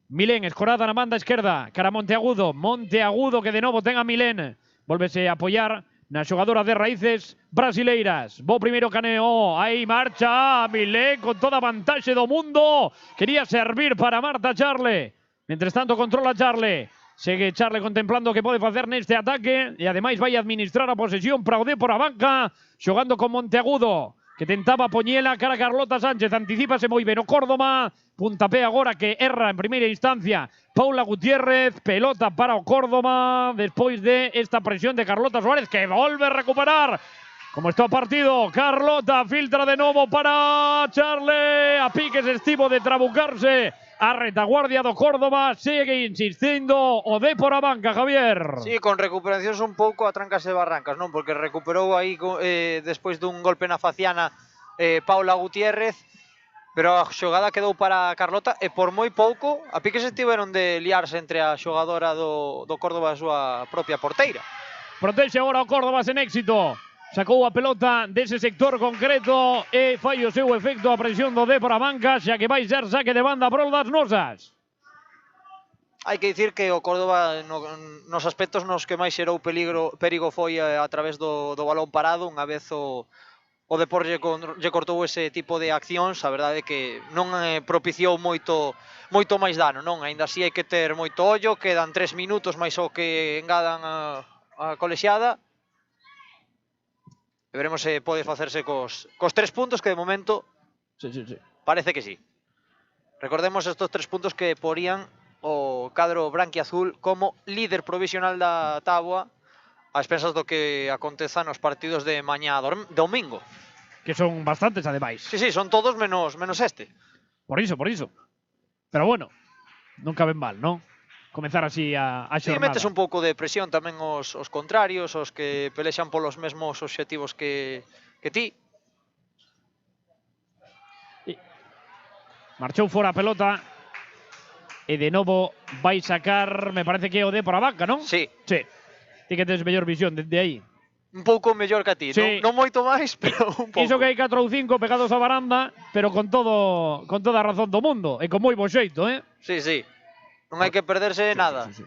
Milén escorada na banda esquerda. Cara Monteagudo. Monteagudo que de novo ten a Milén. Volvese a apoiar na xogadora de raíces brasileiras. Bo primeiro caneo. Aí marcha Milén con toda a vantaxe do mundo. Quería servir para Marta Charle. Mentres tanto controla Charle. Segue Charle contemplando o que pode facer neste ataque. E ademais vai administrar a posesión para o Dépor a banca. Xogando con Monteagudo, que tentaba poñela cara a Carlota Sánchez. Anticípase moi ben o Córdoba. Puntapé agora que erra en primeira instancia Paula Gutiérrez. Pelota para o Córdoba despois de esta presión de Carlota Suárez, que volve a recuperar. Como está o partido, Carlota filtra de novo para Charle. A piques estivo de trabucarse a retaguardia do Córdoba. Segue insistindo o Dépor a banca, Javier. Sí, con recuperacións un pouco a trancas e barrancas, non? Porque recuperou aí despois dun golpe na faciana Paula Gutiérrez, pero a xogada quedou para Carlota e por moi pouco a piques estiveron de liarse entre a xogadora do Córdoba e a súa propia porteira. Protexe agora o Córdoba sen éxito. Sacou a pelota dese sector concreto e fai o seu efecto a presión do Dépor a banca, xa que vai ser saque de banda prol das nosas. Hai que dicir que o Córdoba nos aspectos nos que máis xerou perigo foi a través do balón parado. Unha vez o Dépor lle cortou ese tipo de accións, a verdade é que non propiciou moito máis dano, non? Aínda así hai que ter moito ollo, quedan 3 minutos máis o que engadan a colexiada. E veremos se pode facerse cos 3 puntos que de momento parece que sí. Recordemos estos 3 puntos que porían o cadro branquiazul como líder provisional da táboa a expensas do que aconteza nos partidos de mañá domingo. Que son bastantes ademais. Sí, son todos menos este. Por iso. Pero bueno, nunca ven mal, non? Comezar así a xornada. Sí, metes un pouco de presión tamén os contrarios, os que pelexan polos mesmos obxectivos que ti. Marchou fora a pelota. e de novo vai sacar, me parece que é o de por a banca, non? Sí, Sí. Ti que tes mellor visión desde aí. un pouco mellor que a ti, Sí. non moito máis, pero un pouco. Iso que hai 4 ou 5 pegados á baranda, pero con toda a razón do mundo e con moi bo xeito, eh? Sí, sí. Non hai que perderse nada, Sí.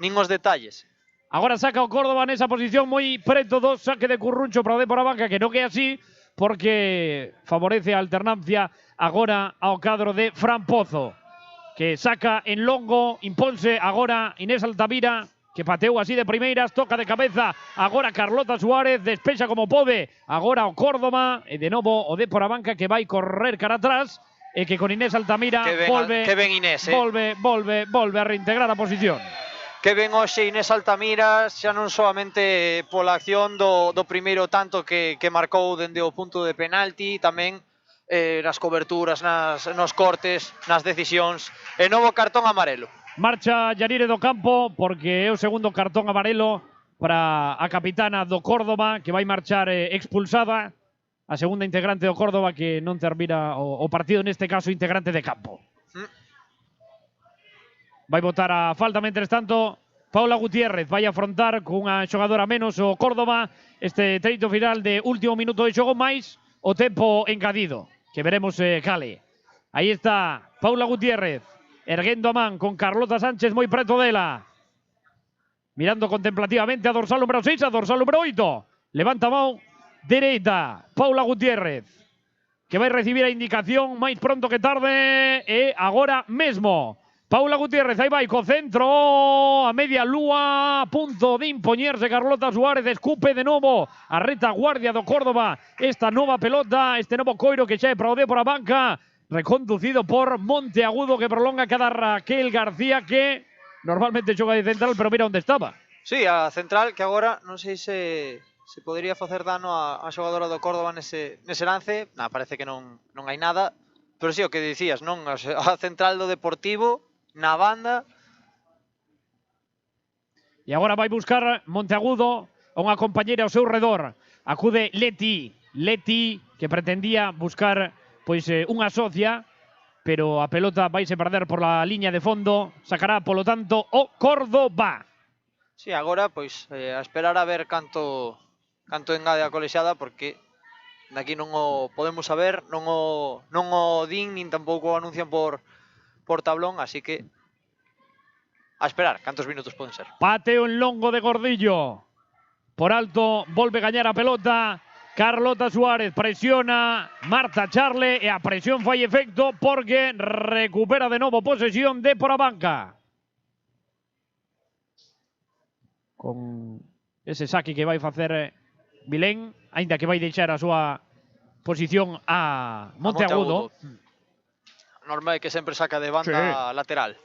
nin os detalles. Agora saca o Córdoba nesa posición moi preto do saque de Curruncho para o de por a banca, que non é así, porque favorece a alternancia agora ao cadro de Fran Pozo, que saca en longo, imponse agora Inés Altamira, que pateou así de primeiras, toca de cabeza agora Carlota Suárez, despexa como pode agora o Córdoba, e de novo o de por a banca que vai correr cara atrás, e que con Inés Altamira Que ben Inés, volve a reintegrar a posición. Que ben hoxe Inés Altamira, xa non solamente pola acción do primeiro tanto que marcou dende o punto de penalti, tamén nas coberturas, nos cortes, nas decisións, e novo cartón amarelo. Marcha Yanire do campo porque é o segundo cartón amarelo para a capitana do Córdoba, que vai marchar expulsada, a segunda integrante do Córdoba que non termina o partido, neste caso integrante de campo. Vai botar a falta, mentres tanto Paula Gutiérrez vai afrontar cunha xogadora menos o Córdoba este treito final de último minuto de xogo, máis o tempo engadido, que veremos cale. Aí está Paula Gutiérrez, erguendo a man con Carlota Sánchez moi preto dela. Mirando contemplativamente a dorsal número 6, a dorsal número 8. Levanta a mão dereita, Paula Gutiérrez, que vai recibir a indicación máis pronto que tarde, e agora mesmo. Paula Gutiérrez, aí vai co centro, a media lúa, a punto de impoñerse Carlota Suárez, escupe de novo a retaguardia do Córdoba esta nova pelota, este novo coiro que xa é para o de por a banca, reconducido por Monteagudo, que prolonga cada Raquel García, que normalmente xoga de central, pero mira onde estaba. Sí, a central, que agora non sei se podería facer dano a xogadora do Córdoba nese lance. Parece que non hai nada, pero sí, o que dicías, non? A central do Deportivo, na banda. E agora vai buscar Monteagudo a unha compañeira ao seu redor. Acude Leti, que pretendía buscar pois unha socia, pero a pelota vaise perder por la liña de fondo, sacará polo tanto o Córdoba. Sí, agora pois a esperar a ver canto engade a colexiada, porque daqui non o podemos saber, non o din, nin tampouco o anuncian por tablón, así que a esperar cantos minutos poden ser. Pateo en longo de Gordillo. Por alto, volve gañar a pelota Carlota Suárez, presiona Marta Charle e a presión fai efecto porque recupera de novo posesión de por a banca. Con ese saque que vai facer Vilén, aínda que vai deixar a súa posición a Monteagudo. Normal é que sempre saca de banda lateral.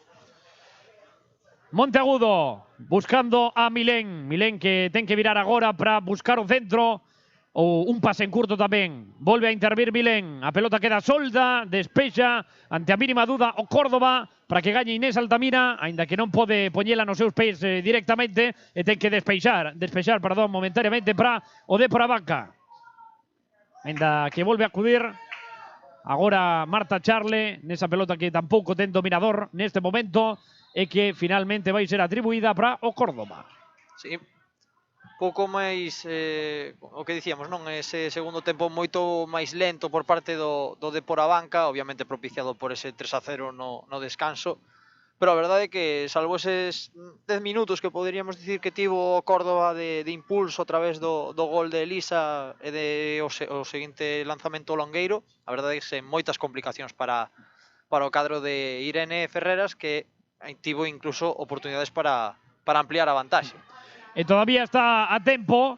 Monteagudo buscando a Milén. Milén que ten que virar agora para buscar o centro. Ou un pase en curto tamén. Volve a intervir Milén. A pelota queda solda, despexa ante a mínima duda o Córdoba para que gañe Inés Altamira, aínda que non pode poñela nos seus pés directamente, e ten que despexar momentáneamente para o de por a banca. Aínda que volve a acudir agora Marta Charle nesa pelota que tampouco ten dominador neste momento e que finalmente vai ser atribuída para o Córdoba. Sí. Pouco máis o que dicíamos, non? Ese segundo tempo moito máis lento por parte do de por a banca, obviamente propiciado por ese 3-0 no descanso, pero a verdade é que salvo eses 10 minutos que poderíamos dicir que tivo o Córdoba de impulso a través do gol de Elisa e o seguinte lanzamento longueiro, a verdade é que sen moitas complicacións para o cadro de Irene Ferreras, que tivo incluso oportunidades para ampliar a vantaxe. E todavía está a tempo,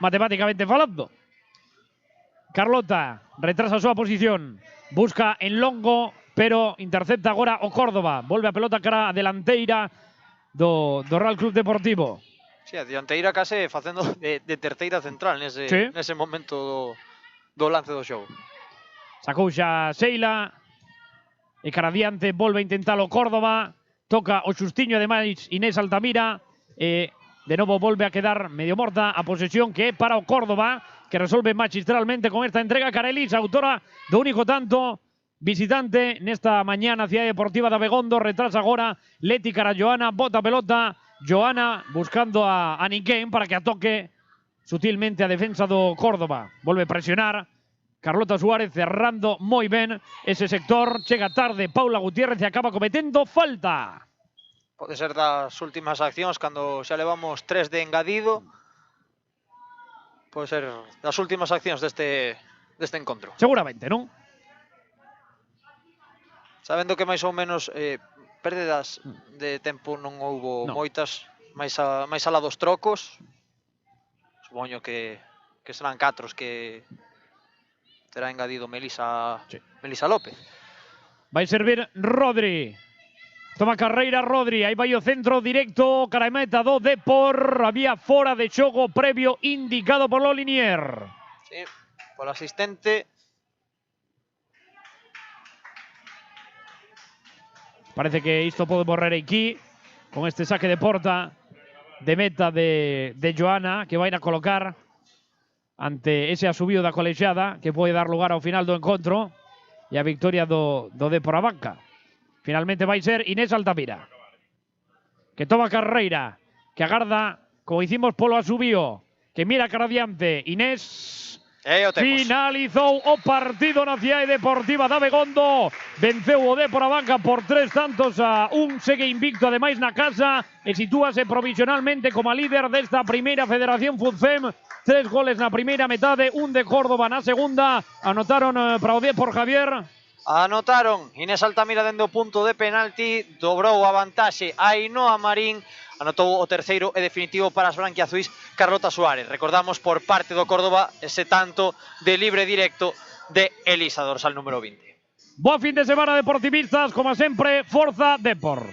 matemáticamente falando. Carlota retrasa a súa posición, busca en longo, pero intercepta agora o Córdoba. Volve a pelota cara a delanteira do Real Club Deportivo. Sí, a dianteira case facendo de terceira central nese momento do lance do xogo. Sacou xa Sheila, e cara adiante volve a intentalo Córdoba. Toca o xustiño ademais Inés Altamira e de novo volve a quedar medio morta a posesión que é para o Córdoba, que resolve magistralmente con esta entrega cara Elisa, autora do único tanto visitante nesta mañá na Cidade Deportiva de Abegondo. Retrasa agora Leti cara Joana, bota a pelota Joana buscando a Niquén para que atoque sutilmente a defensa do Córdoba. Volve a presionar Carlota Suárez cerrando moi ben ese sector. Chega tarde Paula Gutiérrez e acaba cometendo falta. Pode ser das últimas accións cando xa levamos 3 de engadido. Pode ser das últimas accións deste encontro. Seguramente, non? Sabendo que máis ou menos pérdidas de tempo non houbo moitas, máis alá dos trocos. Supoño que serán 4 os que terá engadido Melisa López. Vai servir Rodri. Toma carreira Rodri, aí vai o centro directo, cara a meta do Depor. Había fora de xogo previo indicado por Lolinier. Sí, polo asistente. Parece que isto pode morrer aquí, con este saque de porta de meta de Joana, que vai a colocar ante ese asubío da colexiada, que pode dar lugar ao final do encontro, e a victoria do Depor a banca. Finalmente vai ser Inés Altamira, que toma carreira, que agarda, como hicimos polo asubío, que mira cara adiante. Inés finalizou o partido na Cidade Deportiva de Abegondo. Venceu o Depor a banca por 3-1, segue invicto ademais na casa e sitúase provisionalmente como líder desta primeira Federación Futfem. 3 goles na primeira metade, un de Córdoba na segunda. Anotaron para o Depor, Javier. Anotaron Inés Altamira dende o punto de penalti, dobrou a vantaxe Ainhoa Marín, anotou o terceiro e definitivo para as branquiazuís Carlota Suárez. Recordamos por parte do Córdoba ese tanto de libre directo de Elisa, dorsal número 20. Boa fin de semana, deportivistas, como sempre, forza Depor.